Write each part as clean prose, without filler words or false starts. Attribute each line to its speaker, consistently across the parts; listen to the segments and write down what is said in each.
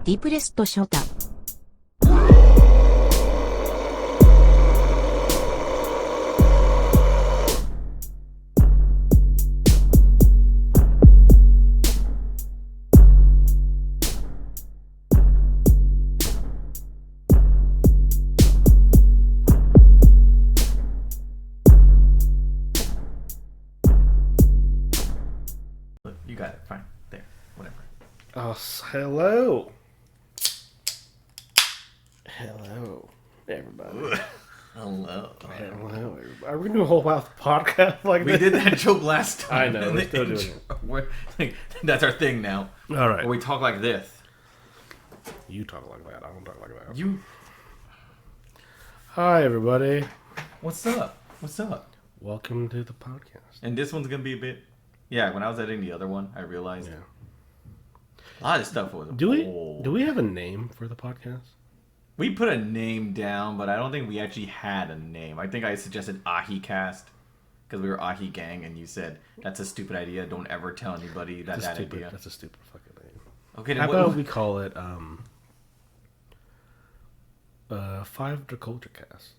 Speaker 1: DepressedShota.
Speaker 2: You got it. Fine. There. Whatever.
Speaker 3: Oh, hello. Hello, everybody.
Speaker 2: Hello.
Speaker 3: Hello, everybody. Are we going to do a whole podcast like
Speaker 2: We
Speaker 3: this?
Speaker 2: did that joke last time.
Speaker 3: I know. We're still doing it.
Speaker 2: That's our thing now.
Speaker 3: All right.
Speaker 2: Where we talk like this.
Speaker 3: You talk like that. I don't talk like that.
Speaker 2: You.
Speaker 3: Hi, everybody.
Speaker 2: What's up? What's up?
Speaker 3: Welcome to the podcast.
Speaker 2: And this one's gonna be a bit. Yeah. When I was editing the other one, I realized
Speaker 3: Yeah.
Speaker 2: a lot of stuff was.
Speaker 3: Do
Speaker 2: old.
Speaker 3: we have a name for the podcast?
Speaker 2: We put a name down, but I don't think we actually had a name. I think I suggested AHEGANG because we were AHEGANG, and you said that's a stupid idea. Don't ever tell anybody that idea.
Speaker 3: That's a stupid fucking name.
Speaker 2: Okay.
Speaker 3: How
Speaker 2: Then
Speaker 3: about we call it 5 to Culture Cast?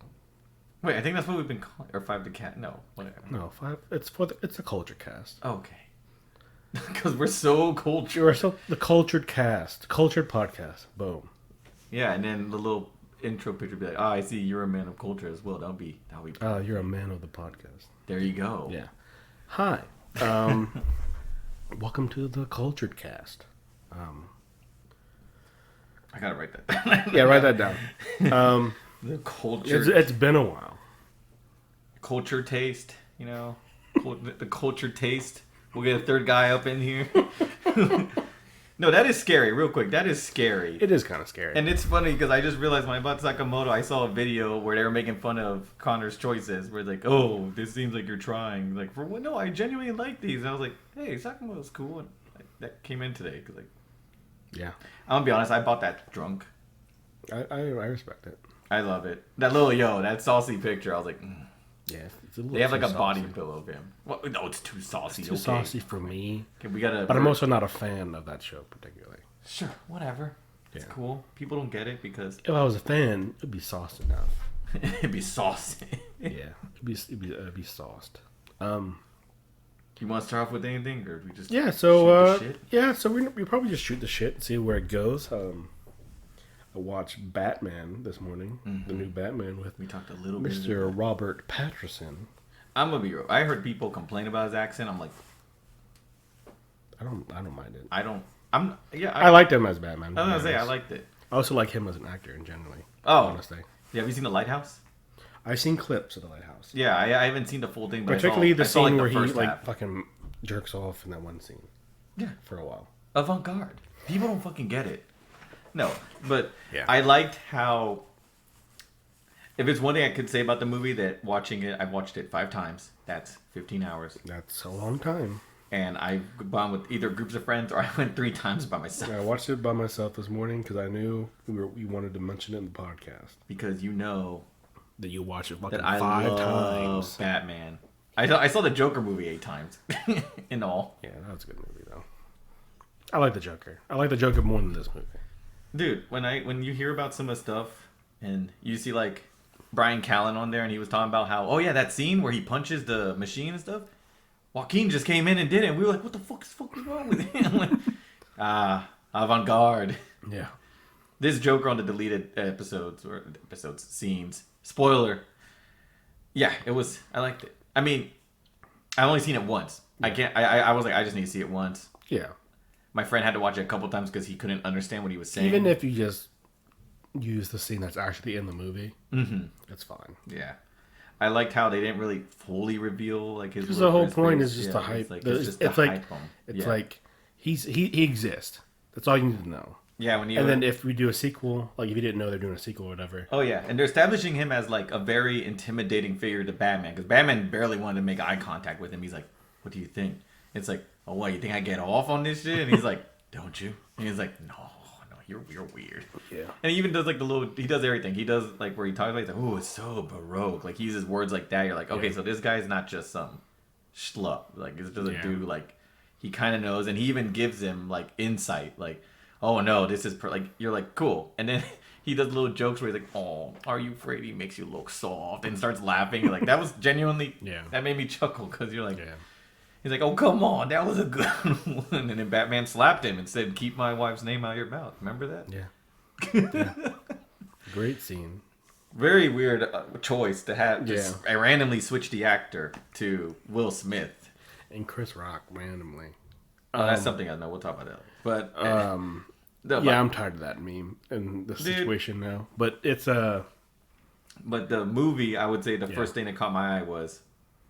Speaker 2: Wait, I think that's what we've been calling, or 5 to Cat. No, whatever.
Speaker 3: No, 5. It's a Culture Cast.
Speaker 2: Okay. Because we're so cultured.
Speaker 3: You're so the Cultured Cast, Cultured Podcast. Boom.
Speaker 2: Yeah, and then the little intro picture be like, "Oh, I see you're a man of culture as well." That'll be.
Speaker 3: Oh, you're a man of the podcast.
Speaker 2: There you go.
Speaker 3: Yeah. Hi. Welcome to the Cultured Cast.
Speaker 2: I gotta write that down.
Speaker 3: Yeah, write that down.
Speaker 2: The culture.
Speaker 3: It's been a while.
Speaker 2: Culture taste. You know, the culture taste. We'll get a third guy up in here. No, that is scary. Real quick, that is scary.
Speaker 3: It is kind of scary.
Speaker 2: And it's funny because I just realized when I bought Sakamoto, I saw a video where they were making fun of Connor's choices. Where like, "Oh, this seems like you're trying." Like, for what? No, I genuinely like these. And I was like, "Hey, Sakamoto's cool." And that came in today because like,
Speaker 3: Yeah.
Speaker 2: I'm gonna be honest, I bought that drunk.
Speaker 3: I respect it.
Speaker 2: I love it. That little that saucy picture. I was like,
Speaker 3: Yeah. It's a little
Speaker 2: they have like a
Speaker 3: too
Speaker 2: body
Speaker 3: saucy.
Speaker 2: pillow of him. Well, no, it's too saucy.
Speaker 3: It's too saucy for me.
Speaker 2: Okay, we gotta.
Speaker 3: But I'm also not a fan of that show particularly.
Speaker 2: Sure, whatever. It's
Speaker 3: Yeah.
Speaker 2: cool. People don't get it because
Speaker 3: If I was a fan, it'd be sauced enough.
Speaker 2: it'd be saucy.
Speaker 3: Yeah. It'd be sauced.
Speaker 2: You want to start off with anything, or we just
Speaker 3: Yeah,
Speaker 2: shoot
Speaker 3: so
Speaker 2: the shit?
Speaker 3: we probably just shoot the shit and see where it goes. I watched Batman this morning, the new Batman with
Speaker 2: We talked a little bit.
Speaker 3: Mr. Robert Patterson.
Speaker 2: I'm gonna be real. I heard people complain about his accent. I'm like,
Speaker 3: I don't mind it.
Speaker 2: I
Speaker 3: I liked him as Batman.
Speaker 2: was gonna say I
Speaker 3: Honest.
Speaker 2: liked it.
Speaker 3: I also like him as an actor in generally.
Speaker 2: Oh.
Speaker 3: Honestly,
Speaker 2: Yeah, have you seen The Lighthouse?
Speaker 3: I've seen clips of The Lighthouse.
Speaker 2: Yeah, I haven't seen the full thing, but
Speaker 3: Particularly the
Speaker 2: I saw,
Speaker 3: scene
Speaker 2: like,
Speaker 3: where
Speaker 2: the
Speaker 3: he
Speaker 2: first
Speaker 3: like
Speaker 2: half.
Speaker 3: fucking jerks off in that one scene.
Speaker 2: Yeah,
Speaker 3: For a while.
Speaker 2: avant-garde. People don't fucking get it. No, but
Speaker 3: Yeah.
Speaker 2: I liked how. If it's one thing I could say about the movie, that watching it, I've watched it 5 times. That's 15 hours.
Speaker 3: That's a long time.
Speaker 2: And I've gone with either groups of friends or I went 3 times by myself.
Speaker 3: I watched it by myself this morning because I knew we wanted to mention it in the podcast.
Speaker 2: Because you know
Speaker 3: That you watch it fucking
Speaker 2: that I
Speaker 3: 5
Speaker 2: love
Speaker 3: times.
Speaker 2: Batman. I saw the Joker movie 8 times in all.
Speaker 3: Yeah, that was a good movie though. I like the Joker. I like the Joker more than this movie.
Speaker 2: Dude, when you hear about some of the stuff and you see like Brian Callen on there and he was talking about how, oh yeah, that scene where he punches the machine and stuff, Joaquin just came in and did it. And we were like, what the fuck is wrong with him? Like, avant-garde.
Speaker 3: Yeah.
Speaker 2: This Joker on the deleted scenes. Spoiler. Yeah, it was. I liked it. I mean, I've only seen it once.
Speaker 3: Yeah.
Speaker 2: I was like, I just need to see it once.
Speaker 3: Yeah.
Speaker 2: My friend had to watch it a couple times because he couldn't understand what he was saying.
Speaker 3: Even if you just use the scene that's actually in the movie, it's fine.
Speaker 2: Yeah. I liked how they didn't really fully reveal like his.
Speaker 3: Because the whole
Speaker 2: his
Speaker 3: point
Speaker 2: face.
Speaker 3: is just
Speaker 2: Yeah,
Speaker 3: the hype.
Speaker 2: It's like,
Speaker 3: It's
Speaker 2: just to
Speaker 3: like
Speaker 2: hype him.
Speaker 3: it's
Speaker 2: Yeah.
Speaker 3: like he exists. That's all you need to know.
Speaker 2: Yeah, when you
Speaker 3: And then if we do a sequel, like if you didn't know they're doing a sequel or whatever.
Speaker 2: oh yeah, and they're establishing him as like a very intimidating figure to Batman because Batman barely wanted to make eye contact with him. He's like, "What do you think?" It's like, "Oh, what? You think I get off on this shit?" And he's like, "Don't you?" And he's like, "No, you're weird."
Speaker 3: Yeah.
Speaker 2: And he even does like he does everything. He does like where he talks like, "Oh, it's so baroque." Like he uses words like that. You're like, okay, so this guy's not just some schlup. Like it's just a dude like he kind of knows, and he even gives him like insight, like, oh no, this is like you're like cool, and then he does little jokes where he's like, oh, are you afraid he makes you look soft, and starts laughing. You're like that was genuinely that made me chuckle because you're like. He's like, oh, come on, that was a good one. And then Batman slapped him and said, keep my wife's name out of your mouth. Remember that?
Speaker 3: Yeah. Great scene.
Speaker 2: Very weird choice to have. Just, I randomly switched the actor to Will Smith.
Speaker 3: And Chris Rock, randomly.
Speaker 2: Oh, that's something I know. We'll talk about that. But,
Speaker 3: I'm tired of that meme and the situation now. But it's
Speaker 2: But the movie, I would say the first thing that caught my eye was,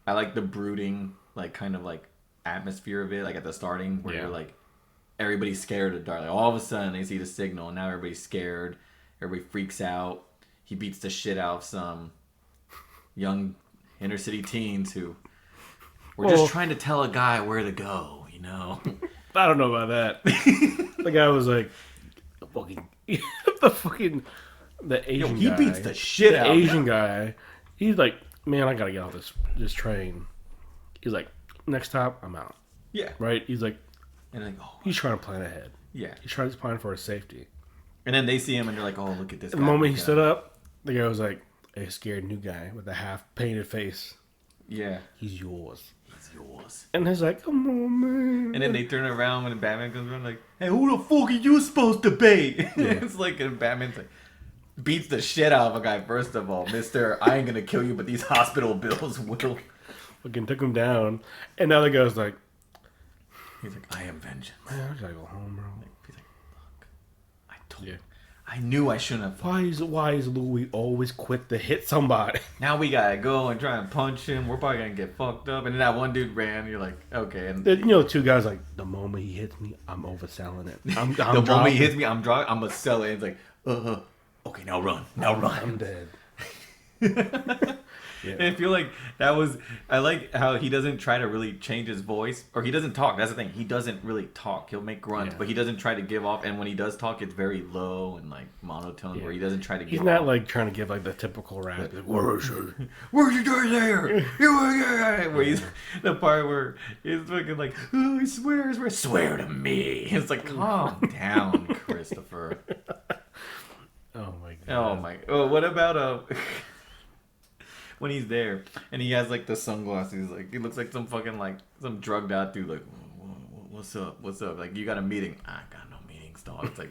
Speaker 2: I like the brooding, like kind of like atmosphere of it, like at the starting where you're like everybody's scared of the dark. Like all of a sudden they see the signal and now everybody's scared. Everybody freaks out. He beats the shit out of some young inner city teens who were just trying to tell a guy where to go, you know.
Speaker 3: I don't know about that. The guy was like the Asian
Speaker 2: he
Speaker 3: guy.
Speaker 2: beats the shit out.
Speaker 3: The Asian guy. He's like, man, I gotta get off this train. He's like, next stop, I'm out.
Speaker 2: Yeah.
Speaker 3: Right? He's like, he's trying to plan ahead.
Speaker 2: Yeah.
Speaker 3: He's trying to plan for his safety.
Speaker 2: And then they see him and they're like, oh, look at this guy.
Speaker 3: The moment he stood up, the guy was like, a scared new guy with a half painted face.
Speaker 2: Yeah.
Speaker 3: He's yours.
Speaker 2: He's yours.
Speaker 3: And he's like, come on, man.
Speaker 2: And then they turn around when Batman comes around like, hey, who the fuck are you supposed to be? Yeah. It's like, and Batman's like, beats the shit out of a guy, first of all. Mister, I ain't gonna kill you, but these hospital bills will.
Speaker 3: Fucking took him down. And now the guy's like,
Speaker 2: he's like, I am vengeance.
Speaker 3: Man, I gotta go home, bro.
Speaker 2: He's like, look, I told you. I knew I shouldn't have.
Speaker 3: Why is Louis always quick to hit somebody?
Speaker 2: Now we gotta go and try and punch him. We're probably gonna get fucked up. And then that one dude ran. You're like, okay. And
Speaker 3: you know, two guys like, the moment he hits me, I'm overselling it.
Speaker 2: The moment he hits me, I'm driving. I'm gonna sell it. And it's like, okay, now run. Now run.
Speaker 3: I'm dead.
Speaker 2: And I feel like that was. I like how he doesn't try to really change his voice, or he doesn't talk. That's the thing. He doesn't really talk. He'll make grunts, but he doesn't try to give off. And when he does talk, it's very low and like monotone, where he doesn't try to.
Speaker 3: He's not like trying to give like the typical rap. Like,
Speaker 2: where's you doing there? Where he's the part where he's fucking like, oh, I swear to me. It's like, calm down, Christopher.
Speaker 3: Oh my god.
Speaker 2: Oh my. Oh, what about when he's there and he has like the sunglasses, like he looks like some fucking like some drugged out dude. Like, what's up? Like, you got a meeting? I got no meetings, dog. It's like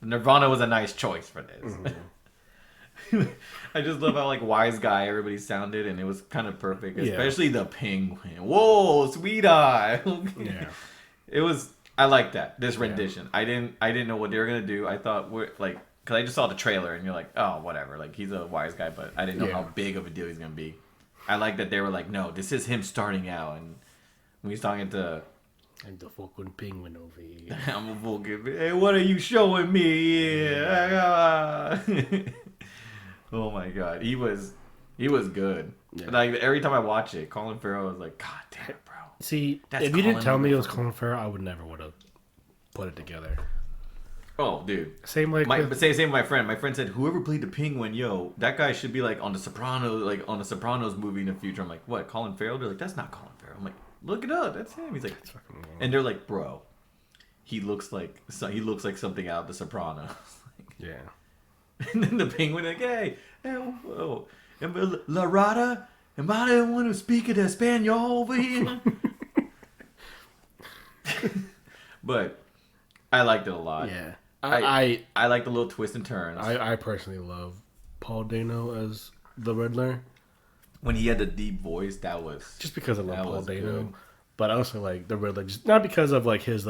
Speaker 2: Nirvana was a nice choice for this. Mm-hmm. I just love how like wise guy everybody sounded, and it was kind of perfect, especially the penguin. Whoa, sweet eye.
Speaker 3: Yeah.
Speaker 2: It was. I like that this rendition. I didn't know what they were gonna do. I thought because I just saw the trailer and you're like, oh, whatever. Like, he's a wise guy, but I didn't know how big of a deal he's gonna be. I like that they were like, no, this is him starting out, and when he's talking to.
Speaker 3: I'm the fucking penguin over here.
Speaker 2: I'm a fucking. Hey, what are you showing me? Yeah. Oh my god, he was good. Yeah. Like every time I watch it, Colin Farrell was like, God damn it, bro.
Speaker 3: See, if you didn't tell me it was Colin Farrell, I would never would have put it together.
Speaker 2: Oh, dude.
Speaker 3: Same like
Speaker 2: same with my friend. My friend said, whoever played the Penguin, that guy should be like on the Sopranos movie in the future. I'm like, what? Colin Farrell? They're like, that's not Colin Farrell. I'm like, look it up. That's him. He's like, and they're like, bro, he looks like something out of the Sopranos.
Speaker 3: Yeah.
Speaker 2: And then the Penguin like, hey, La Rada, am I the one who's speaking Espanol over here? But I liked it a lot.
Speaker 3: Yeah.
Speaker 2: I like the little twists and turns.
Speaker 3: I personally love Paul Dano as the Riddler.
Speaker 2: When he had the deep voice, that was
Speaker 3: just because I love Paul Dano,
Speaker 2: good.
Speaker 3: But I also like the Riddler, just not because of like his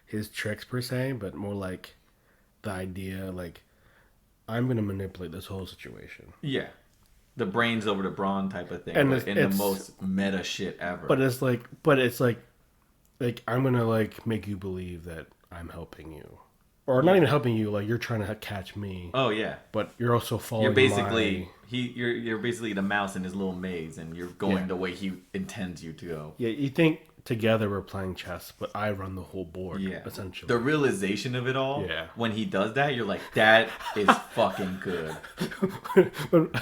Speaker 3: his tricks per se, but more like the idea like I'm gonna manipulate this whole situation.
Speaker 2: Yeah, the brains over the brawn type of thing, and the most meta shit ever.
Speaker 3: But it's like I'm gonna like make you believe that I'm helping you, or not even helping you. Like you're trying to catch me.
Speaker 2: Oh yeah.
Speaker 3: But you're also following.
Speaker 2: You're basically you're basically the mouse in his little maze, and you're going the way he intends you to go.
Speaker 3: Yeah, you think together we're playing chess, but I run the whole board. Yeah. Essentially.
Speaker 2: The realization of it all. Yeah. When he does that, you're like, that is fucking good.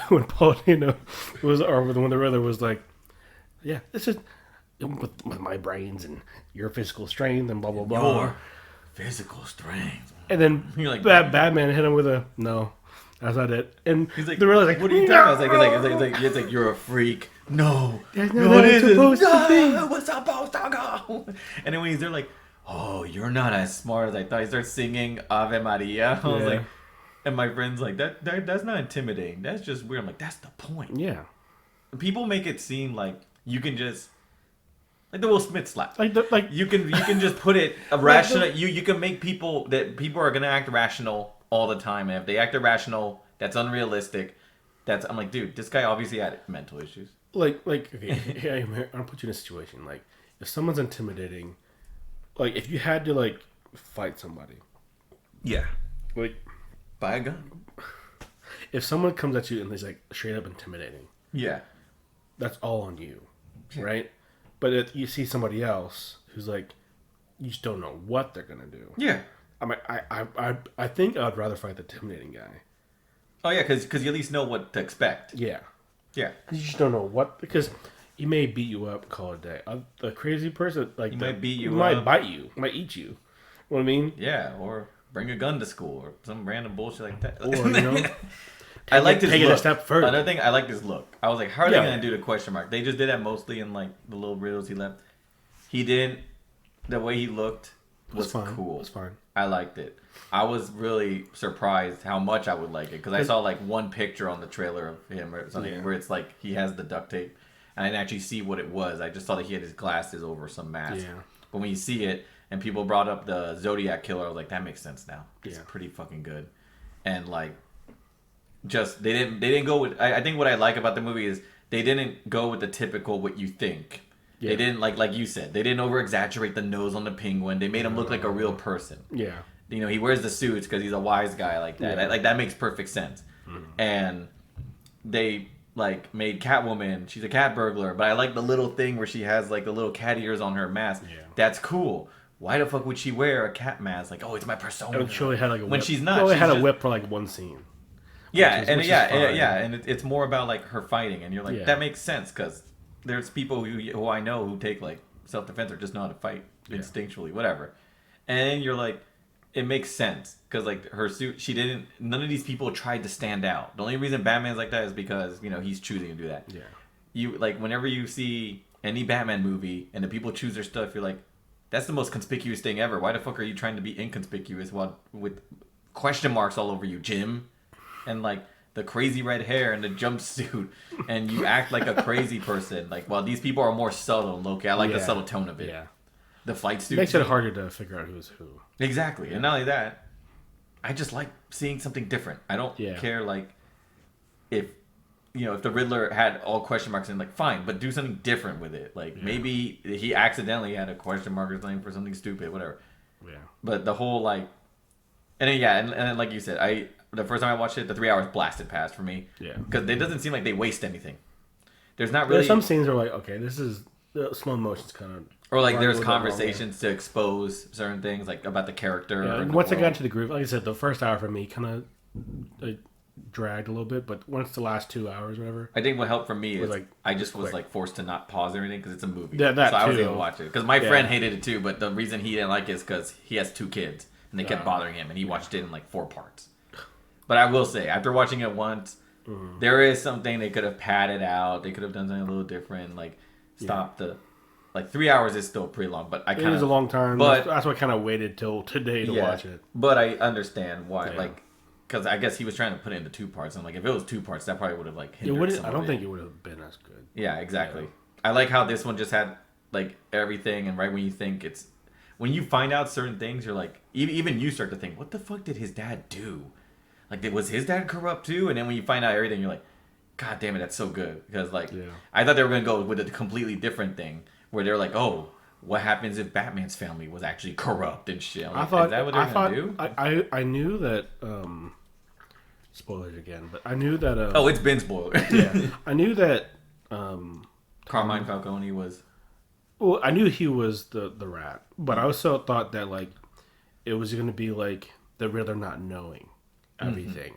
Speaker 3: when Paul Dano was, or when the Riddler was like, yeah, this is. with my brains and your physical strength and blah blah blah.
Speaker 2: Your physical strength.
Speaker 3: And then
Speaker 2: You're like,
Speaker 3: Batman hit him with a no. That's not it. And
Speaker 2: he's like,
Speaker 3: they're really like,
Speaker 2: what are you talking about? It's like, you're a freak. No.
Speaker 3: That's not how it's supposed to be.
Speaker 2: What's supposed to go? And then when he's there, like, oh, you're not as smart as I thought. He starts singing Ave Maria. I was like, and my friend's like, that's not intimidating. That's just weird. I'm like, that's the point.
Speaker 3: Yeah.
Speaker 2: People make it seem like you can just, like the Will Smith slap.
Speaker 3: Like
Speaker 2: you can just put it irrational. You can make people are gonna act rational all the time, and if they act irrational, that's unrealistic. I'm like, dude, this guy obviously had mental issues.
Speaker 3: Like okay, I'll put you in a situation. Like, if someone's intimidating, like if you had to like fight somebody,
Speaker 2: Yeah.
Speaker 3: like
Speaker 2: Buy a gun.
Speaker 3: if someone comes at you and is like straight up intimidating,
Speaker 2: Yeah.
Speaker 3: that's all on you, right? But if you see somebody else who's like, you just don't know what they're gonna do.
Speaker 2: Yeah.
Speaker 3: I think I'd rather fight the intimidating guy.
Speaker 2: Oh yeah, because you at least know what to expect.
Speaker 3: Yeah.
Speaker 2: Yeah.
Speaker 3: You just don't know what, because he may beat you up, call it a day. The crazy person, like,
Speaker 2: He might beat you
Speaker 3: might
Speaker 2: up.
Speaker 3: bite you, might eat you. You know what I mean?
Speaker 2: Yeah, or bring a gun to school or some random bullshit like that.
Speaker 3: Or, you know,
Speaker 2: I like this
Speaker 3: take
Speaker 2: look.
Speaker 3: it a step further.
Speaker 2: Another thing, I like this look. I was like, how are they
Speaker 3: Yeah.
Speaker 2: gonna do the question mark? They just did that mostly in like the little riddles he left. He didn't. The way he looked was
Speaker 3: fine.
Speaker 2: cool.
Speaker 3: It was fine.
Speaker 2: I liked it. I was really surprised how much I would like it because I saw like one picture on the trailer of him or something where it's like he has the duct tape, and I didn't actually see what it was. I just saw that he had his glasses over some mask.
Speaker 3: Yeah.
Speaker 2: But when you see it, and people brought up the Zodiac Killer, I was like, that makes sense now. It's
Speaker 3: Yeah.
Speaker 2: pretty fucking good, and like, just they didn't go with. I think what I like about the movie is they didn't go with the typical what you think.
Speaker 3: Yeah.
Speaker 2: They didn't like you said. They didn't over exaggerate the nose on the penguin. They made him look like a real person.
Speaker 3: Yeah.
Speaker 2: You know, he wears the suits because he's a wise guy like that.
Speaker 3: Yeah.
Speaker 2: Like that makes perfect sense. And they like made Catwoman. She's a cat burglar, but I like the little thing where she has like the little cat ears on her mask.
Speaker 3: Yeah.
Speaker 2: That's cool. Why the fuck would she wear a cat mask? Like, oh, it's my persona.
Speaker 3: And she only had like a whip.
Speaker 2: When she's not,
Speaker 3: She only
Speaker 2: she's
Speaker 3: had a
Speaker 2: just-
Speaker 3: whip for like one scene.
Speaker 2: Yeah,
Speaker 3: which
Speaker 2: and
Speaker 3: is
Speaker 2: yeah,
Speaker 3: fine.
Speaker 2: and it's more about like her fighting, and you're like,
Speaker 3: Yeah.
Speaker 2: that makes sense because there's people who I know who take like self-defense or just know how to fight instinctually, whatever. And you're like, it makes sense because like her suit, none of these people tried to stand out. The only reason Batman's like that is because, you know, he's choosing to do that.
Speaker 3: Yeah.
Speaker 2: You like whenever you see any Batman movie and the people choose their stuff, you're like, that's the most conspicuous thing ever. Why the fuck are you trying to be inconspicuous with question marks all over you, Jim? And like the crazy red hair and the jumpsuit, and you act like a crazy person. Like, well, these people are more subtle and low-key. I like the subtle tone of it.
Speaker 3: Yeah.
Speaker 2: The fight suit
Speaker 3: Makes it harder to figure out who's who.
Speaker 2: Exactly. And not only that, I just like seeing something different. I don't care like if the Riddler had all question marks and like fine, but do something different with it. Like maybe he accidentally had a question mark or something for something stupid, whatever.
Speaker 3: Yeah.
Speaker 2: But the whole like, and then like you said, the first time I watched it, the 3 hours blasted past for me.
Speaker 3: Yeah.
Speaker 2: Because it doesn't seem like they waste anything. There's not really
Speaker 3: There's some scenes where like, okay, this is the slow motion's kind of.
Speaker 2: or like there's conversations to expose certain things like about the character.
Speaker 3: Yeah,
Speaker 2: or
Speaker 3: and
Speaker 2: the
Speaker 3: once I got
Speaker 2: world.
Speaker 3: into the groove, like I said, the first hour for me kind of dragged a little bit, but once the last 2 hours, whatever.
Speaker 2: I think what helped for me is
Speaker 3: like,
Speaker 2: I just was
Speaker 3: quick.
Speaker 2: like forced to not pause or anything because it's a movie.
Speaker 3: Yeah, that
Speaker 2: so I was
Speaker 3: too.
Speaker 2: able to watch it because my friend hated it too. But the reason he didn't like it is because he has 2 kids and they kept bothering him, and he watched it in like 4 parts. But I will say, after watching it once, there is something they could have padded out. They could have done something a little different, like stop the. Like 3 hours is still pretty long, but
Speaker 3: It is a long time,
Speaker 2: but
Speaker 3: that's why I kind of waited till today to watch it.
Speaker 2: But I understand why,
Speaker 3: Yeah.
Speaker 2: like, because I guess he was trying to put it into 2 parts, and like if it was 2 parts, that probably would have like
Speaker 3: It
Speaker 2: hindered
Speaker 3: would.
Speaker 2: some
Speaker 3: I
Speaker 2: of
Speaker 3: don't
Speaker 2: it.
Speaker 3: think it would have been as good.
Speaker 2: Yeah, exactly. I like how this one just had like everything, and right when you think it's, when you find out certain things, you're like, even you start to think, what the fuck did his dad do? Like, was his dad corrupt too? And then when you find out everything, you're like, God damn it, that's so good. Because like, I thought they were gonna go with a completely different thing, where they're like, oh, what happens if Batman's family was actually corrupt and shit? Like, is that what they're gonna do?
Speaker 3: I knew that. Spoilers again, but I knew that.
Speaker 2: Oh, it's been spoiled.
Speaker 3: Yeah, I knew that.
Speaker 2: Carmine Falcone was.
Speaker 3: Well, I knew he was the rat, but I also thought that like it was going to be like the Riddler not knowing everything.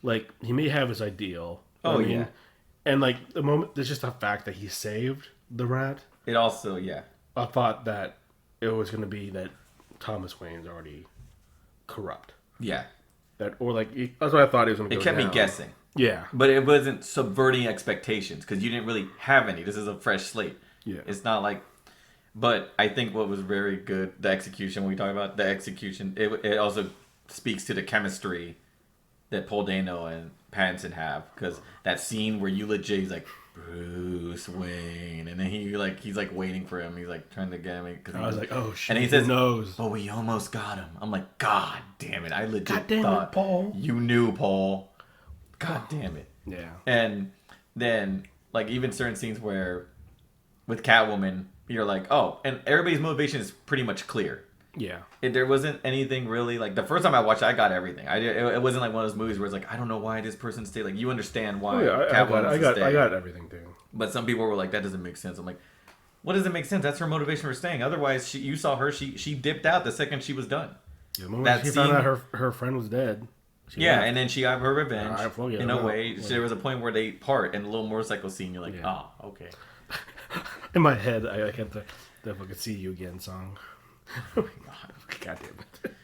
Speaker 3: Like he may have his ideal.
Speaker 2: Oh, yeah.
Speaker 3: And like the moment, there's just the fact that he saved the rat.
Speaker 2: it also, yeah.
Speaker 3: I thought that it was going to be that Thomas Wayne's already corrupt.
Speaker 2: Yeah.
Speaker 3: That's what I thought he was going to go
Speaker 2: It kept
Speaker 3: down.
Speaker 2: me guessing.
Speaker 3: Yeah.
Speaker 2: But it wasn't subverting expectations because you didn't really have any. This is a fresh slate.
Speaker 3: Yeah.
Speaker 2: It's not like... But I think what was very good, the execution, when we talk about the execution, it also speaks to the chemistry that Paul Dano and Pattinson have. Because that scene where you legit, he's like, Bruce Wayne. And then he's like waiting for him. He's like trying to get him.
Speaker 3: I was like, oh shit.
Speaker 2: And he says,
Speaker 3: knows.
Speaker 2: oh, we almost got him. I'm like, God damn it. I legit
Speaker 3: God damn
Speaker 2: thought
Speaker 3: it, Paul.
Speaker 2: You knew, Paul. God damn it.
Speaker 3: Yeah.
Speaker 2: And then, like, even certain scenes where with Catwoman, you're like, oh, and everybody's motivation is pretty much clear.
Speaker 3: Yeah.
Speaker 2: There wasn't anything really, like, the first time I watched it, I got everything. It wasn't like one of those movies where it's like, I don't know why this person stayed. Like, you understand why
Speaker 3: I got everything too.
Speaker 2: But some people were like, that doesn't make sense. I'm like, what doesn't make sense? That's her motivation for staying. Otherwise, you saw her, she dipped out the second she was done.
Speaker 3: Yeah, the moment she found out her friend was dead.
Speaker 2: Yeah, and then she got her revenge in a way.
Speaker 3: Yeah.
Speaker 2: So there was a point where they part in a little motorcycle scene. You're like, oh, okay.
Speaker 3: In my head, I kept the fucking "See You Again" song. Oh my God damn it.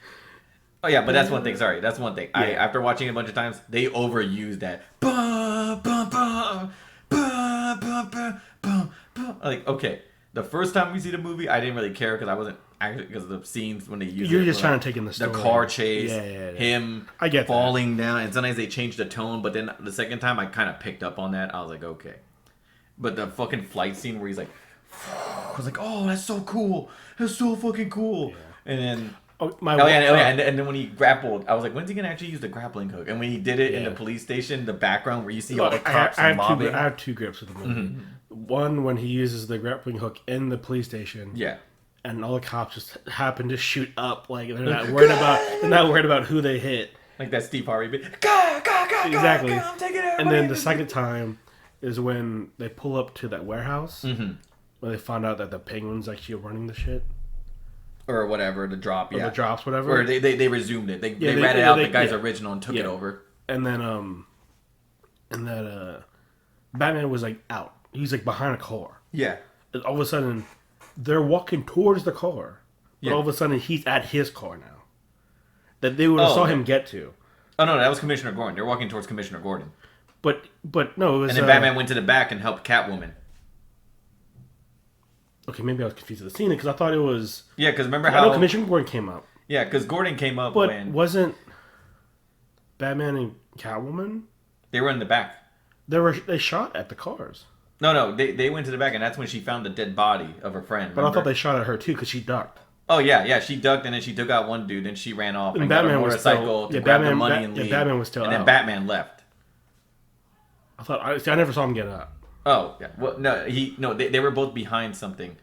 Speaker 2: Oh yeah, but that's one thing. Sorry, that's one thing.
Speaker 3: Yeah.
Speaker 2: After watching it a bunch of times, they overused that. Bah, bah, bah, bah, bah, bah, bah, bah. Like, okay, the first time we see the movie, I didn't really care because I wasn't actually because of the scenes when they use.
Speaker 3: You're just trying to take in the story.
Speaker 2: The car chase,
Speaker 3: yeah.
Speaker 2: him
Speaker 3: I get
Speaker 2: falling down, and sometimes they change the tone. But then the second time, I kind of picked up on that. I was like, okay. But the fucking flight scene where he's like, I was like, oh, that's so cool. That's so fucking cool. Yeah. And then. And then when he grappled, I was like, when's he gonna actually use the grappling hook? And when he did it in the police station, the background where you see all the cops mobbing.
Speaker 3: I have two grips with the movie. Mm-hmm. One, when he uses the grappling hook in the police station.
Speaker 2: Yeah.
Speaker 3: And all the cops just happen to shoot up, like they're not worried about who they hit.
Speaker 2: Like that Steve Harvey bit.
Speaker 3: Exactly.
Speaker 2: I'm taking it.
Speaker 3: And then the second time is when they pull up to that warehouse, where they find out that the Penguin's actually running the shit.
Speaker 2: Or whatever, the drop,
Speaker 3: Or the drops, whatever.
Speaker 2: Or they resumed it. They ratted out the guy's original and took it over.
Speaker 3: And then, Batman was like out. He's like behind a car.
Speaker 2: Yeah.
Speaker 3: And all of a sudden, they're walking towards the car. But all of a sudden, he's at his car now. That they would have saw him get to.
Speaker 2: Oh no, that was Commissioner Gordon. They're walking towards Commissioner Gordon.
Speaker 3: But no, it was.
Speaker 2: And then Batman went to the back and helped Catwoman.
Speaker 3: Okay, maybe I was confused with the scene because I thought it was.
Speaker 2: Yeah, because remember how.
Speaker 3: I know Commissioner Gordon came up.
Speaker 2: Yeah, because Gordon came up
Speaker 3: but
Speaker 2: when.
Speaker 3: Wasn't Batman and Catwoman?
Speaker 2: They were in the back.
Speaker 3: They shot at the cars.
Speaker 2: No, they went to the back, and that's when she found the dead body of her friend.
Speaker 3: But I thought they shot at her too because she ducked.
Speaker 2: Oh yeah, she ducked and then she took out one dude, and she ran off and
Speaker 3: Batman
Speaker 2: got a motorcycle to grab the money and leave.
Speaker 3: Batman was still
Speaker 2: and
Speaker 3: out.
Speaker 2: then Batman left.
Speaker 3: I never saw him get up.
Speaker 2: Oh yeah, well they were both behind something,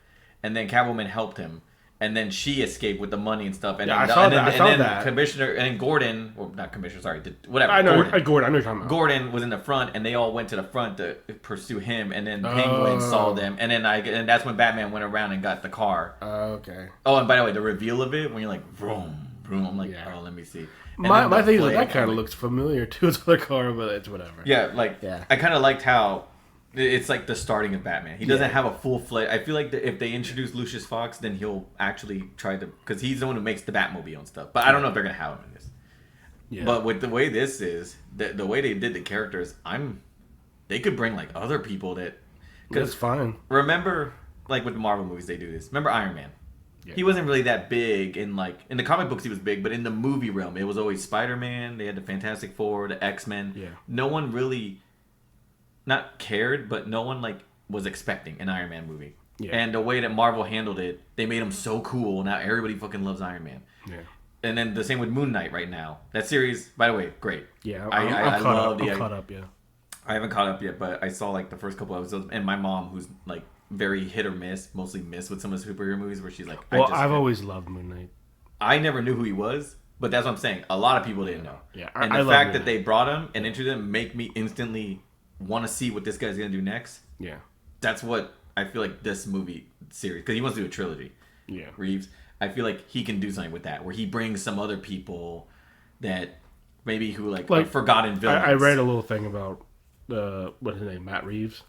Speaker 2: and then Catwoman helped him, and then she escaped with the money and stuff. And
Speaker 3: I saw that.
Speaker 2: Commissioner and Gordon, well not Commissioner, sorry, whatever.
Speaker 3: I know
Speaker 2: Gordon.
Speaker 3: Gordon. I know you're talking about.
Speaker 2: Gordon was in the front, and they all went to the front to pursue him, and then Penguin saw them, and then and that's when Batman went around and got the car.
Speaker 3: Okay.
Speaker 2: Oh, and by the way, the reveal of it when you're like vroom vroom, I'm like, oh, let me see. And
Speaker 3: my thing is that kind of looks familiar to his other car, but it's whatever.
Speaker 2: Yeah, I kind of liked how it's like the starting of Batman. He doesn't have a full-fledged. I feel like if they introduce Lucius Fox, then he'll actually try to, because he's the one who makes the Batmobile and stuff. But I don't know if they're gonna have him in this. Yeah. But with the way this is, the way they did the characters, they could bring like other people that.
Speaker 3: That's fine.
Speaker 2: Remember, like with the Marvel movies, they do this. Remember Iron Man. Yeah. He wasn't really that big in the comic books. He was big, but in the movie realm, it was always Spider-Man. They had the Fantastic Four, the X-Men.
Speaker 3: Yeah.
Speaker 2: No one really, not cared, but no one was expecting an Iron Man movie. Yeah. And the way that Marvel handled it, they made him so cool. Now everybody fucking loves Iron Man.
Speaker 3: Yeah.
Speaker 2: And then the same with Moon Knight right now. That series, by the way, great.
Speaker 3: Yeah,
Speaker 2: I love the.
Speaker 3: I'm caught up. Yeah.
Speaker 2: I haven't caught up yet, but I saw the first couple episodes, and my mom, who's very hit or miss, mostly miss with some of the superhero movies, where she's like,
Speaker 3: I've always loved Moon Knight.
Speaker 2: I never knew who he was, but that's what I'm saying. A lot of people didn't know.
Speaker 3: Yeah,
Speaker 2: and the fact that they brought him and introduced him make me instantly want to see what this guy's gonna do next.
Speaker 3: Yeah,
Speaker 2: that's what I feel like this movie series, because he wants to do a trilogy.
Speaker 3: Yeah,
Speaker 2: Reeves. I feel like he can do something with that, where he brings some other people that maybe who are forgotten villains.
Speaker 3: I read a little thing about what's his name, Matt Reeves,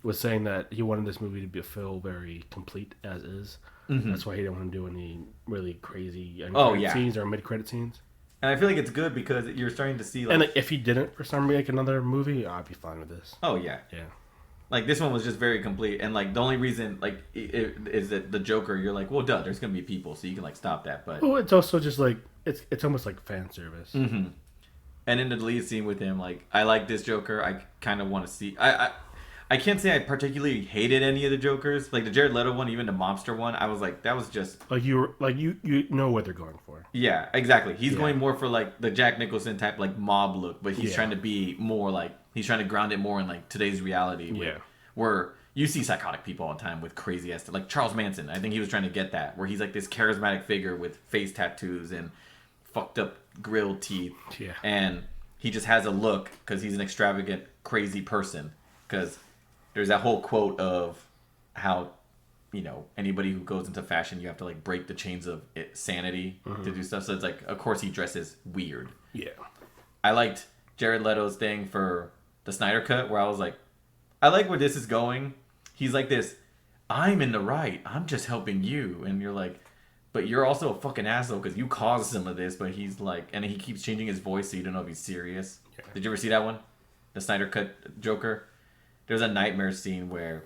Speaker 3: was saying that he wanted this movie to feel very complete as is. That's why he didn't want to do any really crazy scenes or mid-credit scenes.
Speaker 2: And I feel like it's good because you're starting to see like...
Speaker 3: And like, if he didn't for some reason make another movie, I'd be fine with this.
Speaker 2: Oh, yeah.
Speaker 3: Yeah.
Speaker 2: Like, this one was just very complete. And, like, the only reason, like, is that the Joker, you're like, well, duh, there's going to be people, so you can, like, stop that. But...
Speaker 3: Well, it's also just, like, it's almost like fan service.
Speaker 2: Mm-hmm. And in the lead scene with him, like, I like this Joker. I kind of want to see... I can't say I particularly hated any of the Jokers. Like, the Jared Leto one, even the Mobster one, I was like, that was just...
Speaker 3: Like, you know what they're going for.
Speaker 2: Yeah, exactly. He's going more for, like, the Jack Nicholson type, like, mob look. But he's trying to be more, like... He's trying to ground it more in, like, today's reality. Where you see psychotic people all the time with crazy ass stuff. Like, Charles Manson. I think he was trying to get that. Where he's, like, this charismatic figure with face tattoos and fucked up grilled teeth.
Speaker 3: Yeah.
Speaker 2: And he just has a look because he's an extravagant, crazy person. Because... There's that whole quote of how, you know, anybody who goes into fashion, you have to, like, break the chains of sanity to do stuff. So it's like, of course he dresses weird.
Speaker 3: Yeah.
Speaker 2: I liked Jared Leto's thing for the Snyder Cut where I was like, I like where this is going. He's like this, I'm in the right. I'm just helping you. And you're like, but you're also a fucking asshole because you caused some of this. But he's like, and he keeps changing his voice so you don't know if he's serious. Yeah. Did you ever see that one? The Snyder Cut Joker? There's a nightmare scene where,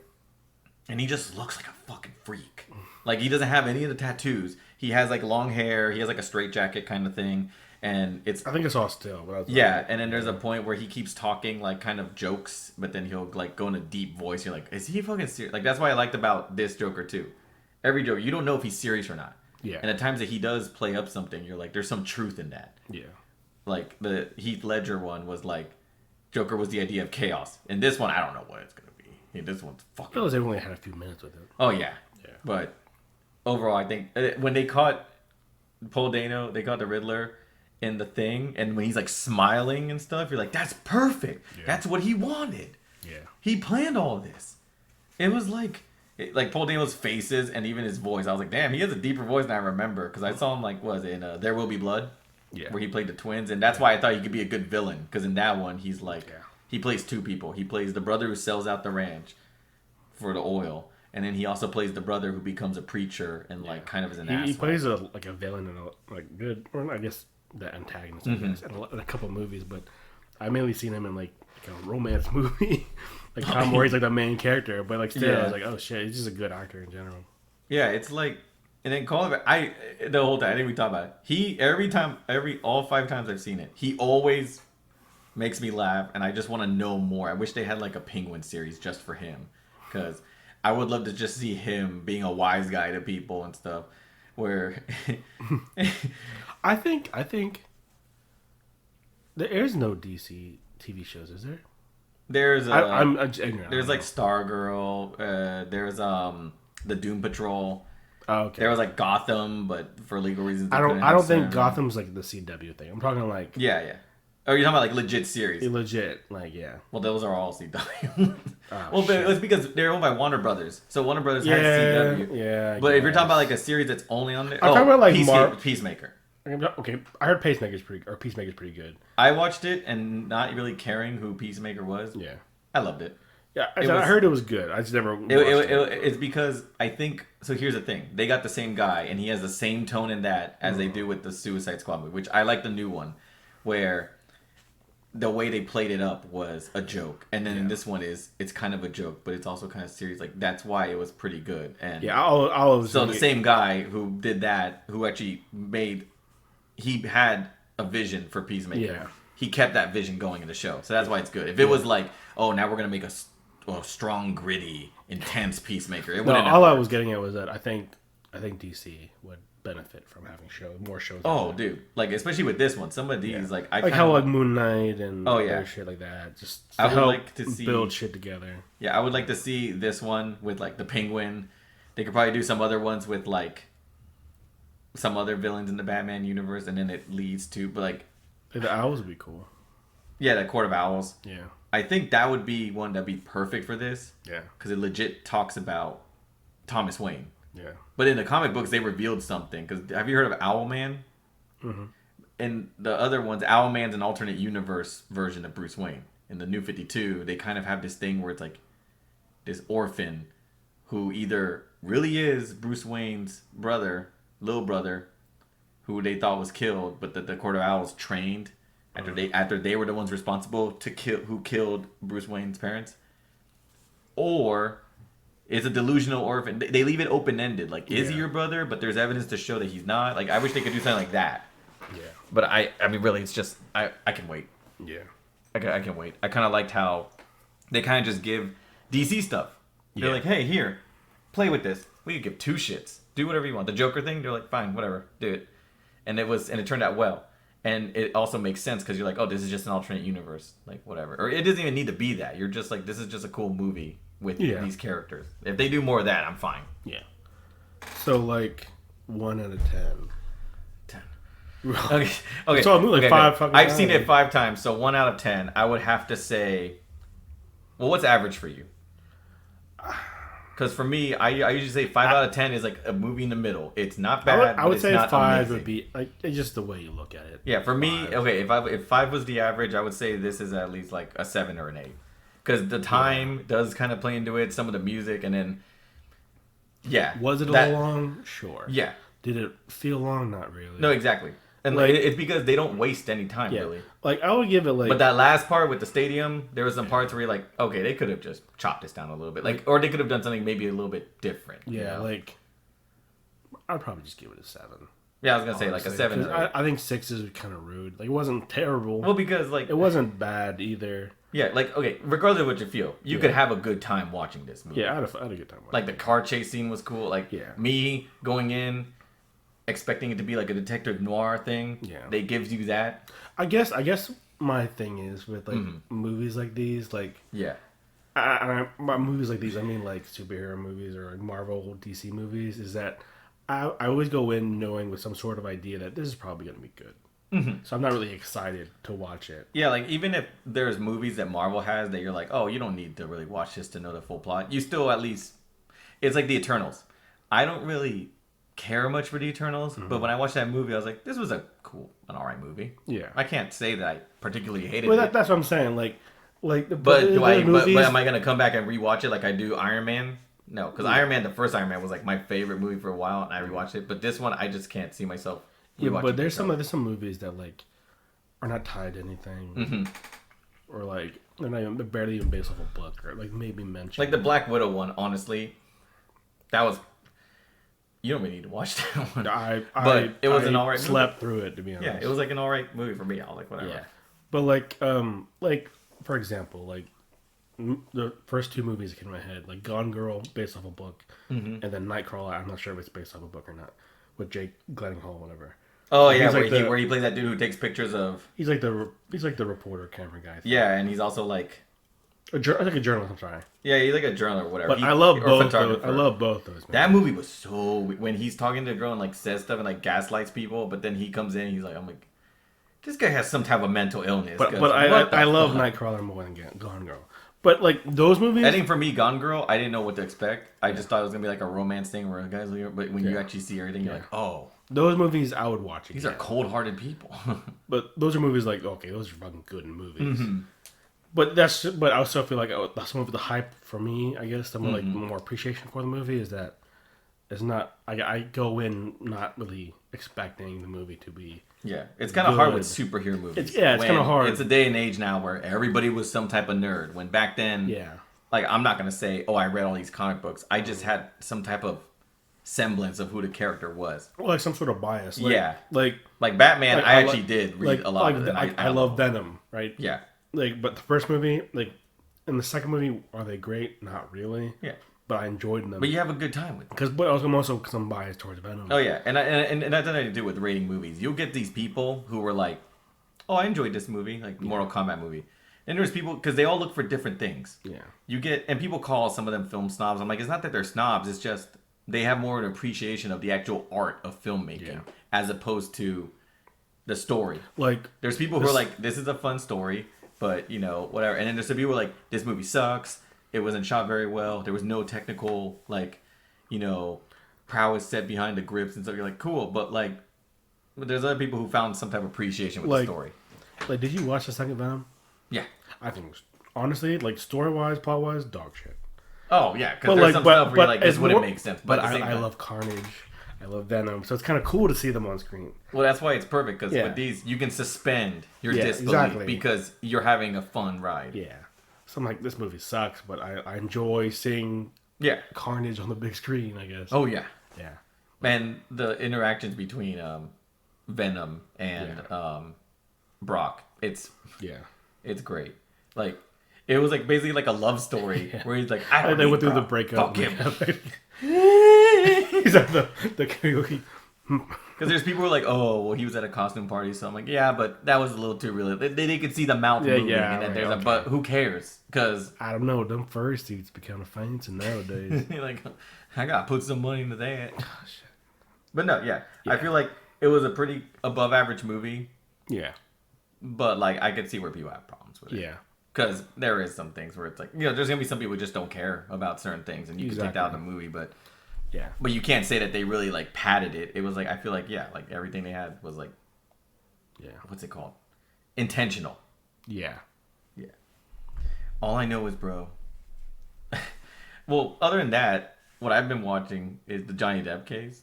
Speaker 2: and he just looks like a fucking freak. Like, he doesn't have any of the tattoos. He has, like, long hair. He has, like, a straitjacket kind of thing. And it's...
Speaker 3: I think it's all still.
Speaker 2: But yeah, and then there's a point where he keeps talking, like, kind of jokes, but then he'll, like, go in a deep voice. You're like, is he fucking serious? Like, that's what I liked about this Joker, too. Every Joker, you don't know if he's serious or not.
Speaker 3: Yeah.
Speaker 2: And at times that he does play up something, you're like, there's some truth in that.
Speaker 3: Yeah.
Speaker 2: Like, the Heath Ledger one was, like, Joker was the idea of chaos. In this one, I don't know what it's going to be. This one's fucking...
Speaker 3: I feel like they only had a few minutes with it.
Speaker 2: Oh, yeah. But overall, I think when they caught Paul Dano, they caught the Riddler in the thing, and when he's, like, smiling and stuff, you're like, that's perfect. Yeah. That's what he wanted. Yeah. He planned all this. It was like Paul Dano's faces and even his voice. I was like, damn, he has a deeper voice than I remember. Because I saw him, like, what was it, in There Will Be Blood? Yeah. Where he played the twins. And that's why I thought he could be a good villain. Because in that one, he's like... Yeah. He plays two people. He plays the brother who sells out the ranch for the oil. And then he also plays the brother who becomes a preacher and, like, kind of is an asshole. He plays
Speaker 3: a villain in a, like, good... Or I guess the antagonist, I guess, in a couple of movies. But I've mainly seen him in, like a romance movie. Like, Tom where he's, like, the main character. But, like, still, I was like, oh, shit. He's just a good actor in general.
Speaker 2: Yeah, it's like... And then call it... The whole time, I think we talked about it. All 5 times I've seen it, he always makes me laugh, and I just want to know more. I wish they had, like, a Penguin series just for him. Because I would love to just see him being a wise guy to people and stuff. Where...
Speaker 3: I think... There is no DC TV shows, is there?
Speaker 2: There's...
Speaker 3: I'm ignorant.
Speaker 2: There's, like, Stargirl. There's, the Doom Patrol.
Speaker 3: Oh, okay.
Speaker 2: There was, like, Gotham, but for legal reasons.
Speaker 3: I don't think Gotham's like the CW thing. I'm talking like...
Speaker 2: Yeah. Oh, you're talking about, like, legit series.
Speaker 3: Legit, like, yeah.
Speaker 2: Well, those are all CW. Well, but it's because they're owned by Warner Brothers. So Warner Brothers has CW.
Speaker 3: Yeah,
Speaker 2: but if you're talking about, like, a series that's only on there...
Speaker 3: I'm talking about, like,
Speaker 2: Peacemaker.
Speaker 3: Okay, I heard Peacemaker's pretty good.
Speaker 2: I watched it and not really caring who Peacemaker was.
Speaker 3: Yeah.
Speaker 2: I loved it.
Speaker 3: Yeah, I heard it was good. I just never watched it.
Speaker 2: It's because I think... So here's the thing. They got the same guy, and he has the same tone in that as they do with the Suicide Squad movie, which I like the new one, where the way they played it up was a joke. And then in this one it's kind of a joke, but it's also kind of serious. Like, that's why it was pretty good. And so the same guy who did that, who actually made... He had a vision for Peacemaker. Yeah. He kept that vision going in the show. So that's why it's good. If it was like, oh, now we're going to make a strong, gritty, intense Peacemaker. It wouldn't.
Speaker 3: All I was getting at was that I think DC would benefit from having more shows.
Speaker 2: Oh, dude. Like, especially with this one. Some of these, like...
Speaker 3: how Moon Knight and shit like that. Just
Speaker 2: I would like to see...
Speaker 3: build shit together.
Speaker 2: Yeah, I would like to see this one with, like, the Penguin. They could probably do some other ones with, like, some other villains in the Batman universe, and then it leads to... But, like...
Speaker 3: The Owls would be cool.
Speaker 2: Yeah, the Court of Owls.
Speaker 3: Yeah.
Speaker 2: I think that would be one that'd be perfect for this.
Speaker 3: Yeah.
Speaker 2: Because it legit talks about Thomas Wayne.
Speaker 3: Yeah.
Speaker 2: But in the comic books, they revealed something. Because have you heard of Owlman? Mm-hmm. In the other ones, Owlman's an alternate universe version of Bruce Wayne. in the New 52, they kind of have this thing where it's like this orphan who either really is Bruce Wayne's little brother, who they thought was killed, but that the Court of Owls trained after they were the ones responsible to who killed Bruce Wayne's parents, or is a delusional orphan. They leave it open ended. Like, is he your brother? But there's evidence to show that he's not. Like, I wish they could do something like that.
Speaker 3: Yeah.
Speaker 2: But I mean, really, it's just I can wait.
Speaker 3: Yeah.
Speaker 2: I can wait. I kind of liked how they kind of just give DC stuff. They're like, hey, here, play with this. We could give 2 shits. Do whatever you want. The Joker thing, they're like, fine, whatever, do it. And it turned out well. And it also makes sense because you're like, oh, this is just an alternate universe, like whatever. Or it doesn't even need to be that. You're just like, this is just a cool movie with these characters. If they do more of that, I'm fine.
Speaker 3: Yeah. So like 1 out of 10.
Speaker 2: 10. Okay.
Speaker 3: So I moved like 5 fucking
Speaker 2: I've
Speaker 3: times.
Speaker 2: seen it 5 times, so 1 out of 10. I would have to say, well, what's average for you? Because for me, I usually say 5 out of 10 is like a movie in the middle. It's not bad.
Speaker 3: I would say 5
Speaker 2: amazing.
Speaker 3: would be like it's just the way you look at it.
Speaker 2: Yeah, for
Speaker 3: 5.
Speaker 2: me, okay, if 5 was the average, I would say this is at least like a 7 or an 8. Because the time does kind of play into it, some of the music, and then
Speaker 3: Was it a little long? Sure.
Speaker 2: Yeah.
Speaker 3: Did it feel long? Not really.
Speaker 2: No, exactly. And like, it's because they don't waste any time, really.
Speaker 3: Like I would give it like.
Speaker 2: But that last part with the stadium, there was some parts where you're like, okay, they could have just chopped this down a little bit, like, or they could have done something maybe a little bit different.
Speaker 3: Yeah,
Speaker 2: you know?
Speaker 3: like I'd probably just give it a 7.
Speaker 2: Yeah, I was gonna say like a 7.
Speaker 3: I think 6 is kind of rude. Like it wasn't terrible.
Speaker 2: Well, because like
Speaker 3: it wasn't bad either.
Speaker 2: Yeah, like okay, regardless of what you feel, you could have a good time watching this movie.
Speaker 3: Yeah, I had a good time.
Speaker 2: Like the car chase scene was cool. Like me going in, expecting it to be like a detective noir thing. Yeah, they gives you that. I guess
Speaker 3: my thing is with like movies like these, like by movies like these, I mean like superhero movies or like Marvel, DC movies, is that I always go in knowing with some sort of idea that this is probably going to be good. So I'm not really excited to watch it.
Speaker 2: Yeah, like even if there's movies that Marvel has that you're like, oh, you don't need to really watch this to know the full plot. You still at least, it's like the Eternals. I don't really care much for the Eternals, but when I watched that movie, I was like, this was an alright movie. Yeah, I can't say that I particularly hated it.
Speaker 3: That's what I'm saying.
Speaker 2: But am I gonna come back and rewatch it like I do Iron Man? No, because Iron Man, the first Iron Man was like my favorite movie for a while, and I rewatched it. But this one, I just can't see myself.
Speaker 3: Yeah, but there's some movies that like are not tied to anything, or like they're barely even based off a book, or like maybe mentioned.
Speaker 2: Like the Black Widow one, honestly, that was. You don't really need to watch that one. But it was an alright movie.
Speaker 3: Slept through it, to be honest.
Speaker 2: Yeah, it was like an alright movie for me. I was like, whatever. Yeah.
Speaker 3: But like for example, like the first 2 movies that came to my head, like Gone Girl, based off a book, and then Nightcrawler. I'm not sure if it's based off a book or not, with Jake Gyllenhaal, whatever.
Speaker 2: Oh yeah, where he plays that dude who takes pictures of.
Speaker 3: He's like the reporter camera guy.
Speaker 2: Yeah, and he's also like.
Speaker 3: a journalist. I'm sorry.
Speaker 2: Yeah, he's like a journalist or whatever.
Speaker 3: But I love both. I love both those.
Speaker 2: That movie was so when he's talking to the girl and like says stuff and like gaslights people, but then he comes in, and he's like, I'm like, this guy has some type of mental illness.
Speaker 3: But I love Nightcrawler more than Gone Girl. But like those movies,
Speaker 2: I think for me, Gone Girl, I didn't know what to expect. I just thought it was gonna be like a romance thing where a guy's like, but when you actually see everything, you're like, oh.
Speaker 3: Those movies I would watch again.
Speaker 2: These are cold-hearted people.
Speaker 3: But those are movies like, okay, those are fucking good movies. But I also feel like that's one of the hype for me, I guess. The more appreciation for the movie is that it's not. I go in not really expecting the movie to be.
Speaker 2: Yeah, it's kind of hard with superhero movies.
Speaker 3: It's kind of hard.
Speaker 2: It's a day and age now where everybody was some type of nerd. When back then, like I'm not gonna say, oh, I read all these comic books. I just had some type of semblance of who the character was.
Speaker 3: Well, like some sort of bias.
Speaker 2: Like Batman, I actually did read a lot of it.
Speaker 3: I love Venom, right?
Speaker 2: Yeah.
Speaker 3: But the first movie, and the second movie, are they great? Not really. Yeah. But I enjoyed them.
Speaker 2: But you have a good time with them.
Speaker 3: But I'm also some bias towards Venom.
Speaker 2: Oh yeah, and that's nothing to do with rating movies. You'll get these people who were like, oh, I enjoyed this movie, like the Mortal Kombat movie. And there's people, because they all look for different things. Yeah. And people call some of them film snobs. I'm like, it's not that they're snobs, it's just they have more of an appreciation of the actual art of filmmaking as opposed to the story. Like, there's people who are like, this is a fun story, but whatever. And then there's some people who are like, this movie sucks. It wasn't shot very well. There was no technical prowess set behind the grips and stuff. You're like, cool, but there's other people who found some type of appreciation with the story.
Speaker 3: Like, did you watch the second Venom?
Speaker 2: Yeah.
Speaker 3: I think, honestly, like story-wise, plot-wise, dog shit.
Speaker 2: Oh, yeah, because there's some stuff where you're like, this wouldn't make sense.
Speaker 3: But I love Carnage. I love Venom. So it's kind of cool to see them on screen.
Speaker 2: Well, that's why it's perfect, because with these, you can suspend your disbelief because you're having a fun ride.
Speaker 3: Yeah. So I'm like, this movie sucks, but I enjoy seeing Carnage on the big screen, I guess.
Speaker 2: Oh, yeah.
Speaker 3: Yeah.
Speaker 2: And the interactions between Venom and Brock, it's great. Like, it was like basically like a love story where he's like, I don't
Speaker 3: they
Speaker 2: need
Speaker 3: went through
Speaker 2: Brock.
Speaker 3: the breakup.
Speaker 2: Fuck him.
Speaker 3: He's at the karaoke.
Speaker 2: Because there's people who are like, oh, well, he was at a costume party. So I'm like, yeah, but that was a little too real. They could see the mouth moving. And then but who cares? Because
Speaker 3: I don't know. Them fursuits be kind of fancy nowadays.
Speaker 2: like, I got to put some money into that. Oh, shit. But no, I feel like it was a pretty above average movie.
Speaker 3: Yeah.
Speaker 2: But like, I could see where people have problems with it.
Speaker 3: Yeah.
Speaker 2: Because there is some things where it's like, there's going to be some people who just don't care about certain things. And you can take that out of the movie. But but you can't say that they really like padded it. It was like, I feel like, like everything they had was like, what's it called? Intentional.
Speaker 3: Yeah.
Speaker 2: Yeah. All I know is, bro. Well, other than that, what I've been watching is the Johnny Depp case.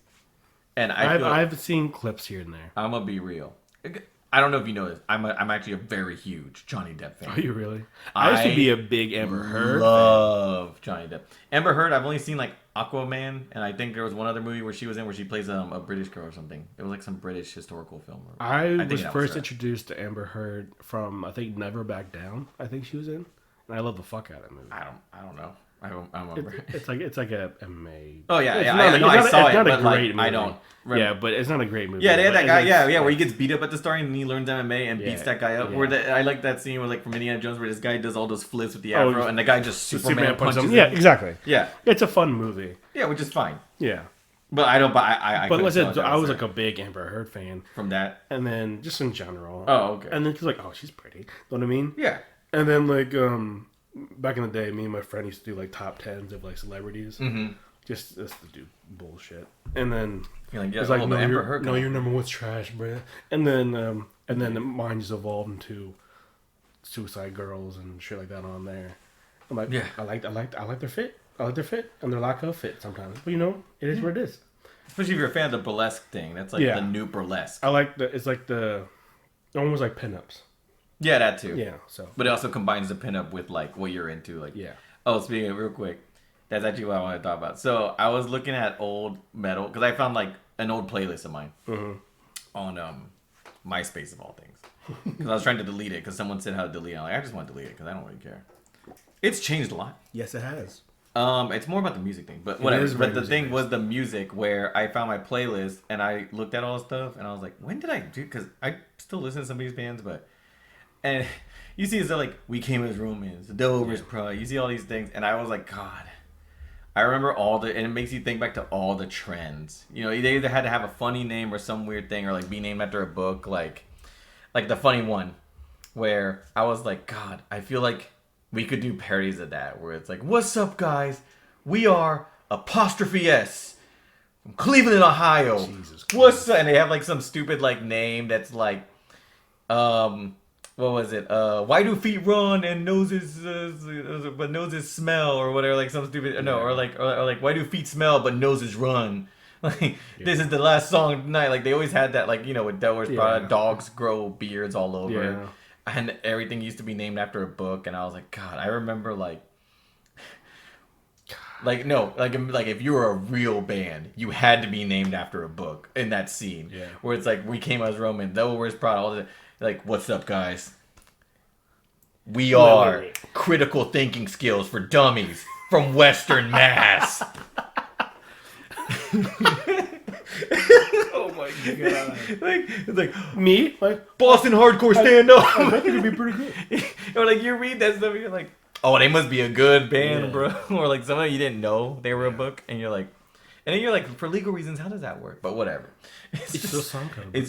Speaker 2: And
Speaker 3: I've seen clips here and there.
Speaker 2: I'm going to be real. I don't know if you know this. I'm actually a very huge Johnny Depp fan.
Speaker 3: Are you really? I used to be a big Amber Heard
Speaker 2: love fan. Johnny Depp. Amber Heard, I've only seen like Aquaman, and I think there was one other movie where she was in where she plays a British girl or something. It was like some British historical film.
Speaker 3: I was first introduced to Amber Heard from, I think, Never Back Down. I think she was in, and I love the fuck out of that movie.
Speaker 2: I don't know. I don't remember.
Speaker 3: It's like a MMA.
Speaker 2: Oh yeah,
Speaker 3: I saw it. It's not a great movie.
Speaker 2: I don't. Remember.
Speaker 3: Yeah, but it's not a great movie.
Speaker 2: Yeah, they had that guy. Where he gets beat up at the start and he learns MMA and beats that guy up. Where I like that scene where like from Indiana Jones where this guy does all those flips with the afro and the guy just Superman punches him.
Speaker 3: Yeah, exactly.
Speaker 2: Yeah,
Speaker 3: it's a fun movie.
Speaker 2: Yeah, which is fine.
Speaker 3: Yeah,
Speaker 2: but I don't. But I
Speaker 3: was like a big Amber Heard fan
Speaker 2: from that,
Speaker 3: and then just in general.
Speaker 2: Oh, okay.
Speaker 3: And then she's like, oh, she's pretty. Know what I mean?
Speaker 2: Yeah.
Speaker 3: And then like back in the day, me and my friend used to do like top tens of like celebrities, just to do bullshit. And then it's like, no, your number one's trash, bruh. And then mine just evolved into Suicide Girls and shit like that on there. I'm like, I like their fit. I like their fit and their lack of fit sometimes. But it is what it is.
Speaker 2: Especially if you're a fan of the burlesque thing. That's like the new burlesque.
Speaker 3: I like it's like almost like pinups.
Speaker 2: Yeah, that too.
Speaker 3: Yeah, so.
Speaker 2: But it also combines the pinup with like what you're into. Like, oh, speaking of real quick, that's actually what I want to talk about. So I was looking at old metal because I found like an old playlist of mine on MySpace of all things. Because I was trying to delete it because someone said how to delete it. I'm like, I just want to delete it because I don't really care. It's changed a lot.
Speaker 3: Yes, it has.
Speaker 2: It's more about the music thing, but whatever. But the thing was the music where I found my playlist and I looked at all the stuff and I was like, when did I do? Because I still listen to some of these bands, but. And you see, it's like, We Came as Romans, The Devil Wears Prada. You see all these things, and I was like, God. I remember and it makes you think back to all the trends. They either had to have a funny name or some weird thing, or like be named after a book, like the funny one, where I was like, God, I feel like we could do parodies of that, where it's like, what's up, guys? We are *S from Cleveland, Ohio.
Speaker 3: Jesus Christ.
Speaker 2: What's up? And they have like some stupid like name that's like, what was it? Why do feet run and noses, but noses smell, or whatever? Like some stupid or like why do feet smell but noses run? Like this is the last song of the night. Like they always had that. Like with Devil Wears Prada, dogs grow beards all over, and everything used to be named after a book. And I was like, God, I remember like if you were a real band, you had to be named after a book in that scene. Yeah. Where it's like, We Came as Roman, Devil Wears Prada, all the. Like, what's up, guys? We are critical thinking skills for dummies from Western Mass.
Speaker 3: Oh my God!
Speaker 2: It's like
Speaker 3: me, like
Speaker 2: Boston hardcore stand up.
Speaker 3: I think it'd be pretty good.
Speaker 2: Or like you read that stuff, and you're like, oh, they must be a good band, bro. Or like someone you didn't know they were a book, and you're like. And then you're like, for legal reasons, how does that work? But whatever. It's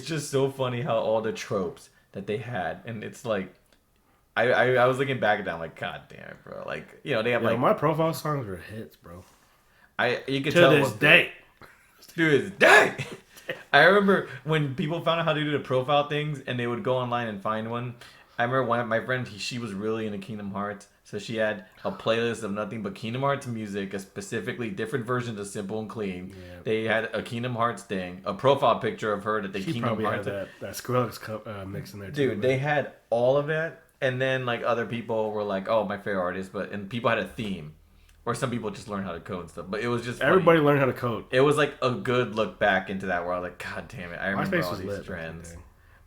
Speaker 2: just so funny how all the tropes that they had, and it's like, I was looking back at that, I'm like, God damn, bro. Like, they have
Speaker 3: my profile songs are hits, bro.
Speaker 2: You could tell
Speaker 3: to this day.
Speaker 2: To this day. I remember when people found out how to do the profile things, and they would go online and find one. I remember one of my friend, she was really into Kingdom Hearts, so she had a playlist of nothing but Kingdom Hearts music, specifically different versions of Simple and Clean. Yeah. They had a Kingdom Hearts thing, a profile picture of her that they Kingdom Hearts.
Speaker 3: Had that Skrillex mix in there
Speaker 2: too.
Speaker 3: Dude,
Speaker 2: they had all of that, and then like other people were like, "Oh, my favorite artist," and people had a theme, or some people just learned how to code and stuff. But it was just
Speaker 3: everybody learned how to code.
Speaker 2: It was like a good look back into that world. Like, God damn it, I remember all these trends,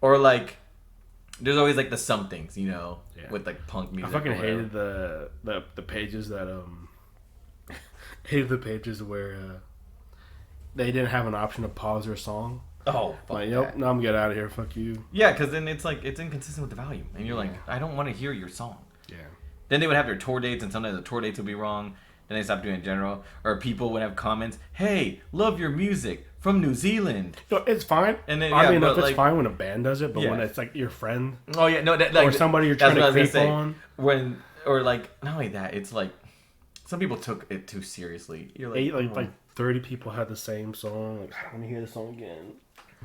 Speaker 2: or like. There's always like the somethings, you know, with like punk music.
Speaker 3: I fucking hated the pages that hated the pages where they didn't have an option to pause their song.
Speaker 2: Oh, fuck
Speaker 3: like, nope, now I'm get out of here. Fuck you.
Speaker 2: Yeah, because then it's like it's inconsistent with the volume, and you're like, I don't want to hear your song.
Speaker 3: Yeah.
Speaker 2: Then they would have their tour dates, and sometimes the tour dates would be wrong. Then they stopped doing it in general, or people would have comments, "Hey, love your music." From New Zealand.
Speaker 3: So it's fine.
Speaker 2: And then,
Speaker 3: I mean, it's fine when a band does it, but when it's like your friend.
Speaker 2: Oh yeah, no,
Speaker 3: or somebody you're trying to creep on.
Speaker 2: Or like not only that, it's like some people took it too seriously. You're like,
Speaker 3: like 30 people had the same song. Like, I want to hear the song again.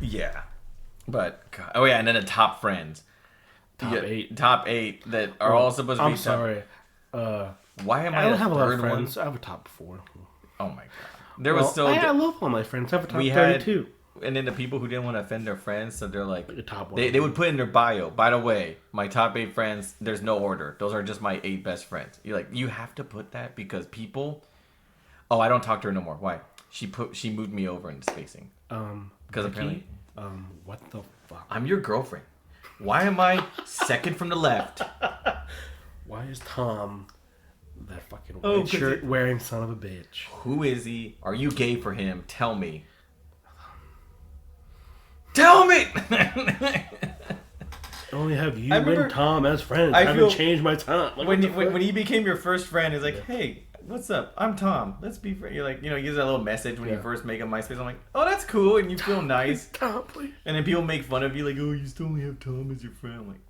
Speaker 2: Yeah, but God. Oh yeah, and then the top friends, top eight that are all supposed to be.
Speaker 3: I'm sorry.
Speaker 2: Why am I?
Speaker 3: I don't have a lot of friends. I have a top 4.
Speaker 2: Oh my God. There was
Speaker 3: I love all my friends. I have a top 32.
Speaker 2: And then the people who didn't want to offend their friends, so they're like
Speaker 3: the top
Speaker 2: they would put in their bio. By the way, my top 8 friends. There's no order. Those are just my 8 best friends. You're like, you have to put that because people. Oh, I don't talk to her no more. Why? She moved me over in spacing. Because apparently.
Speaker 3: What the fuck?
Speaker 2: I'm your girlfriend. Why am I second from the left?
Speaker 3: Why is Tom? That fucking white shirt wearing son of a bitch.
Speaker 2: Who is he? Are you gay for him? Tell me. Tell me!
Speaker 3: I only have you and Tom as friends. I haven't changed my Tom.
Speaker 2: Like, when he became your first friend, it's like, hey, what's up? I'm Tom. Let's be friends. You're like, you know, he gives that little message when you first make a MySpace. I'm like, oh, that's cool. And you feel nice.
Speaker 3: Tom, please.
Speaker 2: And then people make fun of you, like, oh, you still only have Tom as your friend. I'm like,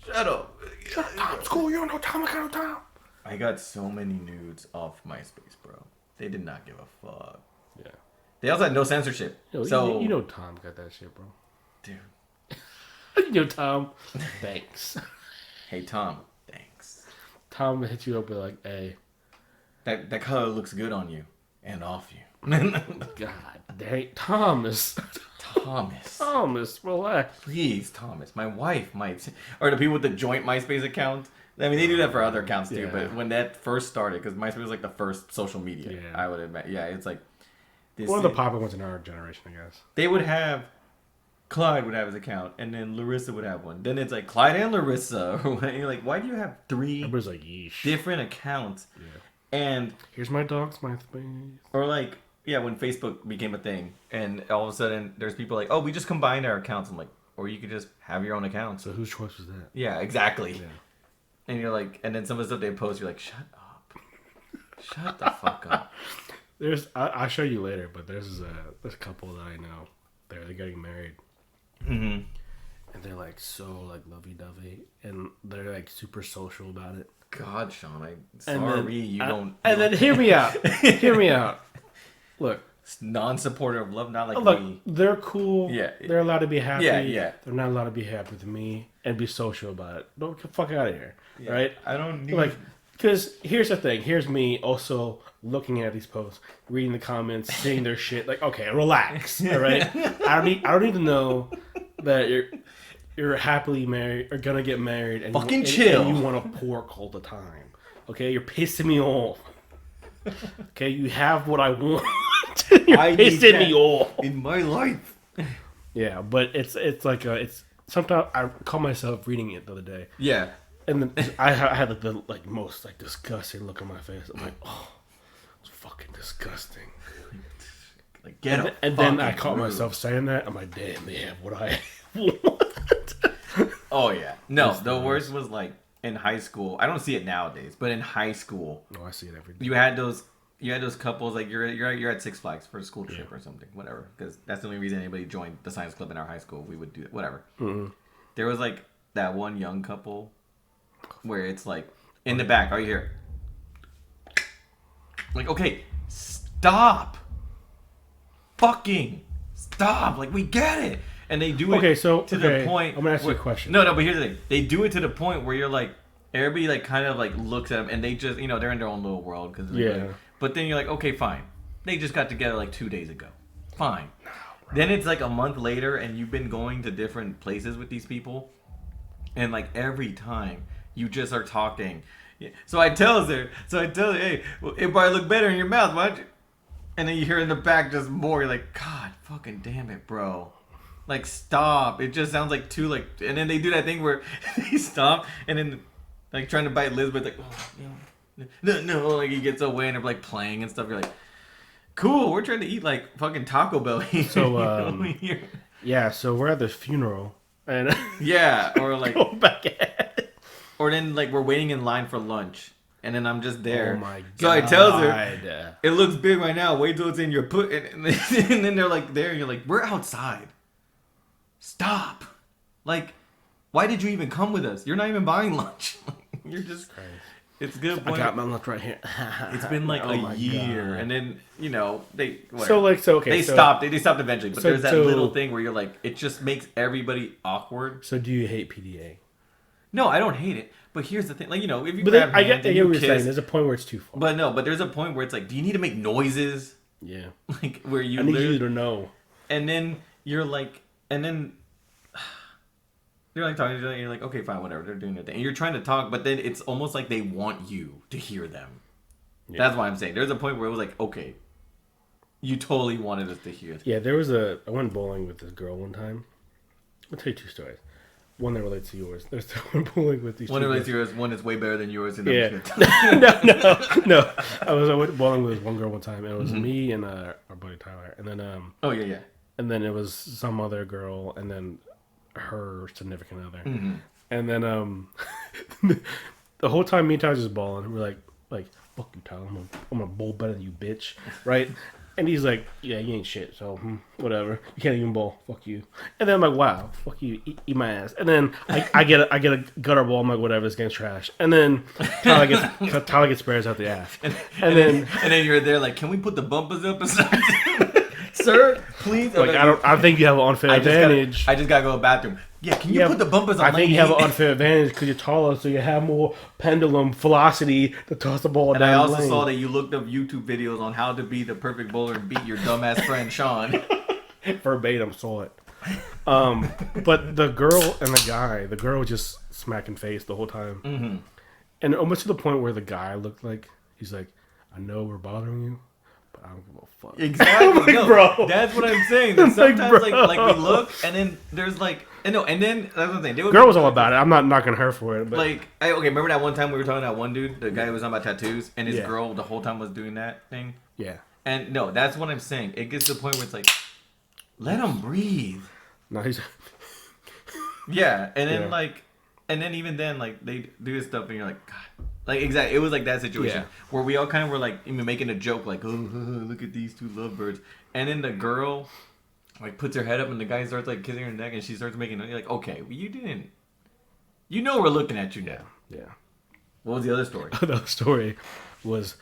Speaker 2: shut up.
Speaker 3: Tom's cool. You don't know Tom. I got no Tom.
Speaker 2: I got so many nudes off MySpace, bro. They did not give a fuck.
Speaker 3: Yeah.
Speaker 2: They also had no censorship.
Speaker 3: You know Tom got that shit, bro.
Speaker 2: Dude.
Speaker 3: You know Tom. Thanks.
Speaker 2: Hey, Tom. Thanks.
Speaker 3: Tom hits you up with like, hey.
Speaker 2: That color looks good on you. And off you.
Speaker 3: God dang. Thomas, relax.
Speaker 2: Please, Thomas. My wife might. Or the people with the joint MySpace account. I mean, they do that for other accounts too, but when that first started, because MySpace was like the first social media, I would admit. Yeah, it's like...
Speaker 3: One of the popular ones in our generation, I guess.
Speaker 2: They would have... Clyde would have his account, and then Larissa would have one. Then it's like Clyde and Larissa. And you're like, why do you have 3
Speaker 3: like, yeesh.
Speaker 2: different accounts? Yeah. And...
Speaker 3: Here's my dog's MySpace.
Speaker 2: Or like, when Facebook became a thing, and all of a sudden there's people like, oh, we just combined our accounts. I'm like, or you could just have your own account.
Speaker 3: So whose choice was that?
Speaker 2: Yeah, exactly. Yeah. And you're like, and then some of the stuff they post, you're like, shut up. Shut the fuck up.
Speaker 3: I'll show you later, but there's a couple that I know. They're getting married.
Speaker 2: Mm-hmm.
Speaker 3: And they're like so like lovey-dovey. And they're like super social about it.
Speaker 2: God, Sean, you don't.
Speaker 3: And then hear me out. Hear me out. Look.
Speaker 2: Non-supporter of love, not like
Speaker 3: look,
Speaker 2: me.
Speaker 3: They're cool.
Speaker 2: Yeah.
Speaker 3: They're allowed to be happy.
Speaker 2: Yeah.
Speaker 3: They're not allowed to be happy with me and be social about it. Don't get the fuck out of here. Yeah. Right?
Speaker 2: I don't need...
Speaker 3: Like, because here's the thing. Here's me also looking at these posts, reading the comments, seeing their shit. Like, okay, relax. All right? I don't need to know that you're happily married or gonna get married. And
Speaker 2: fucking chill.
Speaker 3: And you want to pork all the time. Okay? You're pissing me off. Okay? You have what I want. You're pissing me off
Speaker 2: in my life.
Speaker 3: Yeah, but it's like it's sometimes I call myself reading it the other day.
Speaker 2: Yeah,
Speaker 3: and then I had like the most like disgusting look on my face. I'm like, oh, it's fucking disgusting.
Speaker 2: Like get up.
Speaker 3: And then I caught myself saying that. I'm like, damn, they have what I want.
Speaker 2: Oh yeah, no. The worst was like in high school. I don't see it nowadays, but in high school,
Speaker 3: no, I see it every day.
Speaker 2: You had those couples like you're at Six Flags for a school trip or something, whatever. Because that's the only reason anybody joined the science club in our high school. We would do it, whatever. Mm-hmm. There was like that one young couple where it's like in the back. Are you here? Like, okay, stop, fucking stop. Like, we get it. And they do it the point.
Speaker 3: I'm gonna ask you a question.
Speaker 2: No, but here's the thing. They do it to the point where you're like, everybody like kind of like looks at them and they just, they're in their own little world. But then you're like, okay, fine. They just got together like 2 days ago. Fine. Then it's like a month later and you've been going to different places with these people. And like every time you just are talking. So I tell her, hey, it probably look better in your mouth, why don't you? And then you hear in the back just more. You're like, God fucking damn it, bro. Like, stop. It just sounds like too, like... And then they do that thing where they stop and then, like, trying to bite Elizabeth, like, oh, no. Like, he gets away and they're, like, playing and stuff. You're like, cool. We're trying to eat, like, fucking Taco Bell here.
Speaker 3: So, yeah, so we're at the funeral. And
Speaker 2: yeah, or, like...
Speaker 3: Go back ahead.
Speaker 2: Or then, like, we're waiting in line for lunch. And then I'm just there.
Speaker 3: Oh my God.
Speaker 2: So I tell her, it looks big right now. Wait till it's in your put. And then they're like there. And you're like, we're outside. Stop. Like, why did you even come with us? You're not even buying lunch. You're just. Christ. It's a good point.
Speaker 3: I got my lunch right here.
Speaker 2: It's been like a year. God. And then, they.
Speaker 3: Whatever.
Speaker 2: They stopped. They stopped eventually. But there's that little thing where you're like, it just makes everybody awkward.
Speaker 3: So do you hate PDA?
Speaker 2: No, I don't hate it. But here's the thing, like, if you
Speaker 3: grab hands, I get what you're saying. There's a point where it's too far.
Speaker 2: But there's a point where it's like, do you need to make noises?
Speaker 3: Yeah.
Speaker 2: Like, where you
Speaker 3: I need you to know.
Speaker 2: And then you're like, they're like talking to each other, and you're like, okay, fine, whatever, they're doing their thing. And you're trying to talk, but then it's almost like they want you to hear them. Yeah. That's why I'm saying. There's a point where it was like, okay, you totally wanted us to hear them.
Speaker 3: Yeah, I went bowling with this girl one time. I'll tell you 2 stories. One that relates to yours. There's the one bowling with these.
Speaker 2: One that relates to yours. One is way better than yours. And
Speaker 3: yeah. No. I went bowling with one girl one time, and it was me and our buddy Tyler, and then
Speaker 2: Oh yeah.
Speaker 3: And then it was some other girl, and then her significant other, and then the whole time me and Tyler just bowling, we're like fuck you, Tyler. I'm gonna bowl better than you, bitch. Right. And he's like, yeah, you ain't shit, so whatever. You can't even bowl. Fuck you. And then I'm like, wow, fuck you, eat my ass. And then I get a gutter ball. I'm like, whatever, this game's trash. And then Tyler gets spares out the ass. And
Speaker 2: then you're there like, can we put the bumpers up aside? Sir, please.
Speaker 3: Like, I think you have an unfair advantage.
Speaker 2: I just gotta go to the bathroom. Yeah, can you put the bumpers on?
Speaker 3: I think you have an unfair advantage because you're taller, so you have more pendulum velocity to toss the ball down.
Speaker 2: And I also saw that you looked up YouTube videos on how to be the perfect bowler and beat your dumbass friend Sean.
Speaker 3: Verbatim, saw it. But the girl and the girl was just smacking face the whole time, and almost to the point where the guy looked like he's like, I know we're bothering you, but I don't give a fuck.
Speaker 2: Exactly,
Speaker 3: like, bro.
Speaker 2: That's what I'm saying. Sometimes like we look, and then there's like. And then that's what I'm saying.
Speaker 3: Girl was all about it. I'm not knocking her for it. But
Speaker 2: remember that one time we were talking to that one dude, the guy who was talking about tattoos, and his girl the whole time was doing that thing?
Speaker 3: Yeah.
Speaker 2: And no, that's what I'm saying. It gets to the point where it's like, let him breathe.
Speaker 3: No, he's...
Speaker 2: Yeah, and then and then even then, like, they do this stuff, and you're like, God. Like, exactly. It was like that situation where we all kind of were like, even making a joke, like, oh, look at these 2 lovebirds. And then the girl... like, puts her head up and the guy starts, like, kissing her neck and she starts making... You're like, okay, well, you didn't... You know we're looking at you now.
Speaker 3: Yeah.
Speaker 2: What was the other story?
Speaker 3: The other story was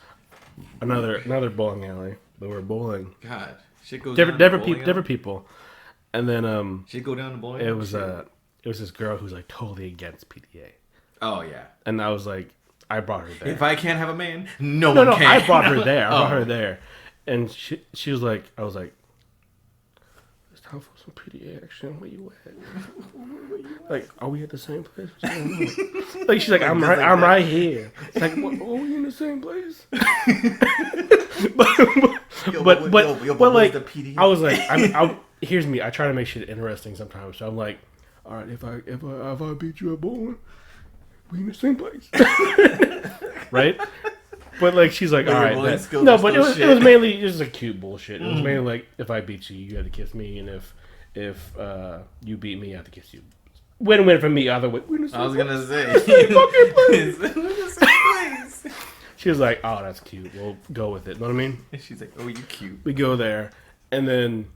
Speaker 3: another bowling alley. They were bowling.
Speaker 2: God. Shit goes
Speaker 3: different people. And then...
Speaker 2: shit go down the bowling
Speaker 3: alley? It was this girl who's, like, totally against PDA.
Speaker 2: Oh, yeah.
Speaker 3: And I was like... I brought her there.
Speaker 2: If I can't have a man, no one can.
Speaker 3: I brought her there. I brought her there. And she was like... I was like... Time for some PDA action. Where you at? Like, are we at the same place? Like, she's like, I'm right here. It's like, what, are we in the same place? but like, I was like, here's me. I try to make shit interesting sometimes. So I'm like, all right, if I beat you at bowling, we in the same place, right? But like, she's like, all right, no, but it was mainly just a cute bullshit. It was mainly like, if I beat you, you had to kiss me, and if you beat me, I have to kiss you. Win-win for me either way.
Speaker 2: I was gonna say,
Speaker 3: she was like, oh, that's cute. We'll go with it. Know what I mean?
Speaker 2: And she's like, oh, you cute.
Speaker 3: We go there, and then,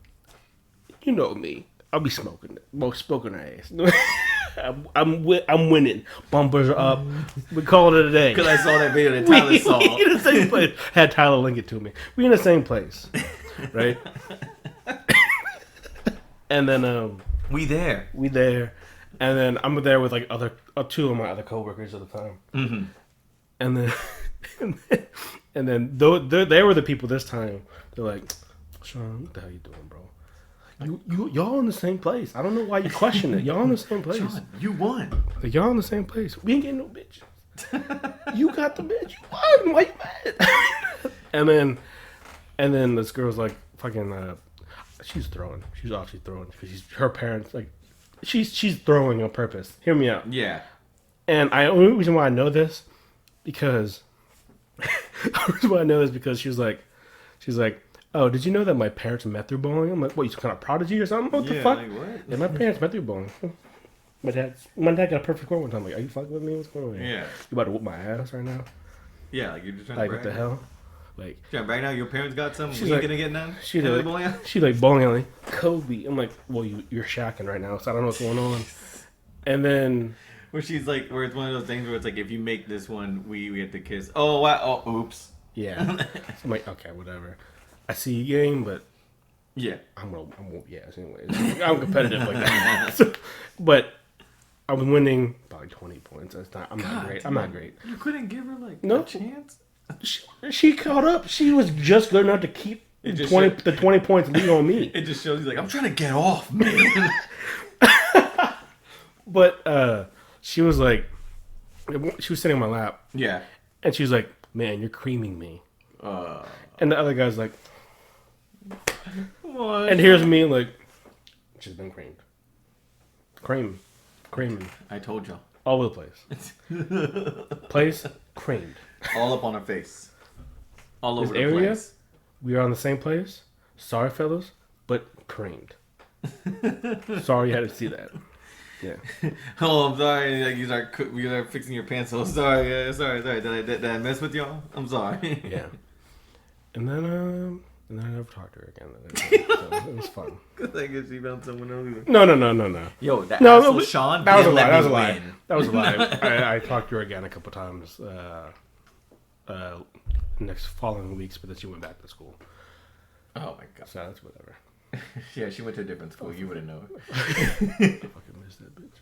Speaker 3: you know me, I'll be smoking her ass. I'm winning. Bumpers are up. We call it a day.
Speaker 2: Because I saw that video that Tyler saw.
Speaker 3: We in the same place. Had Tyler link it to me. We in the same place, right? And then
Speaker 2: We there.
Speaker 3: And then I'm there with like two of my other coworkers at the time.
Speaker 2: Mm-hmm.
Speaker 3: And then they were the people this time. They're like, Sean, what the hell you doing, bro? Y'all in the same place. I don't know why you question it. Y'all in the same place.
Speaker 2: Sean, you won.
Speaker 3: Like, y'all in the same place. We ain't getting no bitch. You got the bitch. You won. Why you mad? and then this girl's like fucking. She's throwing. She's obviously throwing because her parents like. She's throwing on purpose. Hear me out.
Speaker 2: Yeah.
Speaker 3: And the only reason why I know this because she's like, oh, did you know that my parents met through bowling? I'm like, what, you kind of prodigy or something? What the fuck?
Speaker 2: Like, what?
Speaker 3: Yeah, my parents met through bowling. My dad got a perfect score one time. I'm like, are you fucking with me? What's going on here?
Speaker 2: Yeah.
Speaker 3: You about to whoop my ass right now?
Speaker 2: Yeah, like you're just trying
Speaker 3: like,
Speaker 2: to
Speaker 3: what the hell? Like,
Speaker 2: yeah, right now your parents got some.
Speaker 3: She's
Speaker 2: We
Speaker 3: like,
Speaker 2: gonna get none.
Speaker 3: She's like bowling alley. Kobe. I'm like, well, you're shacking right now, so I don't know what's going on. And then
Speaker 2: where she's like, where it's one of those things where it's like, if you make this one, we have to kiss. Oh wow! Oh, oops.
Speaker 3: Yeah. So I'm like, okay, whatever. I see you game, but
Speaker 2: yeah,
Speaker 3: I'm anyways. I'm competitive like that. So, but I was winning by like 20 points. I'm not great. I'm not great.
Speaker 2: You couldn't give her like
Speaker 3: a
Speaker 2: chance.
Speaker 3: She caught up. She was just good enough to keep the 20 points lead on me.
Speaker 2: It just shows you like, I'm trying to get off, man.
Speaker 3: But she was sitting on my lap.
Speaker 2: Yeah.
Speaker 3: And she was like, man, you're creaming me. And the other guy's like, what? And here's me like, she's been creamed. Creaming.
Speaker 2: I told y'all.
Speaker 3: All over the place. Creamed.
Speaker 2: All up on her face. All over
Speaker 3: this
Speaker 2: the place.
Speaker 3: We are on the same place. Sorry, fellas, but creamed. Sorry you had to see that. Yeah.
Speaker 2: Oh, I'm sorry. Like you start fixing your pants. Oh, sorry. Sorry. Did I mess with y'all? I'm sorry.
Speaker 3: Yeah. And then I never talked to her again. So it was fun.
Speaker 2: Cause I guess she found someone else.
Speaker 3: No.
Speaker 2: Yo, asshole Sean.
Speaker 3: That was a lie. That was a lie. I talked to her again a couple times. Next following weeks, but then she went back to school.
Speaker 2: Oh my god.
Speaker 3: So that's whatever.
Speaker 2: Yeah, she went to a different school. You wouldn't know.
Speaker 3: I fucking miss that bitch.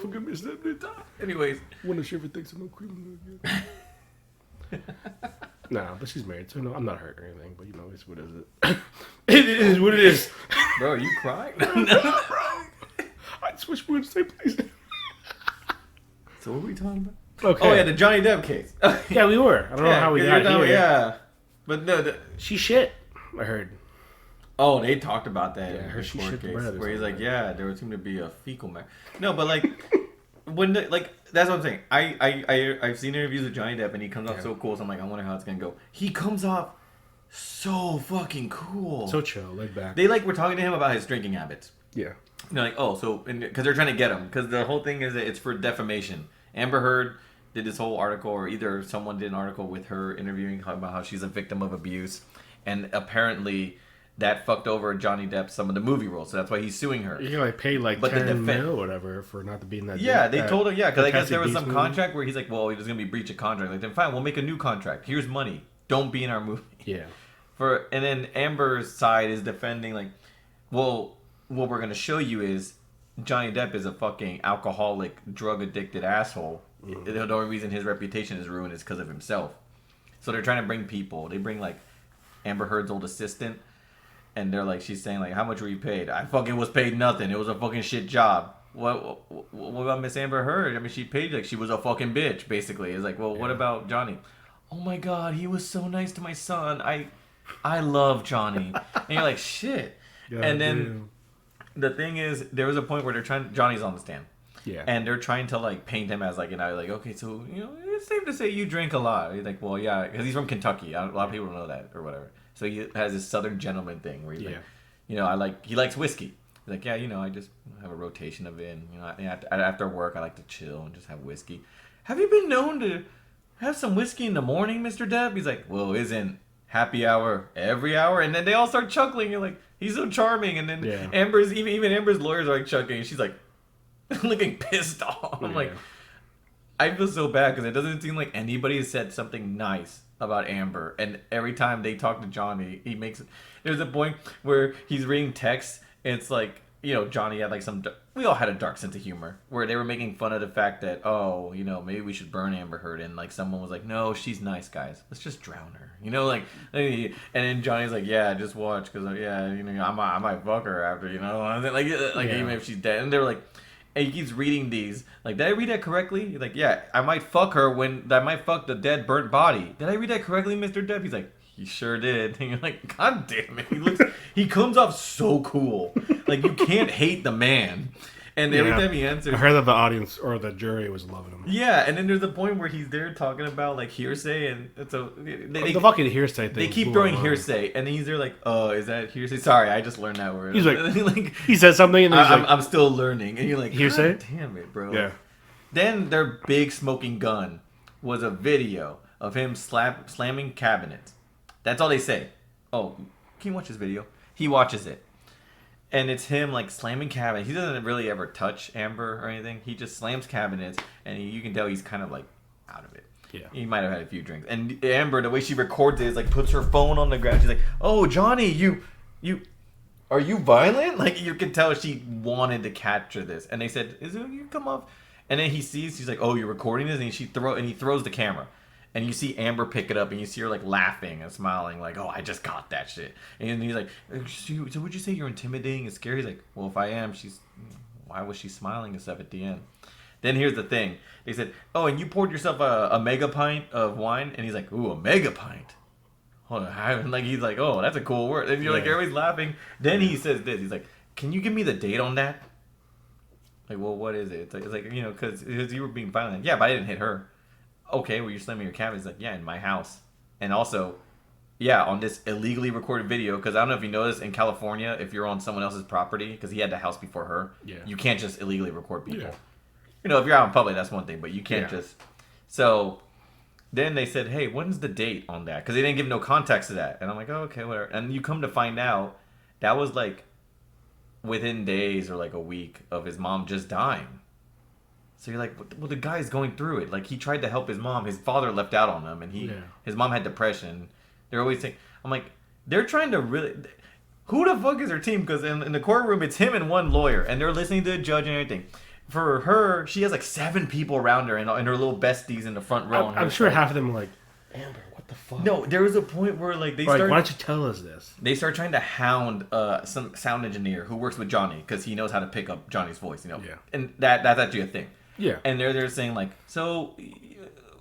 Speaker 3: Fucking miss that bitch.
Speaker 2: Anyways,
Speaker 3: wonder if she ever thinks I'm criminal again. Nah, but she's married, so no, I'm not hurt or anything. But you know, it's what is it? It is what it is.
Speaker 2: Bro, you crying?
Speaker 3: Bro. I just wish we were in the same place.
Speaker 2: So what were we talking about?
Speaker 3: Okay.
Speaker 2: Oh yeah, the Johnny Depp case.
Speaker 3: Yeah, we were. I don't know how we got here.
Speaker 2: Yeah, but no,
Speaker 3: she shit. I heard.
Speaker 2: Oh, they talked about that in
Speaker 3: her
Speaker 2: the court case, where he's
Speaker 3: like,
Speaker 2: yeah, there seemed to be a fecal matter. No, but like, when that's what I'm saying. I've seen interviews with Johnny Depp, and he comes off so cool. So I'm like, I wonder how it's gonna go. He comes off so fucking cool,
Speaker 3: so chill, laid back.
Speaker 2: They were talking to him about his drinking habits.
Speaker 3: Yeah.
Speaker 2: They're like, oh, so because they're trying to get him, because the whole thing is that it's for defamation. Amber Heard did this whole article, or either someone did an article with her interviewing about how she's a victim of abuse, and apparently that fucked over Johnny Depp some of the movie roles, so that's why he's suing her.
Speaker 3: He paid like $10 million or whatever for not to be in that.
Speaker 2: Yeah, they told her, because I guess there was some contract where he's like, well, there's gonna be breach of contract. Like, then fine, we'll make a new contract. Here's money. Don't be in our movie.
Speaker 3: Yeah.
Speaker 2: And then Amber's side is defending like, well, what we're gonna show you is Johnny Depp is a fucking alcoholic, drug addicted asshole. Mm-hmm. The only reason his reputation is ruined is because of himself. So they're trying to bring people. They bring like Amber Heard's old assistant, and they're like, she's saying like, how much were you paid? I fucking was paid nothing. It was a fucking shit job. What about Miss Amber Heard? I mean, she paid like she was a fucking bitch. Basically, it's like, well, what about Johnny? Oh my god, he was so nice to my son. I love Johnny. And you're like, shit. God, and then the thing is, there was a point where Johnny's on the stand.
Speaker 3: Yeah.
Speaker 2: And they're trying to like paint him as like, like, okay, so it's safe to say you drink a lot. He's like, well, yeah, because he's from Kentucky. A lot of people don't know that or whatever. So he has this Southern gentleman thing where he's like, he likes whiskey. He's like, yeah, I just have a rotation of it. And, after work, I like to chill and just have whiskey. Have you been known to have some whiskey in the morning, Mr. Depp? He's like, well, isn't happy hour every hour? And then they all start chuckling. You're like, he's so charming. And then Amber's, even Amber's lawyers are like chuckling. And she's like, looking pissed off. I'm like, I feel so bad because it doesn't seem like anybody has said something nice about Amber. And every time they talk to Johnny, there's a point where he's reading text and it's like, Johnny had like we all had a dark sense of humor where they were making fun of the fact that, oh, maybe we should burn Amber Heard, and like someone was like, no, she's nice, guys, let's just drown her, and then Johnny's like, yeah, just watch, because I might fuck her after, and then, even if she's dead, and they're like, and he keeps reading these, like, did I read that correctly? He's like, yeah, I might fuck her I might fuck the dead burnt body. Did I read that correctly, Mr. Depp? He's like, he sure did. And you're like, God damn it. He comes off so cool. Like, you can't hate the man. And every time he answers...
Speaker 3: I heard that the audience or the jury was loving him.
Speaker 2: Yeah, and then there's a point where he's there talking about, like, hearsay, and so...
Speaker 3: The fucking hearsay thing.
Speaker 2: They keep throwing hearsay, and then he's there like, oh, is that hearsay? Sorry, I just learned that word.
Speaker 3: He's like he said something, and he's
Speaker 2: I'm still learning. And you're like,
Speaker 3: hearsay?
Speaker 2: God damn it, bro.
Speaker 3: Yeah.
Speaker 2: Then their big smoking gun was a video of him slamming cabinets. That's all they say. Oh, can you watch this video? He watches it. And it's him, like, slamming cabinets. He doesn't really ever touch Amber or anything. He just slams cabinets, and you can tell he's kind of, like, out of it.
Speaker 3: Yeah.
Speaker 2: He might have had a few drinks. And Amber, the way she records it is, like, puts her phone on the ground. She's like, oh, Johnny, you... Are you violent? Like, you can tell she wanted to capture this. And they said, you come off... And then he sees, he's like, oh, you're recording this? And he throws the camera. And you see Amber pick it up, and you see her, like, laughing and smiling, like, oh, I just got that shit. And he's like, so would you say you're intimidating and scary? He's like, well, if I am, why was she smiling and stuff at the end? Then here's the thing. They said, oh, and you poured yourself a mega pint of wine? And he's like, ooh, a mega pint. Hold on. Like, he's like, oh, that's a cool word. And you're like, everybody's laughing. Then he says this. He's like, can you give me the date on that? Like, well, what is it? It's like because you were being violent. Yeah, but I didn't hit her. Okay, well, you're slamming your cabinets. Like, yeah, in my house. And also, yeah, on this illegally recorded video, because I don't know if you noticed, in California, if you're on someone else's property, because he had the house before her, you can't just illegally record people. Yeah. If you're out in public, that's one thing, but you can't just... So, then they said, hey, when's the date on that? Because they didn't give no context to that. And I'm like, oh, okay, whatever. And you come to find out, that was, like, within days or, like, a week of his mom just dying. So you're like, well, the guy's going through it. Like, he tried to help his mom. His father left out on him, and his mom had depression. They're always saying, I'm like, they're trying to really... Who the fuck is her team? Because in the courtroom, it's him and one lawyer, and they're listening to the judge and everything. For her, she has like 7 people around her, and her little besties in the front row.
Speaker 3: I'm sure half of them were like, Amber, what the fuck?
Speaker 2: No, there was a point where like they start...
Speaker 3: Why don't you tell us this?
Speaker 2: They start trying to hound some sound engineer who works with Johnny, because he knows how to pick up Johnny's voice, Yeah. And that's actually a thing.
Speaker 3: Yeah.
Speaker 2: And they're saying, like, so,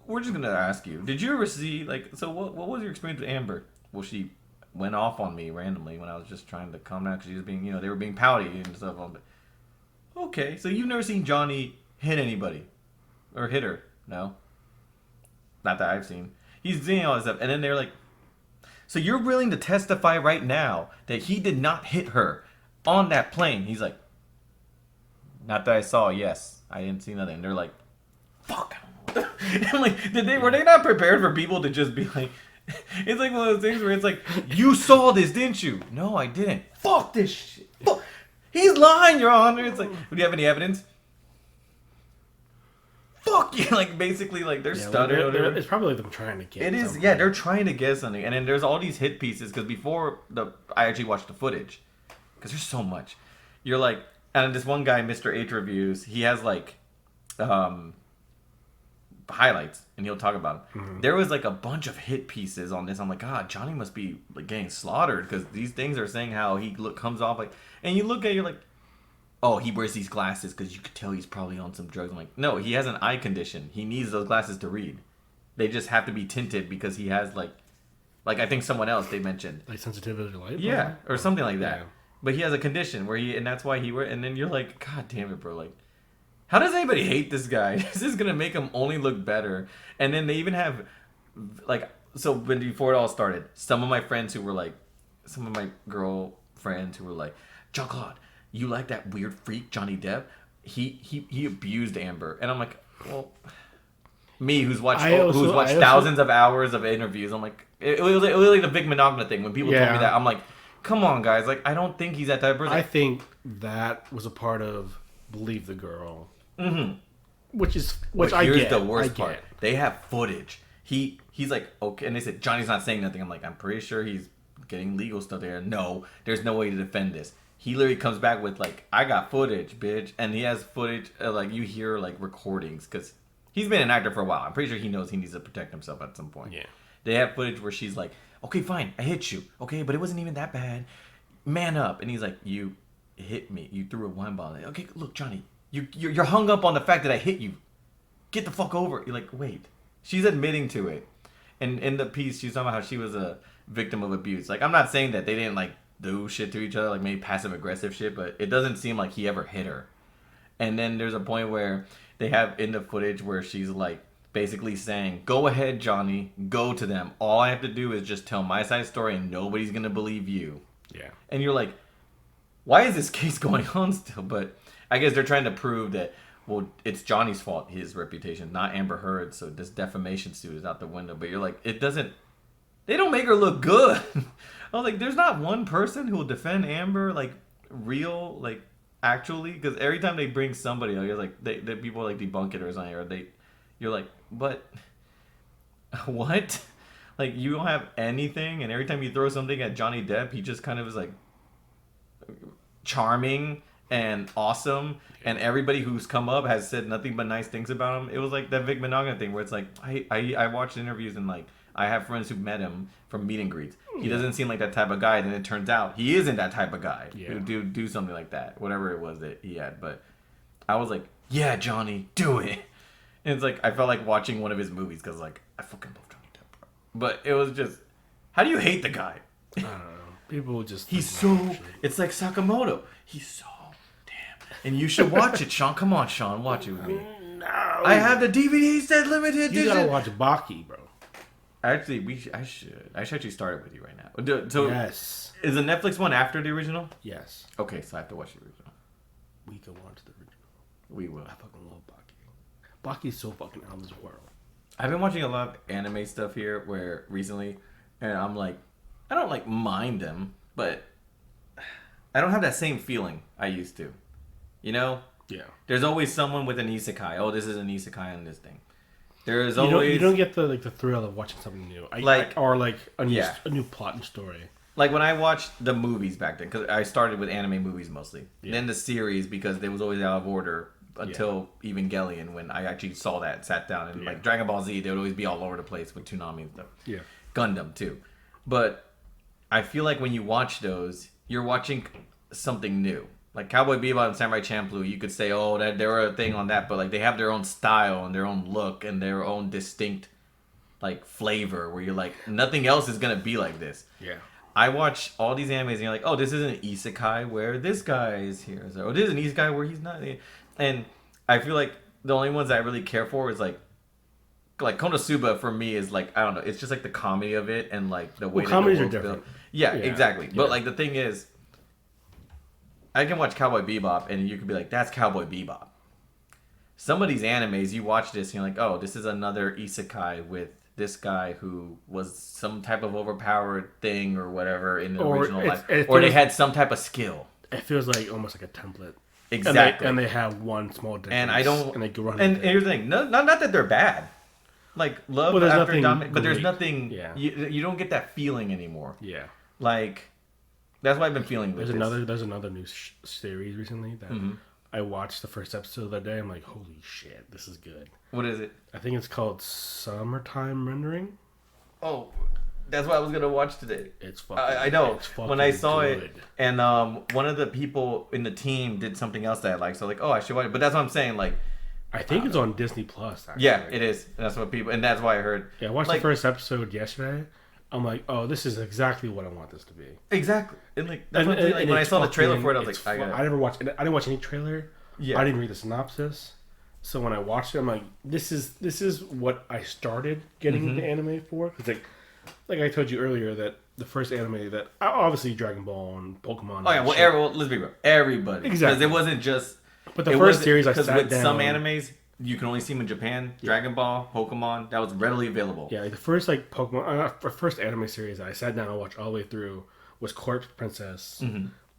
Speaker 2: we're just going to ask you, did you ever see, like, so what was your experience with Amber? Well, she went off on me randomly when I was just trying to calm down, because she was being, they were being pouty and stuff. Okay, so you've never seen Johnny hit anybody? Or hit her? No? Not that I've seen. He's seeing all this stuff, and then they're like, so you're willing to testify right now that he did not hit her on that plane? He's like, not that I saw, yes. I didn't see nothing. They're like, fuck. I'm like, were they not prepared for people to just be like, it's like one of those things where it's like, you saw this, didn't you? No, I didn't. Fuck this shit. Fuck. He's lying, Your Honor. It's like, do you have any evidence? Fuck you. Like, basically, like, they're stuttering.
Speaker 3: It's probably them trying to get something.
Speaker 2: Yeah, they're trying to get something. And then there's all these hit pieces, because before I actually watched the footage, because there's so much. You're like, and this one guy, Mr. H Reviews, he has like highlights, and he'll talk about them. Mm-hmm. There was like a bunch of hit pieces on this. I'm like, God, Johnny must be like getting slaughtered, because these things are saying how he comes off like, and you look at it, you're like, oh, he wears these glasses because you could tell he's probably on some drugs. I'm like, no, he has an eye condition. He needs those glasses to read. They just have to be tinted because he has like I think someone else they mentioned,
Speaker 3: like sensitivity to light.
Speaker 2: Yeah, or something like that. Yeah. But he has a condition where and that's why he and then you're like, God damn it, bro. Like, how does anybody hate this guy? This is going to make him only look better. And then they even have, like, so before it all started, some of my friends who were like, some of my girl friends who were like, Jean-Claude, you like that weird freak, Johnny Depp? He abused Amber. And I'm like, well, me who's watched thousands of hours of interviews, I'm like, it was like the big Monogna thing. When people told me that, I'm like, come on, guys. Like, I don't think he's that type of person.
Speaker 3: I think that was a part of Believe the Girl.
Speaker 2: Mm-hmm.
Speaker 3: Which I get.
Speaker 2: Here's the worst part. They have footage. He's like, okay. And they said, Johnny's not saying nothing. I'm like, I'm pretty sure he's getting legal stuff there. No, there's no way to defend this. he literally comes back with like, I got footage, bitch, and he has footage like you hear like recordings because he's been an actor for a while. I'm pretty sure he knows he needs to protect himself at some point.
Speaker 3: Yeah.
Speaker 2: They have footage where she's like, okay, fine, I hit you, okay, but it wasn't even that bad. Man up, and he's like, you hit me, you threw a wine bottle. Like, okay, look, Johnny, you're hung up on the fact that I hit you. Get the fuck over it. You're like, wait, she's admitting to it, and in the piece she's talking about how she was a victim of abuse. Like, I'm not saying that they didn't like do shit to each other, like maybe passive aggressive shit, but it doesn't seem like he ever hit her. And then there's a point where they have in the footage where she's like basically saying, go ahead, Johnny, go to them. All I have to do is just tell my side story and nobody's gonna believe you.
Speaker 3: Yeah.
Speaker 2: And you're like, why is this case going on still? But I guess they're trying to prove that, well, it's Johnny's fault, his reputation, not Amber Heard, so this defamation suit is out the window. But you're like, they don't make her look good. I was like, there's not one person who will defend Amber, like, real, like, actually, because every time they bring somebody, like, they people like debunk it or something, or you're like, but what? Like, you don't have anything, and every time you throw something at Johnny Depp, he just kind of is like charming and awesome, and everybody who's come up has said nothing but nice things about him. It was like that Vic Monogna thing where it's like, I watched interviews and like I have friends who met him from meet and greets. He doesn't seem like that type of guy. Then it turns out he isn't that type of guy who do something like that, whatever it was that he had. But I was like, yeah, Johnny, do it. And it's like I felt like watching one of his movies because like I fucking love Johnny Depp, bro. But it was just, how do you hate the guy?
Speaker 3: I don't know. People just
Speaker 2: He's so. It's like Sakamoto. He's so damn. And you should watch it, Sean. Come on, Sean, watch it with me.
Speaker 3: No.
Speaker 2: I have the DVD set limited edition.
Speaker 3: You gotta watch Baki, bro.
Speaker 2: Actually, I should actually start it with you right now. So,
Speaker 3: yes.
Speaker 2: Is the Netflix one after the original?
Speaker 3: Yes.
Speaker 2: Okay, so I have to watch the original.
Speaker 3: We can watch the original.
Speaker 2: We will.
Speaker 3: I fucking love Baki. Baki's so fucking out of this world.
Speaker 2: I've been watching a lot of anime stuff here where recently, and I'm like, I don't like mind them, but I don't have that same feeling I used to. You know?
Speaker 3: Yeah.
Speaker 2: There's always someone with an isekai. Oh, this is an isekai on this thing. There is always
Speaker 3: you don't get the thrill of watching something new, or a new plot and story.
Speaker 2: Like when I watched the movies back then, because I started with anime movies mostly.
Speaker 3: Yeah.
Speaker 2: Then the series, because they was always out of order until Evangelion, when I actually saw that, sat down, and like Dragon Ball Z, they would always be all over the place with Toonami and stuff.
Speaker 3: Yeah.
Speaker 2: Gundam too, but I feel like when you watch those, you're watching something new. Like Cowboy Bebop and Samurai Champloo, you could say, oh, that they were a thing on that, but like they have their own style and their own look and their own distinct like flavor where you're like, nothing else is gonna be like this.
Speaker 3: Yeah.
Speaker 2: I watch all these animes and you're like, oh, this is an isekai where this guy is here. So, oh, this is an isekai where he's not. And I feel like the only ones I really care for is like Konosuba for me is like, I don't know, it's just like the comedy of it and like the way that
Speaker 3: comedies
Speaker 2: the
Speaker 3: are
Speaker 2: world's
Speaker 3: different.
Speaker 2: built. Yeah, exactly. But like the thing is, I can watch Cowboy Bebop and you could be like, that's Cowboy Bebop. Some of these animes, you watch this and you're like, oh, this is another isekai with this guy who was some type of overpowered thing or whatever in the original life. Or they had some type of skill.
Speaker 3: It feels like almost like a template.
Speaker 2: Exactly.
Speaker 3: And they have one small difference.
Speaker 2: And I don't.
Speaker 3: And they can run.
Speaker 2: And here's the thing: not that they're bad. Like love after dominate, but there's nothing.
Speaker 3: Yeah.
Speaker 2: You don't get that feeling anymore.
Speaker 3: Yeah.
Speaker 2: Like that's what I've been feeling with
Speaker 3: There's another new series recently that I watched the first episode the other day. I'm like, holy shit, this is good.
Speaker 2: What is it?
Speaker 3: I think it's called Summertime Rendering.
Speaker 2: Oh, that's what I was gonna watch today.
Speaker 3: It's fucking.
Speaker 2: I know
Speaker 3: it's fucking
Speaker 2: when I saw
Speaker 3: good.
Speaker 2: it, and one of the people in the team did something else that I liked. So like, oh, I should watch it. But that's what I'm saying. Like,
Speaker 3: I think it's on Disney Plus. Actually.
Speaker 2: Yeah, it is. That's what people, and that's why I heard.
Speaker 3: Yeah, I watched the first episode yesterday. I'm like, oh, this is exactly what I want this to be.
Speaker 2: Exactly, and like that's what I'm saying. Like, when I saw the trailer for it, I was like,
Speaker 3: I didn't watch any trailer.
Speaker 2: Yeah,
Speaker 3: I didn't read the synopsis. So when I watched it, I'm like, this is what I started getting into anime for. Because like I told you earlier that the first anime that obviously Dragon Ball and Pokemon.
Speaker 2: Oh yeah, well, let's be real, everybody.
Speaker 3: Exactly,
Speaker 2: because it wasn't just.
Speaker 3: But the first series I sat down.
Speaker 2: Because with some animes, you can only see them in Japan. Yeah. Dragon Ball, Pokemon, that was readily available.
Speaker 3: Yeah, like the first Pokemon, the first anime series I sat down and watched all the way through was Corpse Princess,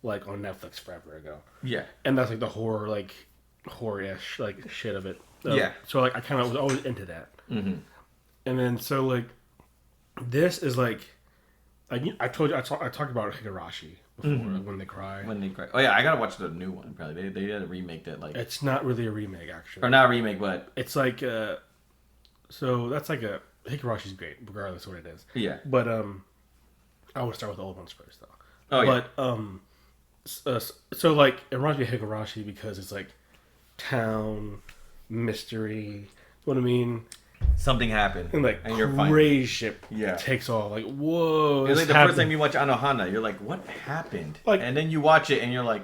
Speaker 3: like on Netflix forever ago. Yeah, and that's like the horror-ish like shit of it. Yeah. So like I kind of was always into that. And then so like this is like I told you I talked about Higurashi before when they cry.
Speaker 2: When they cry. Oh yeah, I gotta watch the new one. Probably they did a remake that like.
Speaker 3: It's not really a remake actually.
Speaker 2: Or not a remake, but
Speaker 3: it's like so that's like a Higurashi's great regardless of what it is.
Speaker 2: Yeah.
Speaker 3: But I would start with the old ones first though.
Speaker 2: Oh yeah.
Speaker 3: But so like it reminds me of Higurashi because it's like town mystery. You know what I mean?
Speaker 2: Something happened.
Speaker 3: And like
Speaker 2: and you're
Speaker 3: crazy shit
Speaker 2: yeah.
Speaker 3: takes off. Like, whoa.
Speaker 2: It's like the first time you watch Anohana, you're like, what happened?
Speaker 3: Like,
Speaker 2: and then you watch it and you're like,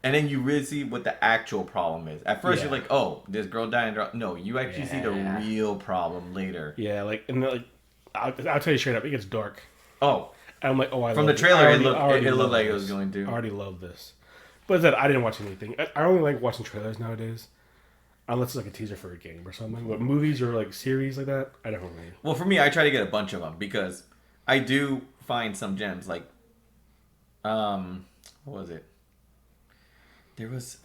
Speaker 2: and then you really see what the actual problem is. At first you're like, oh, this girl died. No, you actually see the real problem later.
Speaker 3: Yeah, like, and like, I'll tell you straight up, it gets dark.
Speaker 2: Oh.
Speaker 3: And I'm like, oh, I
Speaker 2: From
Speaker 3: love
Speaker 2: the trailer,
Speaker 3: it
Speaker 2: it looked like it was going to.
Speaker 3: I already love this. But that I didn't watch anything. I only like watching trailers nowadays. Unless it's like a teaser for a game or something. But movies or like series like that, I don't really.
Speaker 2: Well, for me, I try to get a bunch of them because I do find some gems. Like, what was it? There was.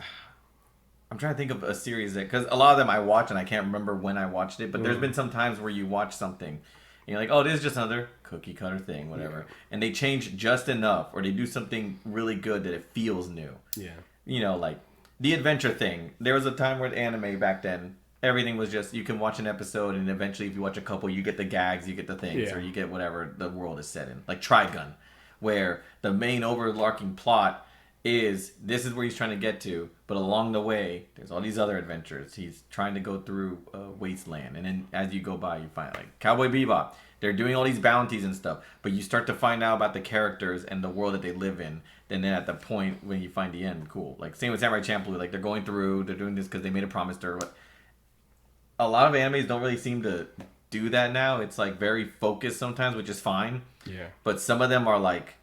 Speaker 2: I'm trying to think of a series that, because a lot of them I watch and I can't remember when I watched it. But there's been some times where you watch something and you're like, oh, this is just another cookie cutter thing, whatever. Yeah. And they change just enough, or they do something really good that it feels new.
Speaker 3: Yeah.
Speaker 2: You know, like. The adventure thing. There was a time where anime back then, everything was just, you can watch an episode and eventually if you watch a couple, you get the gags, you get the things, or you get whatever the world is set in. Like Trigun, where the main overarching plot is, this is where he's trying to get to, but along the way, there's all these other adventures. He's trying to go through a wasteland, and then as you go by, you find, like, Cowboy Bebop. They're doing all these bounties and stuff, but you start to find out about the characters and the world that they live in. Then at the point when you find the end, cool. Like same with Samurai Champloo, like they're going through, they're doing this because they made a promise to her. But a lot of animes don't really seem to do that now. It's like very focused sometimes, which is fine.
Speaker 3: Yeah.
Speaker 2: But some of them are like,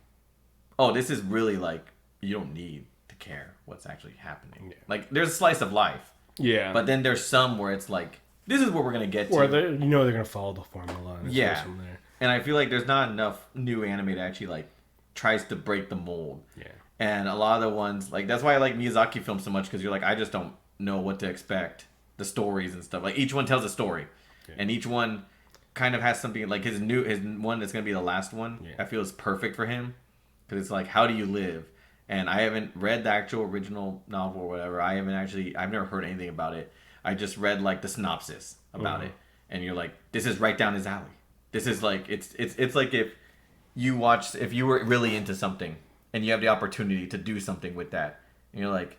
Speaker 2: oh, this is really like, you don't need to care what's actually happening. Yeah. Like there's a slice of life.
Speaker 3: Yeah.
Speaker 2: But then there's some where it's like, this is what we're gonna get to.
Speaker 3: Or they're gonna follow the formula. And
Speaker 2: yeah. From there. And I feel like there's not enough new anime that actually like tries to break the mold.
Speaker 3: Yeah.
Speaker 2: And a lot of the ones, like that's why I like Miyazaki films so much, because you're like, I just don't know what to expect. The stories and stuff. Like each one tells a story, and each one kind of has something. Like his one that's gonna be the last one. Yeah. I feel is perfect for him, because it's like, how do you live? And I haven't read the actual original novel or whatever. I've never heard anything about it. I just read like the synopsis about it, and you're like, this is right down his alley. This is like it's like if you were really into something and you have the opportunity to do something with that, and you're like,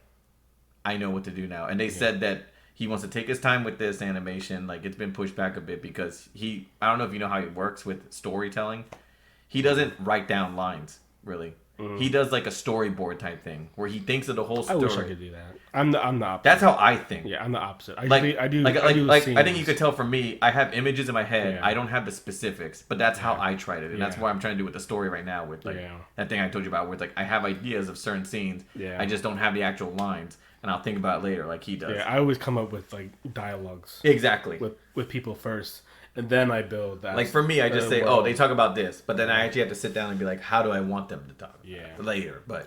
Speaker 2: I know what to do now. And they said that he wants to take his time with this animation. Like it's been pushed back a bit because I don't know if you know how he works with storytelling. He doesn't write down lines really. He does like a storyboard type thing where he thinks of the whole story.
Speaker 3: I wish I could do that. I'm the opposite.
Speaker 2: That's how I think.
Speaker 3: Yeah, I'm the opposite. I
Speaker 2: think you could tell from me, I have images in my head. Yeah. I don't have the specifics, but that's how I tried it, and that's what I'm trying to do with the story right now. With like that thing I told you about, where it's like I have ideas of certain scenes. Yeah. I just don't have the actual lines, and I'll think about it later, like he does.
Speaker 3: Yeah, I always come up with like dialogues.
Speaker 2: Exactly.
Speaker 3: With people first. And then I build that.
Speaker 2: Like for me, I just say, oh, they talk about this. But then I actually have to sit down and be like, how do I want them to talk later? But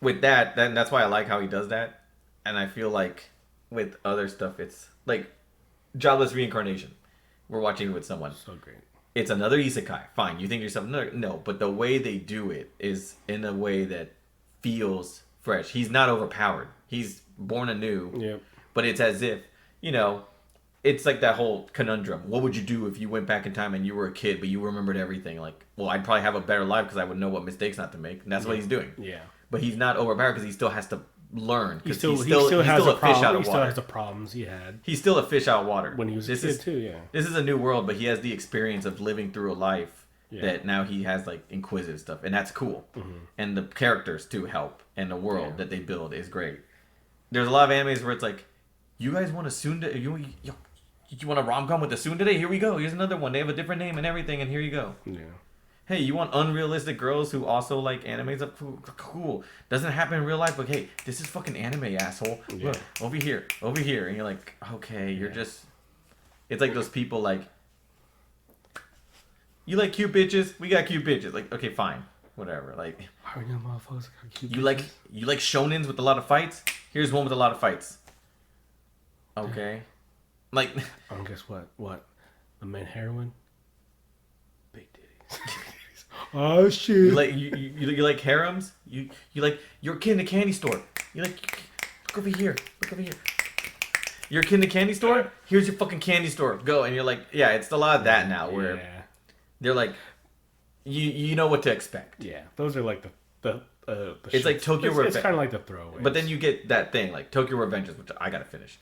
Speaker 2: with that, then that's why I like how he does that. And I feel like with other stuff, it's like Jobless Reincarnation. We're watching it with someone.
Speaker 3: So great.
Speaker 2: It's another isekai. Fine. You think to yourself, no. But the way they do it is in a way that feels fresh. He's not overpowered. He's born anew.
Speaker 3: Yep.
Speaker 2: But it's as if, it's like that whole conundrum. What would you do if you went back in time and you were a kid, but you remembered everything? Like, well, I'd probably have a better life because I would know what mistakes not to make. And that's what he's doing.
Speaker 3: Yeah.
Speaker 2: But he's not overpowered because he still has to learn.
Speaker 3: He still has a fish out of water. He still has the problems he had.
Speaker 2: He's still a fish out of water.
Speaker 3: When he was a kid too, yeah.
Speaker 2: This is a new world, but he has the experience of living through a life that now he has like inquisitive stuff. And that's cool. Mm-hmm. And the characters too help. And the world that they build is great. There's a lot of animes where it's like, you guys want a tsundere? You want a rom-com with a tsundere? Here we go. Here's another one. They have a different name and everything, and here you go.
Speaker 3: Yeah.
Speaker 2: Hey, you want unrealistic girls who also like animes? Cool. Doesn't happen in real life, but hey, this is fucking anime, asshole. Yeah. Look, over here. And you're like, okay, you're just... It's like those people like... You like cute bitches? We got cute bitches. Like, okay, fine. Whatever. Like...
Speaker 3: How are you motherfuckers got cute bitches?
Speaker 2: You like shonens with a lot of fights? Here's one with a lot of fights. Okay. Like,
Speaker 3: guess what? What? The main heroine? Big titties. Oh shit!
Speaker 2: You like harems? You like you're a kid in a candy store. You like look over here. Look over here. You're a kid in a candy store. Here's your fucking candy store. Go. And you're like, yeah, it's a lot of that now where they're like, you know what to expect.
Speaker 3: Yeah, those are like the
Speaker 2: it's like Tokyo Revenge.
Speaker 3: It's kind of like the throwaway.
Speaker 2: But then you get that thing like Tokyo Revengers, which I gotta finish.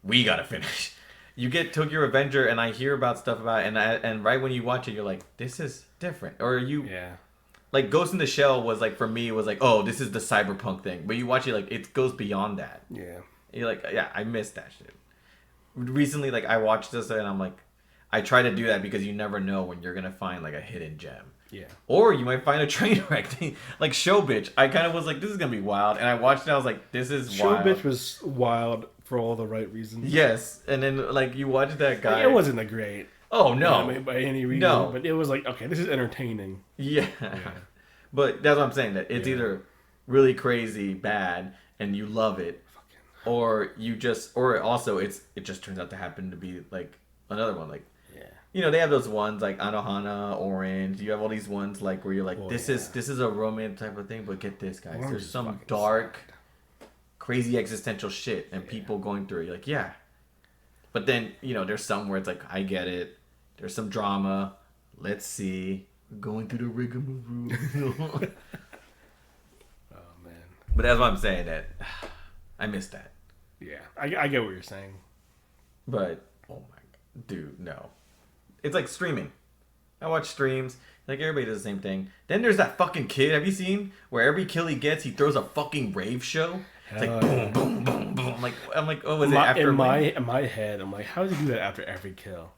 Speaker 2: We gotta finish. You get Tokyo Revenger, and I hear about stuff about it, and right when you watch it, you're like, this is different. Or like Ghost in the Shell was like, for me, it was like, oh, this is the cyberpunk thing. But you watch it, like, it goes beyond that.
Speaker 3: Yeah.
Speaker 2: You're like, yeah, I missed that shit. Recently, like, I watched this, and I'm like, I try to do that because you never know when you're gonna find like a hidden gem.
Speaker 3: Yeah.
Speaker 2: Or you might find a train wreck thing. Like Show Bitch. I kind of was like, this is gonna be wild. And I watched it, I was like, this is wild.
Speaker 3: Show Bitch was wild for all the right reasons.
Speaker 2: Yes. And then like you watch that guy.
Speaker 3: Like, it wasn't a great.
Speaker 2: Oh no.
Speaker 3: I mean, by any reason. No. But it was like, okay, this is entertaining.
Speaker 2: Yeah. But that's what I'm saying. That it's either really crazy bad and you love it, or you just, or also it just turns out to happen to be like another one. Like, you know, they have those ones like Anohana, Orange. You have all these ones like where you're like, this is a romance type of thing. But get this, guys.
Speaker 3: Orange
Speaker 2: There's some dark, crazy existential shit and people going through it. You're like, yeah. But then, you know, there's some where it's like, I get it. There's some drama. Let's see. Going through the rigmarole.
Speaker 3: Oh, man.
Speaker 2: But that's what I'm saying. That I missed that.
Speaker 3: Yeah. I get what you're saying.
Speaker 2: But, oh my God. Dude, no. It's like streaming. I watch streams. Like, everybody does the same thing. Then there's that fucking kid. Have you seen? Where every kill he gets, he throws a fucking rave show. It's like boom, boom, boom, boom. I'm like, oh, was it after?
Speaker 3: In my head, I'm like, how does he do that after every kill?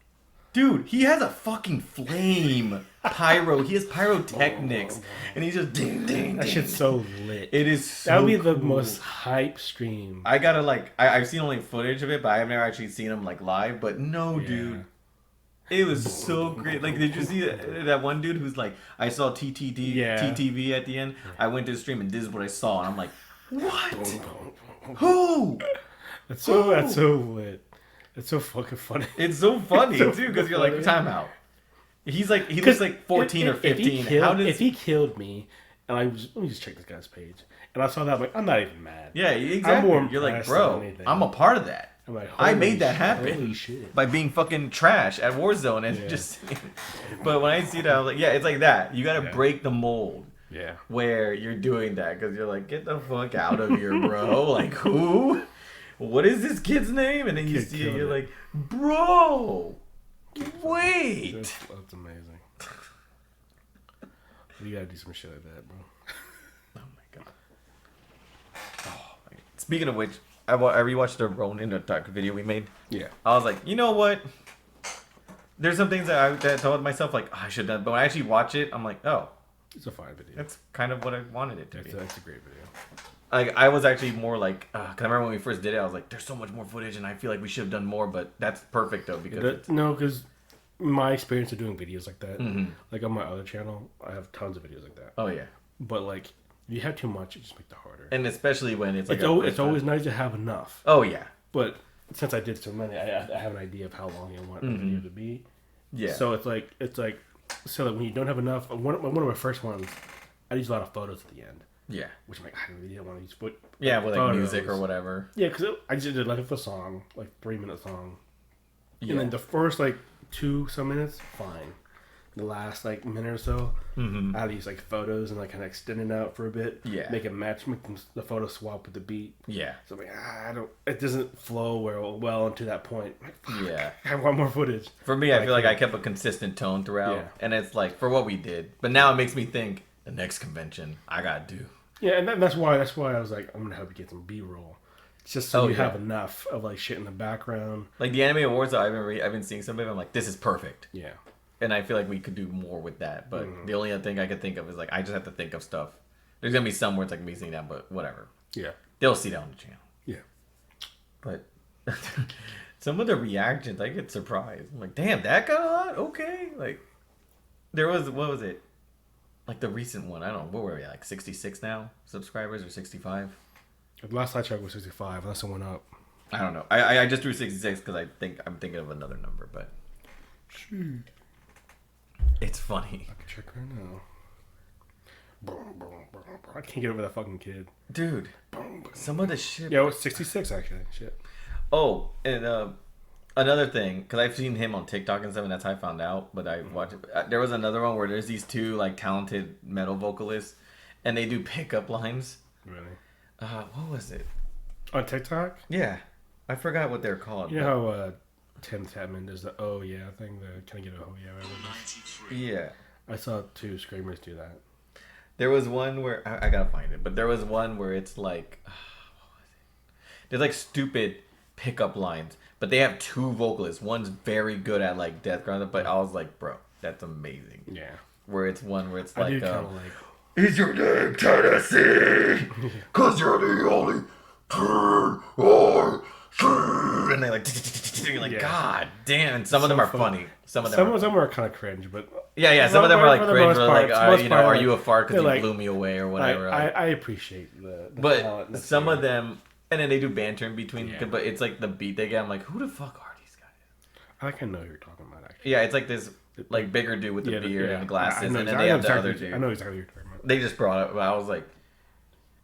Speaker 2: Dude, he has a fucking flame pyro. He has pyrotechnics, and he's just ding, ding.
Speaker 3: That shit's so lit.
Speaker 2: It is. So
Speaker 3: that would be the most hype stream.
Speaker 2: I gotta like, I've seen only footage of it, but I've never actually seen him like live. But no, dude. It was so great. Like, did you see that one dude who's like, I saw TTV at the end. I went to the stream and this is what I saw. And I'm like, what? Who?
Speaker 3: That's so lit. It's so fucking funny.
Speaker 2: It's so funny, too, because you're like, time out. He's like, he looks like 14 or 15.
Speaker 3: If he killed me, and let me just check this guy's page, and I saw that, I'm like, I'm not even mad.
Speaker 2: Yeah, exactly. You're like, bro, I'm a part of that. I'm like, I made that happen by being fucking trash at Warzone and just. But when I see that, I was like, yeah, it's like that. You got to break the mold.
Speaker 3: Yeah. Where
Speaker 2: you're doing that because you're like, get the fuck out of here, bro. Like, who? What is this kid's name? And then you see it, you're like, bro, wait.
Speaker 3: That's amazing. You gotta do some shit like that, bro.
Speaker 2: Oh my god. Oh my god. Speaking of which. I rewatched the Ronin attack video we made. Yeah. I was like, you know what? There's some things that I told myself, like, oh, I should have done. But when I actually watch it, I'm like, oh.
Speaker 3: It's a fine video.
Speaker 2: That's kind of what I wanted it to be.
Speaker 3: That's a great video.
Speaker 2: Like, I was actually more like, because I remember when we first did it, I was like, there's so much more footage, and I feel like we should have done more. But that's perfect, though. Because
Speaker 3: my experience of doing videos like that, like on my other channel, I have tons of videos like that.
Speaker 2: Oh, yeah.
Speaker 3: But, like, if you have too much, it just makes it harder.
Speaker 2: And especially when it's like...
Speaker 3: It's always nice to have enough.
Speaker 2: Oh, yeah.
Speaker 3: But since I did so many, I have an idea of how long I want the video to be. Yeah. So it's like so that when you don't have enough... One of my first ones, I use a lot of photos at the end.
Speaker 2: Yeah.
Speaker 3: Which I'm like, I really didn't want to use... But
Speaker 2: with like music or whatever.
Speaker 3: Yeah, because I just did like a song, like 3-minute song. Yeah. And then the first like 2-some minutes, fine. The last like minute or so, I use like photos and like kind of extend it out for a bit. Yeah, make the photo swap with the beat. Yeah, so I'm like, it doesn't flow well into that point. Yeah, I want more footage.
Speaker 2: For me, I feel like I kept a consistent tone throughout, and it's like for what we did. But now it makes me think the next convention I gotta do.
Speaker 3: Yeah, and that's why I was like, I'm gonna help you get some B-roll. Just so you have enough of like shit in the background.
Speaker 2: Like the anime awards that I've been seeing some of them. I'm like, this is perfect. Yeah. And I feel like we could do more with that. But the only other thing I could think of is like, I just have to think of stuff. There's going to be some where it's like me seeing that, but whatever. Yeah. They'll see that on the channel. Yeah. But some of the reactions, I get surprised. I'm like, damn, that got a lot? Okay. Like, there was, what was it? Like the recent one. I don't know. What were we at? Like 66 now? Subscribers or 65?
Speaker 3: The last I checked was 65. Unless it went up.
Speaker 2: I don't know. I just threw 66 because I'm thinking of another number, but...
Speaker 3: Shoot.
Speaker 2: It's funny.
Speaker 3: I can check right now. I can't get over that fucking kid.
Speaker 2: Dude, some of the shit.
Speaker 3: Yeah, it was 66 actually. Shit.
Speaker 2: Oh, and another thing, because I've seen him on TikTok and stuff, and that's how I found out. But I watched it. There was another one where there's these two like talented metal vocalists, and they do pickup lines.
Speaker 3: Really?
Speaker 2: What was it?
Speaker 3: On TikTok?
Speaker 2: Yeah, I forgot what they're called.
Speaker 3: You know how Tim Tatman does the "oh yeah" thing? The "can I get a oh yeah"? Whatever.
Speaker 2: Yeah.
Speaker 3: I saw two screamers do that.
Speaker 2: There was one where I gotta find it, but there was one where it's like, what was it? There's like stupid pickup lines, but they have two vocalists. One's very good at like death ground, but I was like, bro, that's amazing.
Speaker 3: Yeah.
Speaker 2: Where it's one where it's
Speaker 3: I
Speaker 2: like,
Speaker 3: do kind of like.
Speaker 2: is your name Tennessee? Cause you're the only turn I see. And they like, you're like, God damn. And some of them are funny. Some of them are
Speaker 3: kind of cringe, but
Speaker 2: some of them are like cringe. Or like, are
Speaker 3: like,
Speaker 2: you a fart because you
Speaker 3: like,
Speaker 2: blew me away or whatever.
Speaker 3: I appreciate the
Speaker 2: but some of them, and then they do banter in between.
Speaker 3: Yeah.
Speaker 2: But it's like the beat they get. I'm like, who the fuck are these guys?
Speaker 3: I can know who you're talking about. Actually,
Speaker 2: yeah, it's like this like bigger dude with the beard and the glasses, and then
Speaker 3: exactly,
Speaker 2: they have the other dude.
Speaker 3: I know exactly what you're talking about.
Speaker 2: They just brought it. I was like,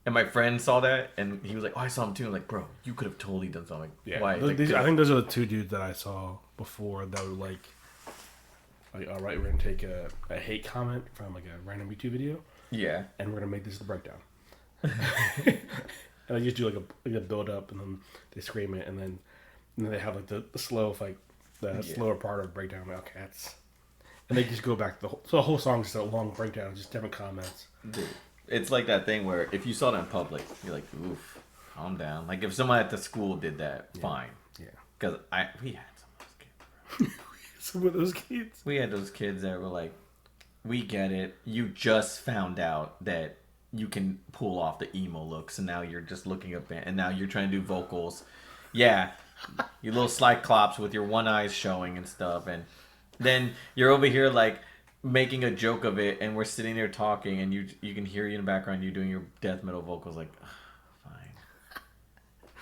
Speaker 2: and my friend saw that, and he was like, "Oh, I saw him too." I'm like, "Bro, you could have totally done something."
Speaker 3: Yeah,
Speaker 2: why?
Speaker 3: I think those are the two dudes that I saw before that were like, all right, we're gonna take a hate comment from like a random YouTube video,
Speaker 2: yeah,
Speaker 3: and we're gonna make this the breakdown. And I just do like a build up, and then they scream it, and then they have like the slow, like the slower part of breakdown. I'm like, okay, that's, and they just go back to the whole song's just a long breakdown, just different comments.
Speaker 2: Dude, it's like that thing where if you saw it in public, you're like, "Oof, calm down." Like if someone at the school did that, fine.
Speaker 3: Yeah,
Speaker 2: because we had some of those kids. Bro.
Speaker 3: Some of those kids.
Speaker 2: We had those kids that were like, "We get it. You just found out that you can pull off the emo looks, and now you're just looking up, and now you're trying to do vocals. Yeah, you little cyclops with your one eye showing and stuff, and then you're over here like making a joke of it, and we're sitting there talking, and you can hear you in the background, you doing your death metal vocals, like, fine."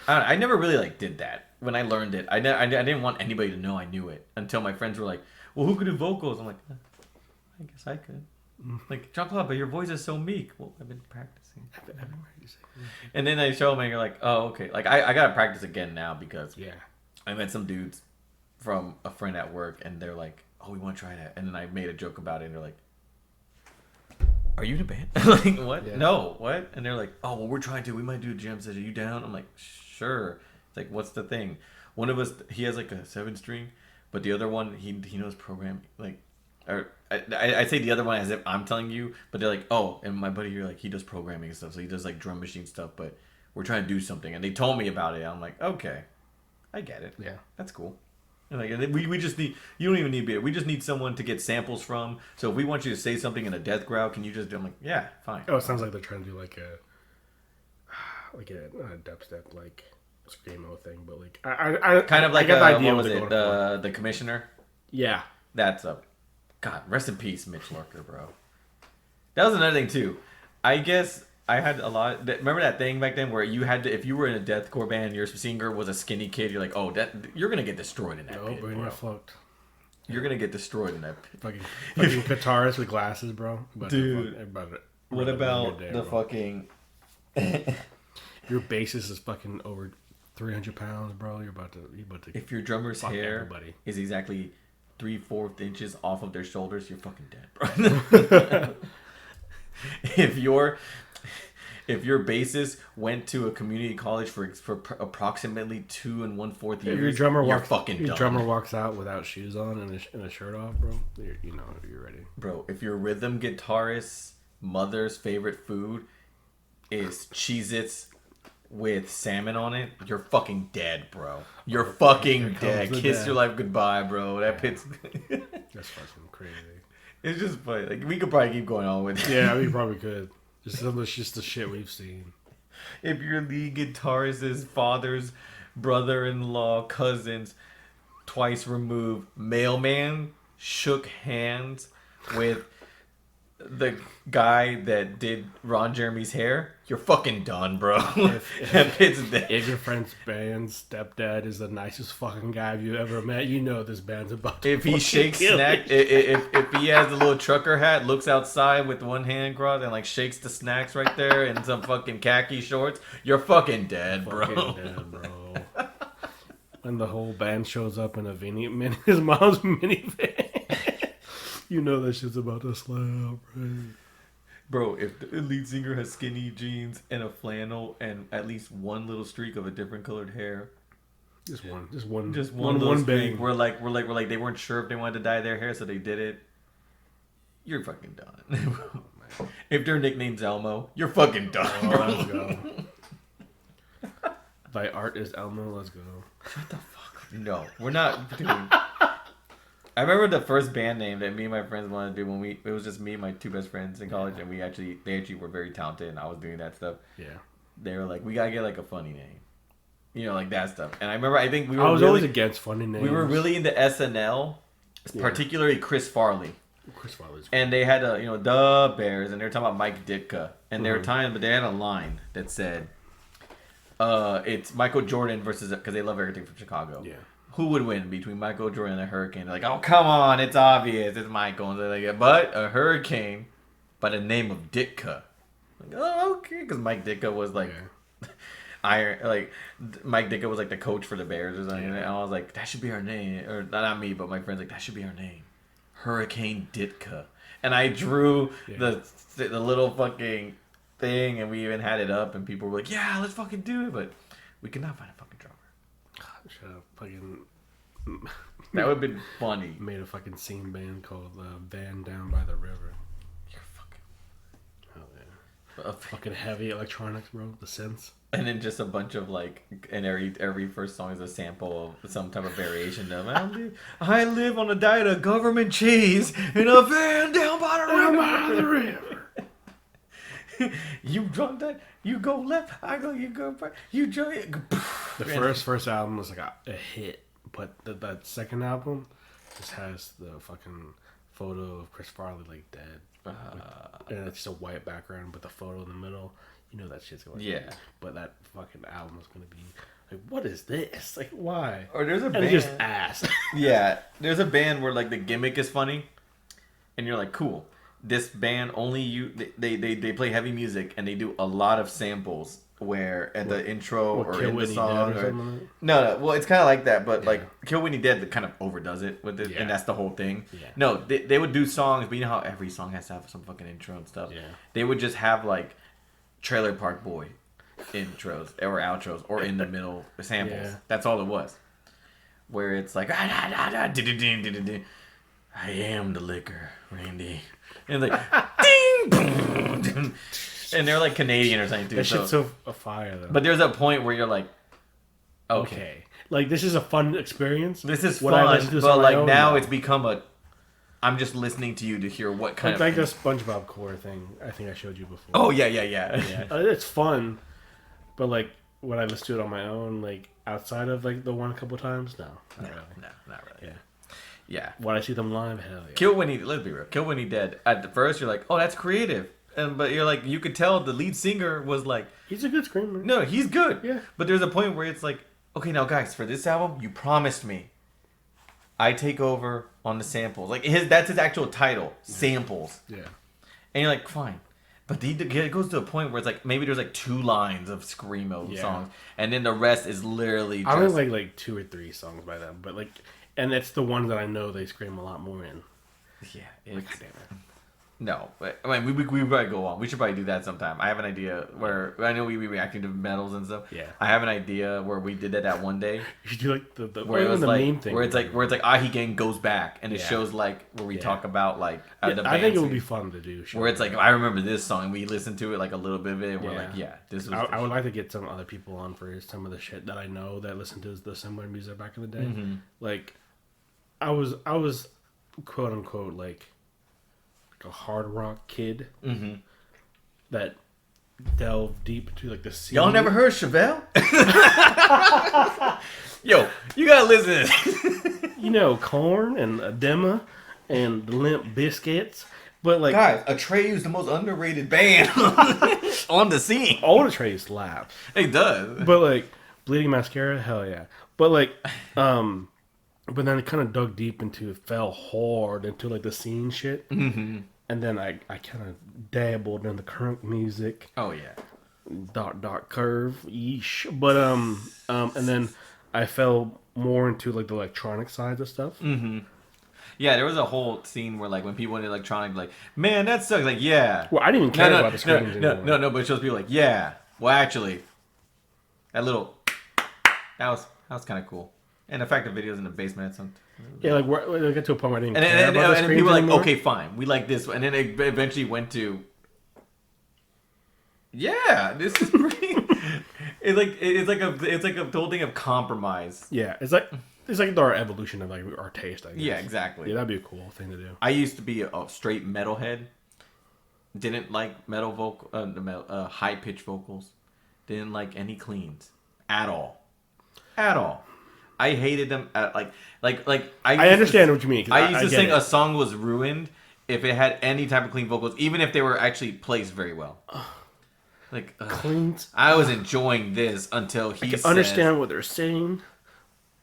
Speaker 2: I never really like did that when I learned it. I didn't want anybody to know I knew it until my friends were like, "Well, who could do vocals?" I'm like, I guess I could. Like, John-Claude, but your voice is so meek. Well, I've been practicing. And then they show them, and you're like, oh, okay. Like, I gotta practice again now because I met some dudes from a friend at work, and they're like, "Oh, we want to try that." And then I made a joke about it, and they're like, "Are you in a band?" Like, what? Yeah. No, what? And they're like, "Oh, well, we're trying to. We might do a jam session. Are you down?" I'm like, "Sure." It's like, what's the thing? One of us, he has like a 7-string, but the other one, he knows programming. Like, or I say the other one as if I'm telling you, but they're like, "Oh," and my buddy here, like, he does programming and stuff, so he does like drum machine stuff, but we're trying to do something, and they told me about it. I'm like, okay, I get it. Yeah, that's cool. And like, we just need, you don't even need beer. We just need someone to get samples from. So if we want you to say something in a death growl, can you just do? I'm like, yeah, fine.
Speaker 3: Oh, it sounds like they're trying to do like a dubstep like screamo thing, but like I
Speaker 2: kind of like what was it? The Commissioner.
Speaker 3: Yeah,
Speaker 2: that's a God. Rest in peace, Mitch Lurker, bro. That was another thing too. I guess I had a lot. Remember that thing back then where you had to, if you were in a deathcore band, and your singer was a skinny kid. You're like, oh, you're gonna get destroyed in that pit.
Speaker 3: Bro, you're fucked.
Speaker 2: You're gonna get destroyed in that pit.
Speaker 3: Fucking guitarist with glasses, bro.
Speaker 2: Dude, what about the fucking?
Speaker 3: Your bassist is fucking over 300 pounds, bro. You're about to.
Speaker 2: If your drummer's hair is exactly 3/4 inches off of their shoulders, you're fucking dead, bro. If your bassist went to a community college for approximately 2 1/4 years,
Speaker 3: your drummer
Speaker 2: your
Speaker 3: drummer walks out without shoes on and a shirt off, bro. You're ready,
Speaker 2: bro. If your rhythm guitarist's mother's favorite food is Cheez-Its with salmon on it, you're fucking dead, bro. You're fucking dead. Kiss your life goodbye, bro. That pit's
Speaker 3: that's fucking crazy.
Speaker 2: It's just funny. Like, we could probably keep going on with it.
Speaker 3: Yeah, we probably could. Just the shit we've seen.
Speaker 2: If your lead guitarist's father's brother-in-law, cousins, twice removed mailman shook hands with the guy that did Ron Jeremy's hair, you're fucking done, bro.
Speaker 3: If your friend's band's stepdad is the nicest fucking guy you ever met, you know this band's about to
Speaker 2: If he shakes snack, if he has a little trucker hat, looks outside with one hand crossed and like shakes the snacks right there in some fucking khaki shorts, you're fucking dead, bro.
Speaker 3: Fucking dead, bro. When the whole band shows up in a his mom's minivan. You know that shit's about to slap, right?
Speaker 2: Bro, if the lead singer has skinny jeans and a flannel and at least one little streak of a different colored hair,
Speaker 3: just one
Speaker 2: bang.
Speaker 3: bang.
Speaker 2: We're like they weren't sure if they wanted to dye their hair, so they did it. You're fucking done. Oh, if their nickname's Elmo, you're fucking done. Bro.
Speaker 3: Let's go. Thy art is Elmo. Let's go.
Speaker 2: Shut the fuck up. No, we're not. Dude. I remember the first band name that me and my friends wanted to do when it was just me and my two best friends in college, and they actually were very talented, and I was doing that stuff.
Speaker 3: Yeah.
Speaker 2: They were like, we gotta get like a funny name, you know, like that stuff. And I remember, I think
Speaker 3: I was always against funny names.
Speaker 2: We were really into SNL, particularly Chris Farley.
Speaker 3: Chris Farley's
Speaker 2: great. And they had the Bears, and they were talking about Mike Ditka, and they were but they had a line that said, it's Michael Jordan versus, because they love everything from Chicago. Yeah. Who would win between Michael Jordan and a hurricane? They're like, oh, come on, it's obvious, it's Michael. And they're like, but a hurricane by the name of Ditka. Like, oh, okay, because Mike Ditka was like, Mike Ditka was like the coach for the Bears or something. Yeah. And I was like, that should be our name, or not me, but my friends like, that should be our name, Hurricane Ditka. And I drew the little fucking thing, and we even had it up, and people were like, yeah, let's fucking do it, but we could not find a fucking drummer.
Speaker 3: Should have fucking...
Speaker 2: That would have been funny.
Speaker 3: Made a fucking scene band called Van Down by the River.
Speaker 2: You're fucking...
Speaker 3: Hell yeah. Fucking heavy electronics, bro. The synths.
Speaker 2: And then just a bunch of like... And every first song is a sample of some type of variation of... I live on a diet of government cheese in a van down by the river. You drunk that? You go left. I go. You go right. You join.
Speaker 3: The first album was like a hit, but that second album just has the fucking photo of Chris Farley like dead, and it's just a white background with the photo in the middle. You know that shit's going.
Speaker 2: Yeah.
Speaker 3: But that fucking album is gonna be like, what is this? Like, why?
Speaker 2: Or there's a band.
Speaker 3: It's just ass.
Speaker 2: Yeah. There's a band where like the gimmick is funny, and you're like, cool. This band they play heavy music and they do a lot of samples where at the intro or in the song no well it's kind of like that, but like Kill Whitney Dead kind of overdoes it with it, and that's the whole thing. No, they would do songs, but you know how every song has to have some fucking intro and stuff. They would just have like Trailer Park Boy intros or outros or in the middle samples. That's all it was, where it's like I am the liquor, Randy. And like, ding, boom, and they're like Canadian or something too.
Speaker 3: That shit's so fire though.
Speaker 2: But there's a point where you're like, okay,
Speaker 3: like this is a fun experience.
Speaker 2: This is fun, but like now it's become I'm just listening to you to hear what kind
Speaker 3: of like the SpongeBob core thing. I think I showed you before.
Speaker 2: Oh yeah.
Speaker 3: It's fun, but like when I listen to it on my own, like outside of like the one couple times, not really.
Speaker 2: Yeah. Yeah.
Speaker 3: When I see them live, hell yeah.
Speaker 2: Kill Whitney, let's be real. Kill Whitney Dead. At the first, you're like, oh, that's creative. But you're like, you could tell the lead singer was like...
Speaker 3: He's a good screamer.
Speaker 2: No, he's good.
Speaker 3: Yeah.
Speaker 2: But there's a point where it's like, okay, now guys, for this album, you promised me I take over on the samples. Like, that's his actual title, Samples.
Speaker 3: Yeah.
Speaker 2: And you're like, fine. But it goes to a point where it's like, maybe there's like 2 lines of Screamo songs. And then the rest is literally just...
Speaker 3: I only like 2 or 3 songs by them. But like... And that's the ones that I know they scream a lot more in.
Speaker 2: Yeah. Like, damn it. No. But, I mean, we probably go on. We should probably do that sometime. I have an idea where... I know we be reacting to medals and stuff.
Speaker 3: Yeah.
Speaker 2: I have an idea where we did that one day.
Speaker 3: You should do like the
Speaker 2: where it was
Speaker 3: the
Speaker 2: like,
Speaker 3: meme thing.
Speaker 2: Where it's like AHEGANG goes back and it shows like where we talk about like the band.
Speaker 3: I think it would be fun to do.
Speaker 2: Where it's like, I remember this song and we listened to it like a little bit of it and we're like, this was...
Speaker 3: I would like to get some other people on for some of the shit that I know that listened to the similar music back in the day.
Speaker 2: Mm-hmm.
Speaker 3: Like... I was quote unquote like a hard rock kid that delved deep into like the scene.
Speaker 2: Y'all never heard Chevelle? Yo, you gotta listen.
Speaker 3: You know, Korn and Edema and the Limp Biscuits But like,
Speaker 2: guys, Atreyu's the most underrated band on the scene.
Speaker 3: all Atreyu slaps.
Speaker 2: It does.
Speaker 3: But like, Bleeding Mascara, hell yeah. But like, but then it kind of dug deep into, fell hard into like the scene shit.
Speaker 2: Mm-hmm.
Speaker 3: And then I kind of dabbled in the crunk music.
Speaker 2: Oh yeah.
Speaker 3: Dot curve, yeesh. But and then I fell more into like the electronic sides of stuff.
Speaker 2: Mm-hmm. Yeah, there was a whole scene where like when people in electronic like, man, that sucks. Like, yeah.
Speaker 3: Well, I didn't even care about the screens anymore.
Speaker 2: No, but it shows people like, yeah. Well, actually, that was kind of cool. And the fact that videos in the basement had some.
Speaker 3: Yeah, like I got to a point where I didn't
Speaker 2: and
Speaker 3: care about the screens
Speaker 2: people were like,
Speaker 3: anymore.
Speaker 2: okay, fine, we like this, and then it eventually went to. Yeah, this is pretty. it's like a whole thing of compromise.
Speaker 3: Yeah, it's like our evolution of like our taste. I guess.
Speaker 2: Yeah, exactly.
Speaker 3: Yeah, that'd be a cool thing to do.
Speaker 2: I used to be a straight metalhead. Didn't like metal high pitched vocals. Didn't like any cleans at all. I hated them. I
Speaker 3: understand what you mean.
Speaker 2: I used to think
Speaker 3: it.
Speaker 2: a song was ruined if it had any type of clean vocals, even if they were actually placed very well. Like
Speaker 3: Cleans.
Speaker 2: I was enjoying this until he said,
Speaker 3: understand what they're saying.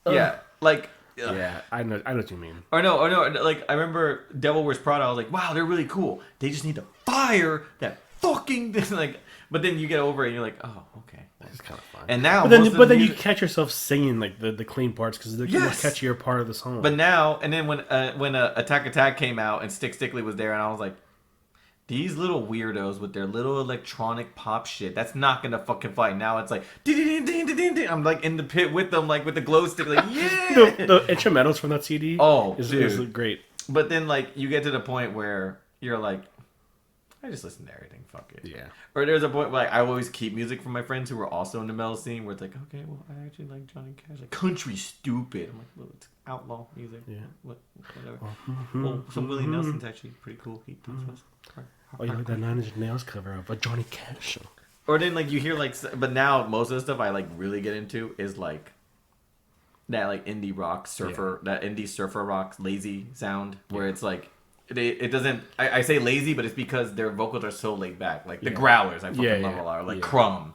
Speaker 2: Yeah, like.
Speaker 3: Yeah, I know what you mean.
Speaker 2: Or no, like I remember Devil Wears Prada. I was like, wow, they're really cool. They just need to fire that fucking like. But then you get over it and you're like, oh, okay,
Speaker 3: It's kind of fun.
Speaker 2: And now,
Speaker 3: but then you catch yourself singing like the clean parts because they're the catchier part of the song.
Speaker 2: But now, and then when Attack Attack came out and Stick Stickly was there, and I was like, these little weirdos with their little electronic pop shit, that's not gonna fucking fly. Now it's like, I'm like in the pit with them, like with the glow stick, like yeah.
Speaker 3: the instrumentals from that CD, is great.
Speaker 2: But then like you get to the point where you're like, I just listen to everything, fuck it.
Speaker 3: Yeah.
Speaker 2: Or there's a point where like I always keep music from my friends who are also in the metal scene, where it's like, okay, well I actually like Johnny Cash, like country stupid. I'm like, well, it's outlaw music.
Speaker 3: Yeah.
Speaker 2: Whatever. Well, some Willie Nelson's actually pretty cool. He talks about.
Speaker 3: Oh, you like that Nine Inch Nails cover of a Johnny Cash song?
Speaker 2: Or then like you hear like, but now most of the stuff I like really get into is like that like indie rock surfer, that indie surfer rock lazy sound where it's like it doesn't. I say lazy, but it's because their vocals are so laid back. Like the Growlers, I fucking love a lot. Or like Crumb,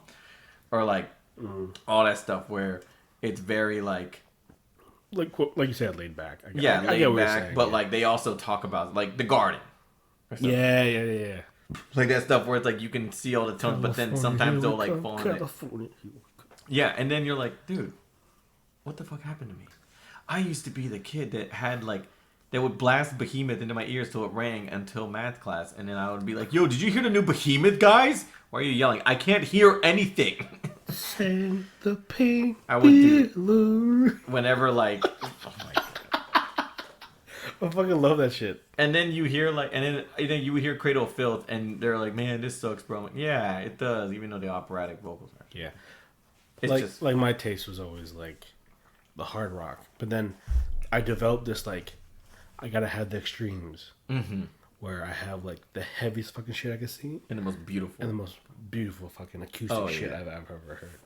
Speaker 2: or like all that stuff where it's very like
Speaker 3: you said, laid back.
Speaker 2: I get what back, saying, but like they also talk about like The Garden.
Speaker 3: Yeah.
Speaker 2: Like that stuff where it's like you can see all the tones, but then sometimes they'll like fall in it. Yeah, and then you're like, dude, what the fuck happened to me? I used to be the kid that had like that would blast Behemoth into my ears till it rang until math class, and then I would be like, yo, did you hear the new Behemoth, guys? Why are you yelling? I can't hear anything.
Speaker 3: Send the pink
Speaker 2: I would do whenever like oh my god.
Speaker 3: I fucking love that shit.
Speaker 2: And then you hear like, and then you would hear Cradle of Filth, and they're like, "Man, this sucks, bro." I'm like, yeah, it does, even though the operatic vocals are.
Speaker 3: Yeah,
Speaker 2: it's just
Speaker 3: like my taste was always like the hard rock, but then I developed this like I gotta have the extremes, where I have like the heaviest fucking shit I can see,
Speaker 2: and the most beautiful
Speaker 3: fucking acoustic shit I've ever heard.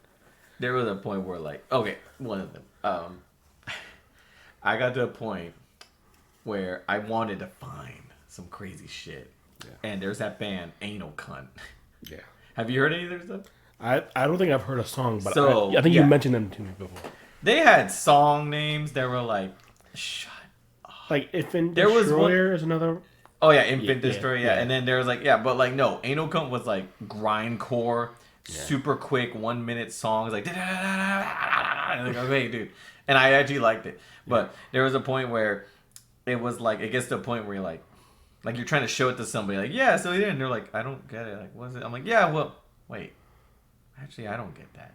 Speaker 2: There was a point where like, okay, one of them, I got to a point where I wanted to find some crazy shit. Yeah. And there's that band, Anal Cunt.
Speaker 3: Yeah.
Speaker 2: Have you heard any of their stuff?
Speaker 3: I don't think I've heard a song, but I think you mentioned them to me before.
Speaker 2: They had song names that were like, shut up.
Speaker 3: Like Infant Destroyer is another.
Speaker 2: Oh yeah, Infant Destroyer, yeah. And then there was like, but like no, Anal Cunt was like grindcore, super quick 1 minute songs, like, like okay, dude. And I actually liked it. But there was a point where it was like, it gets to a point where you're like you're trying to show it to somebody, like, yeah, so he did, and they're like, I don't get it, like, what is it? I'm like, yeah, well, wait, actually, I don't get that.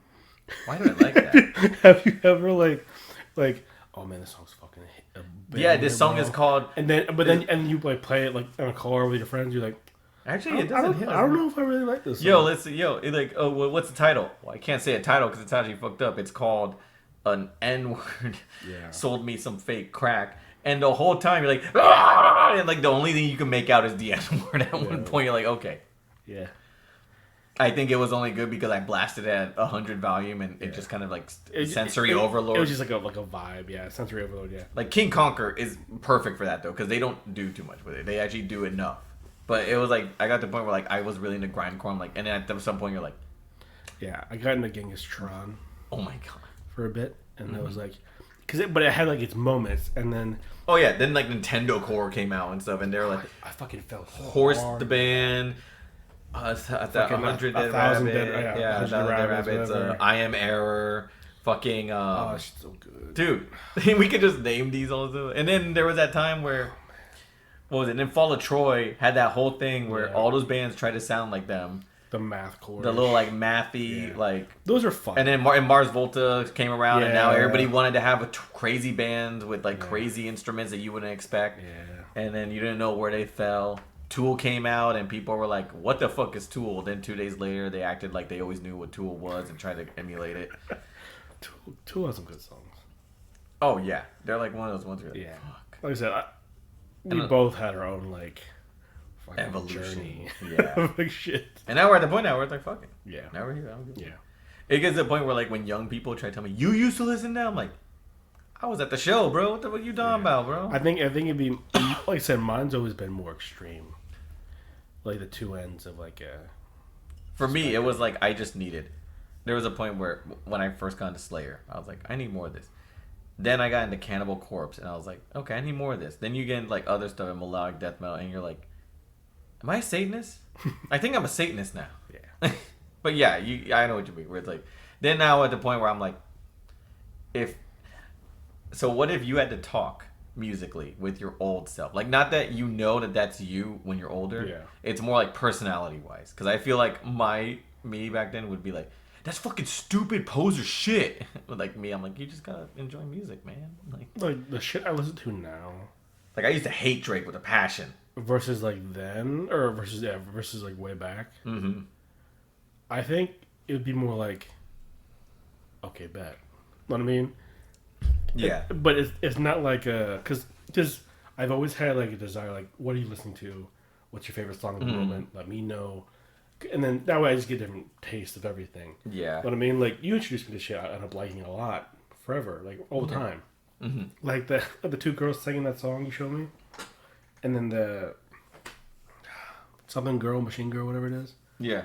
Speaker 2: Why do I like that?
Speaker 3: Have you ever like, oh man, this song's fucking
Speaker 2: yeah, this song is called,
Speaker 3: and then you like play it like in a car with your friends, you're like,
Speaker 2: actually, it doesn't hit.
Speaker 3: I don't know if I really like this song.
Speaker 2: Yo, let's see, it's like, oh, well, what's the title? Well, I can't say a title because it's actually fucked up. It's called An N-Word Sold Me Some Fake Crack. And the whole time you're like, ah! And like the only thing you can make out is the N-word. At one point you're like, okay.
Speaker 3: Yeah.
Speaker 2: I think it was only good because I blasted it at 100 volume and it just kind of like sensory overload.
Speaker 3: It was just like a vibe, sensory overload,
Speaker 2: Like King Conquer is perfect for that though because they don't do too much with it. They actually do enough. But it was like I got to the point where like I was really into grindcore. I'm like, and then at some point you're like,
Speaker 3: yeah, I got into Genghis Tron.
Speaker 2: oh my god,
Speaker 3: for a bit, and it was like, but it had like its moments, and then
Speaker 2: oh yeah, then like Nintendo Core came out and stuff, and they're like,
Speaker 3: I fucking felt so
Speaker 2: Horse
Speaker 3: hard.
Speaker 2: the Band, 100 Dead
Speaker 3: 1,000
Speaker 2: Rabbits,
Speaker 3: Dead-
Speaker 2: yeah,
Speaker 3: 100
Speaker 2: 1,000 Dead
Speaker 3: Rabbits,
Speaker 2: Rabbits, I Am Error, fucking,
Speaker 3: Oh, it's so good.
Speaker 2: dude, we could just name these also. And then there was that time where, what was it? And then Fall of Troy had that whole thing where all those bands tried to sound like them.
Speaker 3: The math chorus.
Speaker 2: The little like mathy like.
Speaker 3: Those are fun.
Speaker 2: And then Mars Volta came around, and now
Speaker 3: Yeah.
Speaker 2: everybody wanted to have a crazy band with like crazy instruments that you wouldn't expect.
Speaker 3: Yeah.
Speaker 2: And then you didn't know where they fell. Tool came out, and people were like, "What the fuck is Tool?" Then 2 days later, they acted like they always knew what Tool was and tried to emulate it.
Speaker 3: Tool has some good songs.
Speaker 2: Oh yeah, they're like one of those ones where
Speaker 3: Yeah.
Speaker 2: fuck.
Speaker 3: Like I said, we both had our own like fucking
Speaker 2: Evolution.
Speaker 3: journey.
Speaker 2: Yeah.
Speaker 3: Like shit.
Speaker 2: And now we're at the point now where it's like, fuck it.
Speaker 3: Yeah.
Speaker 2: Now we're here. I don't give a
Speaker 3: Yeah.
Speaker 2: fuck. It gets to the point where like when young people try to tell me, "You used to listen to that?" I'm like, I was at the show, bro. What the fuck you talking about, bro?
Speaker 3: I think it'd be like I said, mine's always been more extreme. Like the two ends of like a.
Speaker 2: For me, it was like I just needed. There was a point where when I first got into Slayer, I was like, I need more of this. Then I got into Cannibal Corpse, and I was like, okay, I need more of this. Then you get into like other stuff in melodic death metal, and you're like, am I a Satanist? I think I'm a Satanist now.
Speaker 3: Yeah.
Speaker 2: But yeah, I know what you mean. Where it's like, then now at the point where I'm like, what if you had to talk musically with your old self? Like, not that you know that that's you when you're older.
Speaker 3: Yeah.
Speaker 2: It's more like personality wise, because I feel like me back then would be like, that's fucking stupid poser shit. But like me, I'm like, you just gotta enjoy music, man.
Speaker 3: Like the shit I listen to now.
Speaker 2: Like I used to hate Drake with a passion.
Speaker 3: Versus like then, or versus like way back.
Speaker 2: Mm-hmm.
Speaker 3: I think it would be more like, okay, bet. Know what I mean?
Speaker 2: Yeah.
Speaker 3: But it's not like because I've always had like a desire, like, what are you listening to? What's your favorite song of the moment? Let me know. And then that way I just get different taste of everything.
Speaker 2: Yeah.
Speaker 3: Know what I mean? Like you introduced me to shit I end up liking a lot forever, like all the time.
Speaker 2: Mm-hmm.
Speaker 3: Like the two girls singing that song you showed me, and then the something girl, machine girl, whatever it is.
Speaker 2: Yeah.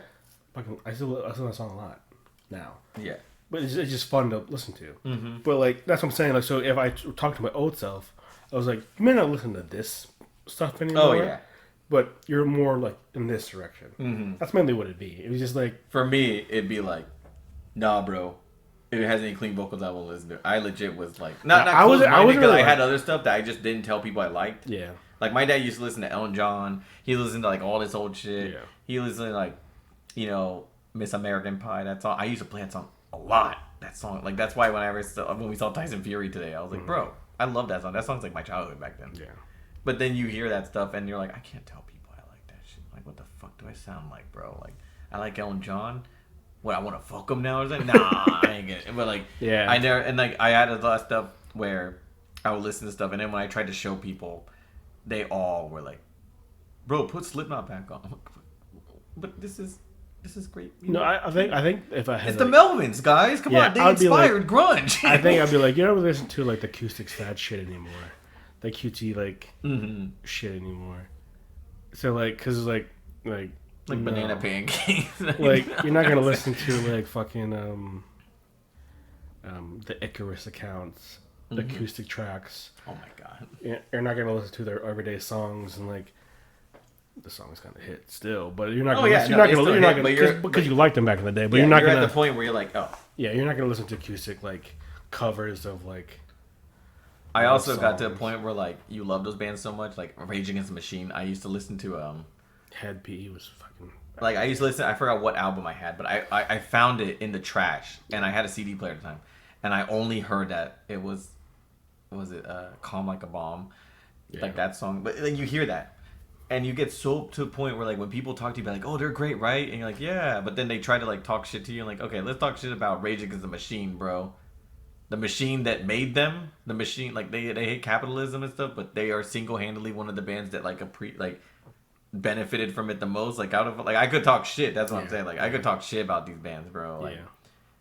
Speaker 3: Fucking, I still listen to that song a lot now.
Speaker 2: Yeah.
Speaker 3: But it's just fun to listen to.
Speaker 2: Mm-hmm.
Speaker 3: But like that's what I'm saying. Like so, if I talk to my old self, I was like, you may not listen to this stuff anymore.
Speaker 2: Oh yeah.
Speaker 3: But you're more like in this direction.
Speaker 2: Mm-hmm.
Speaker 3: That's mainly what it'd be. It was just like
Speaker 2: For me, it'd be like, nah, bro. If it has any clean vocals, I won't listen to it. I legit was like, not
Speaker 3: I wasn't
Speaker 2: because
Speaker 3: really
Speaker 2: I had
Speaker 3: like-
Speaker 2: other stuff that I just didn't tell people I liked.
Speaker 3: yeah.
Speaker 2: Like my dad used to listen to Elton John. He listened to like all this old shit.
Speaker 3: Yeah.
Speaker 2: He listened to like, Miss American Pie. That song. I used to play that song a lot. That song, like that's why when we saw Tyson Fury today, I was like, bro, I love that song. That song's like my childhood back then.
Speaker 3: Yeah.
Speaker 2: But then you hear that stuff and you're like, I can't tell people I like that shit. Like, what the fuck do I sound like, bro? Like, I like Elton John. What, I want to fuck him now? Or something? Nah, I ain't get it. But like,
Speaker 3: Yeah.
Speaker 2: I never, and like, I had a lot of stuff where I would listen to stuff, and then when I tried to show people, they all were like, bro, put Slipknot back on. But this is great.
Speaker 3: No, I think if I had
Speaker 2: It's the Melvins, guys. Come on, they
Speaker 3: I'd be like-
Speaker 2: inspired grunge.
Speaker 3: I think I'd be like, you don't listen to like the acoustics fad shit anymore, the QT like shit anymore. So like, cause like
Speaker 2: banana pancakes.
Speaker 3: like you're not gonna listen to like fucking the Icarus accounts, the acoustic tracks.
Speaker 2: Oh my god.
Speaker 3: You're not gonna listen to their everyday songs and like the songs kind of hit still, but you're not.
Speaker 2: Oh,
Speaker 3: Gonna
Speaker 2: yeah,
Speaker 3: listen,
Speaker 2: no,
Speaker 3: you're
Speaker 2: they
Speaker 3: not
Speaker 2: still
Speaker 3: gonna
Speaker 2: hit,
Speaker 3: because you liked them back in the day. But
Speaker 2: Yeah,
Speaker 3: you're not
Speaker 2: at
Speaker 3: gonna.
Speaker 2: the point where you're like, oh.
Speaker 3: Yeah, you're not gonna listen to acoustic like covers of like.
Speaker 2: I also got to a
Speaker 3: songs.
Speaker 2: point where like you love those bands so much, like Rage Against the Machine. I used to listen to
Speaker 3: Head PE was fucking.
Speaker 2: like I used to listen. I forgot what album I had, but I found it in the trash, and I had a CD player at the time, and I only heard that it was it Calm Like a Bomb, like that song. But like you hear that, and you get so to the point where like when people talk to you, be like, oh, they're great, right? And you're like, yeah, but then they try to like talk shit to you, and like, okay, let's talk shit about Rage Against the Machine, bro. The machine that made them, the machine, like they hate capitalism and stuff, but they are single-handedly one of the bands that like benefited from it the most. Like out of like I could talk shit. That's what I'm saying. Like I could talk shit about these bands, bro. Like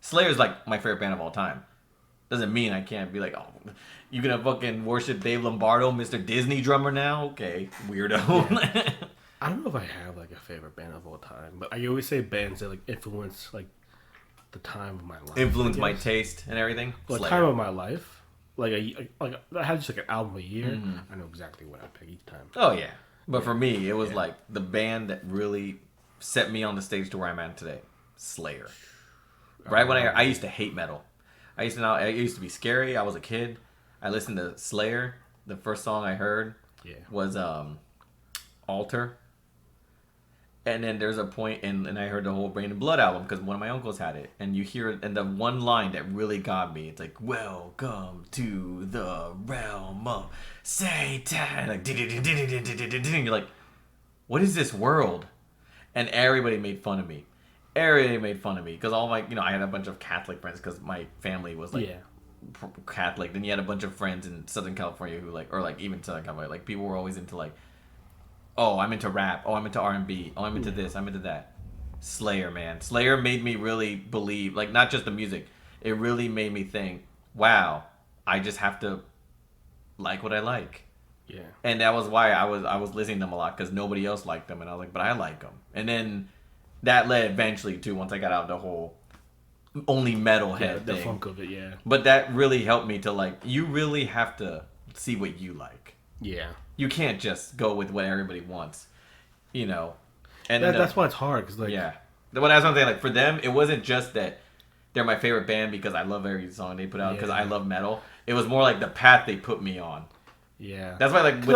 Speaker 2: Slayer's like my favorite band of all time. Doesn't mean I can't be like, oh, you gonna fucking worship Dave Lombardo, Mr. Disney drummer now? Okay, weirdo.
Speaker 3: I I don't know if I have like a favorite band of all time, but I always say bands that like influence like the time of my life.
Speaker 2: Influence my taste and everything.
Speaker 3: Well, the time of my life, like I had just like an album a year. I know exactly what I pick each time.
Speaker 2: Oh yeah, but for me, it was like the band that really set me on the stage to where I'm at today. Slayer. Right when I used to hate metal. It used to be scary. I was a kid. I listened to Slayer. The first song I heard was Altar. And then there's a point, and I heard the whole Brain and Blood album because one of my uncles had it. And you hear it, and the one line that really got me, it's like, "Welcome to the realm of Satan." Like, you're like, what is this world? And everybody made fun of me. Everybody made fun of me because all my, I had a bunch of Catholic friends because my family was like Catholic. Then you had a bunch of friends in Southern California who like, or like even Southern California, like people were always into like, oh, I'm into rap. Oh, I'm into R&B. Oh, I'm into this. I'm into that. Slayer, man. Slayer made me really believe, like, not just the music. It really made me think, wow, I just have to like what I like.
Speaker 3: Yeah.
Speaker 2: And that was why I was listening to them a lot because nobody else liked them. And I was like, but I like them. And then that led eventually to, once I got out of the whole only metalhead
Speaker 3: the
Speaker 2: thing.
Speaker 3: funk of it, yeah.
Speaker 2: But that really helped me to, like, you really have to see what you like.
Speaker 3: Yeah.
Speaker 2: You can't just go with what everybody wants, And
Speaker 3: that's why it's hard, because like
Speaker 2: that's what I'm saying. Like for them, it wasn't just that they're my favorite band because I love every song they put out because I love metal. It was more like the path they put me on.
Speaker 3: Yeah,
Speaker 2: that's why. Like,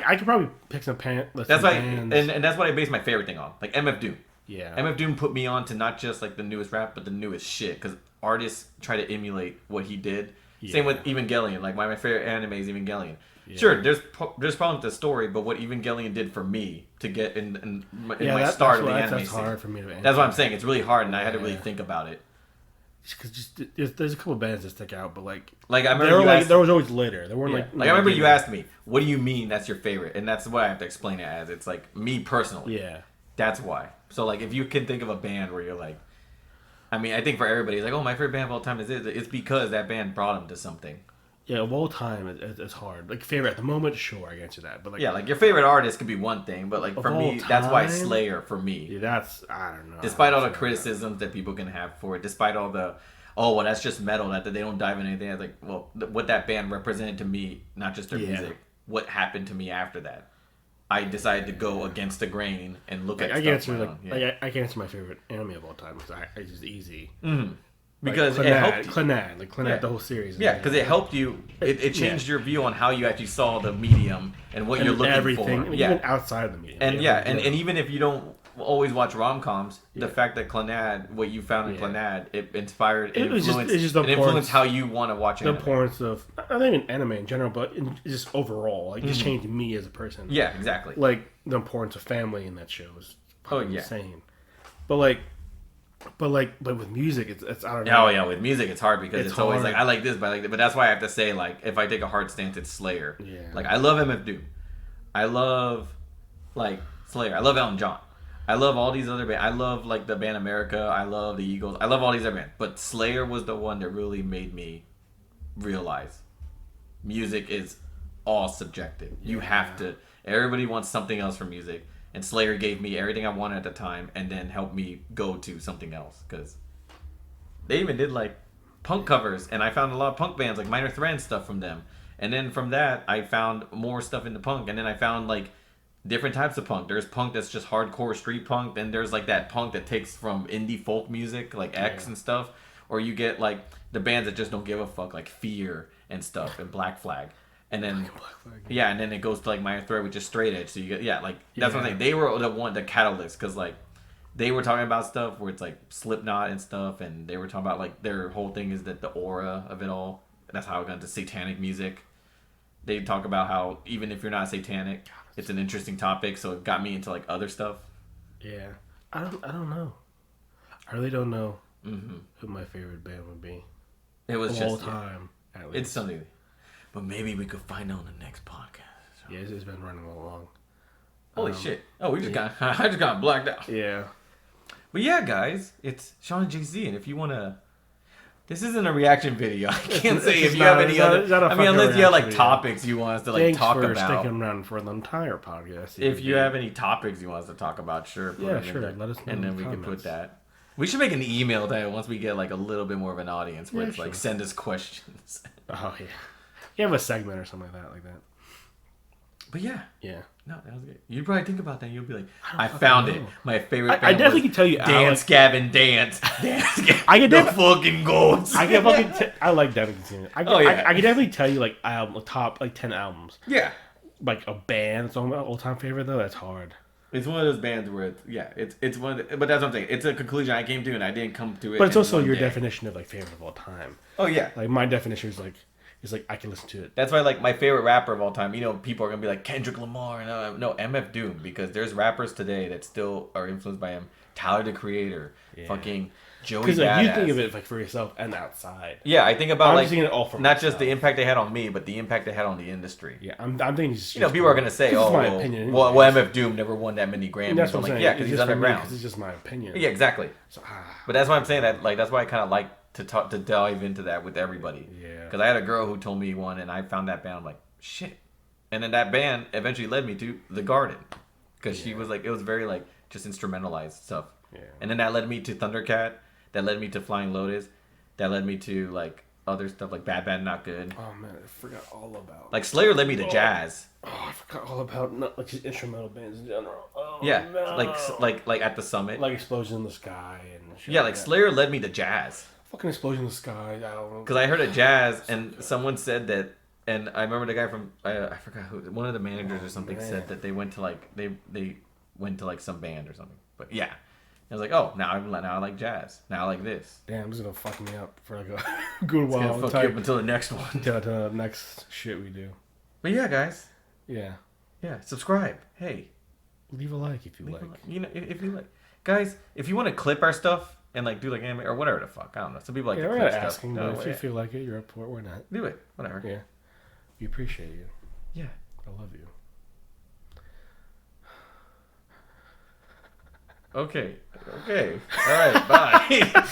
Speaker 3: I could probably pick some bands.
Speaker 2: That's why, and that's what I base my favorite thing on. Like MF Doom.
Speaker 3: Yeah,
Speaker 2: MF Doom put me on to not just like the newest rap, but the newest shit. Because artists try to emulate what he did. Yeah. Same with Evangelion. Like my favorite anime is Evangelion. Yeah. Sure, there's problems with the story, but what Evangelion did for me to get in my start of the anime
Speaker 3: that's hard for me to.
Speaker 2: That's what I'm saying. It's really hard, and I had to really think about it.
Speaker 3: Because there's a couple of bands that stick out, but like
Speaker 2: I remember
Speaker 3: there was always later. There weren't
Speaker 2: I remember you asked me, "What do you mean that's your favorite?" And that's what I have to explain it as. It's like me personally.
Speaker 3: Yeah,
Speaker 2: that's why. So like, if you can think of a band where you're like, I mean, I think for everybody, it's like, oh, my favorite band of all time is this. It's because that band brought them to something.
Speaker 3: Yeah, of all time, it's hard. Like, favorite at the moment, sure, I get you that. But like,
Speaker 2: yeah, like your favorite artist could be one thing, but like for me, that's why Slayer for me.
Speaker 3: Yeah, that's, I don't know.
Speaker 2: Despite all the criticisms that people can have for it, despite all the, oh, well, that's just metal, that they don't dive into anything. I was like, well, what that band represented to me, not just their music, what happened to me after that. I decided to go against the grain and look at
Speaker 3: I
Speaker 2: stuff.
Speaker 3: I can answer my favorite anime of all time because it's just easy.
Speaker 2: Mm-hmm. Because it helped
Speaker 3: Clannad, the whole series.
Speaker 2: Yeah, because it helped you. It changed your view on how you actually saw the medium and what you're looking for.
Speaker 3: I mean, even outside of the medium.
Speaker 2: And and even if you don't always watch rom-coms, the fact that Clannad, what you found in Clannad, it inspired, it influenced how you want to watch anime.
Speaker 3: The importance of, I think in anime in general, but just overall, like just changed me as a person.
Speaker 2: Yeah, exactly.
Speaker 3: Like the importance of family in that show is insane. But with music, it's I don't know.
Speaker 2: Oh yeah, with music it's hard because it's always like I like this, but I like that. But that's why I have to say, like, if I take a hard stance, it's Slayer.
Speaker 3: Yeah.
Speaker 2: Like I love MF Doom, I love like Slayer, I love Elton John, I love all these other bands. I love like the band America, I love the Eagles, I love all these other bands. But Slayer was the one that really made me realize music is all subjective. You have to. Everybody wants something else from music. And Slayer gave me everything I wanted at the time and then helped me go to something else. Because they even did, like, punk covers. And I found a lot of punk bands, like Minor Threat and stuff from them. And then from that, I found more stuff into punk. And then I found, like, different types of punk. There's punk that's just hardcore street punk. Then there's, like, that punk that takes from indie folk music, like X and stuff. Or you get, like, the bands that just don't give a fuck, like Fear and stuff and Black Flag. And then, and then it goes to like Minor Threat, which is straight edge. So you get, that's what I'm saying. They were the catalyst because like they were talking about stuff where it's like Slipknot and stuff, and they were talking about like their whole thing is that the aura of it all. That's how I got into satanic music. They talk about how even if you're not satanic, it's an interesting topic. So it got me into like other stuff.
Speaker 3: Yeah, I don't know. I really don't know who my favorite band would be.
Speaker 2: It was
Speaker 3: all time. At least.
Speaker 2: It's something. But maybe we could find out on the next podcast.
Speaker 3: Yeah, it's been running a little long.
Speaker 2: Holy shit. Oh, I just got blacked out.
Speaker 3: Yeah.
Speaker 2: But yeah, guys, it's Sean and Jay-Z. And if you want to This isn't a reaction video. I can't say
Speaker 3: it's
Speaker 2: if you have any other. I mean, unless you have like
Speaker 3: video.
Speaker 2: topics you want us to like
Speaker 3: Thanks
Speaker 2: talk
Speaker 3: for
Speaker 2: about.
Speaker 3: sticking around for the entire podcast.
Speaker 2: If you have any topics you want us to talk about, sure. Put them
Speaker 3: sure.
Speaker 2: in there.
Speaker 3: Let us know.
Speaker 2: And then we can put that. We should make an email that once we get like a little bit more of an audience where it's like send us questions.
Speaker 3: Oh yeah. You have a segment or something like that.
Speaker 2: But yeah.
Speaker 3: Yeah.
Speaker 2: No, that was good. You'd probably think about that. You'll be like, I found it. My favorite band
Speaker 3: I definitely can tell you
Speaker 2: Dance, Gavin, Dance. Dance, Gavin.
Speaker 3: I can
Speaker 2: the fucking goats.
Speaker 3: I can fucking I like Devin Casino. I can definitely tell you like top like 10 albums.
Speaker 2: Yeah.
Speaker 3: Like a band, it's my all-time favorite though. That's hard.
Speaker 2: It's one of those bands where it's one of the, but that's what I'm saying. It's a conclusion I came to and I didn't come to it.
Speaker 3: But it's also your definition of like favorite of all time.
Speaker 2: Oh yeah.
Speaker 3: Like my definition is like I can listen to it.
Speaker 2: That's why like my favorite rapper of all time, you know, people are gonna be like Kendrick Lamar and no MF Doom, because there's rappers today that still are influenced by him. Tyler the Creator, fucking Joey Badass.
Speaker 3: Because like, you think of it like for yourself and outside.
Speaker 2: Yeah, I think about like
Speaker 3: it all for
Speaker 2: not
Speaker 3: myself.
Speaker 2: just the impact they had on me, but the impact they had on the industry.
Speaker 3: Yeah, I'm thinking just,
Speaker 2: you know, people are gonna say, "Oh,
Speaker 3: my opinion
Speaker 2: well, MF Doom never won that many Grammys."
Speaker 3: And that's what I'm saying.
Speaker 2: Yeah, because he's underground.
Speaker 3: Because it's just my opinion.
Speaker 2: Yeah, exactly.
Speaker 3: So,
Speaker 2: but that's why I'm saying that. Like, that's why I kind of like to dive into that with everybody.
Speaker 3: Yeah.
Speaker 2: Because I had a girl who told me one, and I found that band. I'm like, shit. And then that band eventually led me to The Garden, because she was like, it was very like just instrumentalized stuff.
Speaker 3: Yeah.
Speaker 2: And then that led me to Thundercat. That led me to Flying Lotus. That led me to like other stuff like Bad Bad Not Good.
Speaker 3: Oh man, I forgot all about.
Speaker 2: Like Slayer led me to jazz.
Speaker 3: Oh, I forgot all about not like just instrumental bands in general. Oh,
Speaker 2: Yeah,
Speaker 3: no.
Speaker 2: like at the Summit.
Speaker 3: Like Explosion in the Sky and shit.
Speaker 2: Yeah, like Slayer led me to jazz.
Speaker 3: Fucking Explosion in the Sky. I don't know.
Speaker 2: Because I heard a jazz and someone said that, and I remember the guy from I forgot who, one of the managers or something said that they went to like they went to like some band or something. But yeah, I was like, oh, now I like jazz. Now I like this.
Speaker 3: Damn, this is gonna fuck me up for like a good while.
Speaker 2: It's gonna fuck you up until the next one.
Speaker 3: Until the next shit we do.
Speaker 2: But yeah, guys.
Speaker 3: Yeah.
Speaker 2: Yeah, subscribe. Hey,
Speaker 3: leave a like if you like.
Speaker 2: You know, if you like, guys, if you want to clip our stuff and like do like anime or whatever the fuck, I don't know. Some people like to
Speaker 3: we're
Speaker 2: clip
Speaker 3: not
Speaker 2: stuff.
Speaker 3: asking, but if you feel like it, you're up for it. We're not.
Speaker 2: Do it. Whatever.
Speaker 3: Yeah. We appreciate you.
Speaker 2: Yeah.
Speaker 3: I love you.
Speaker 2: Okay. All right. Bye.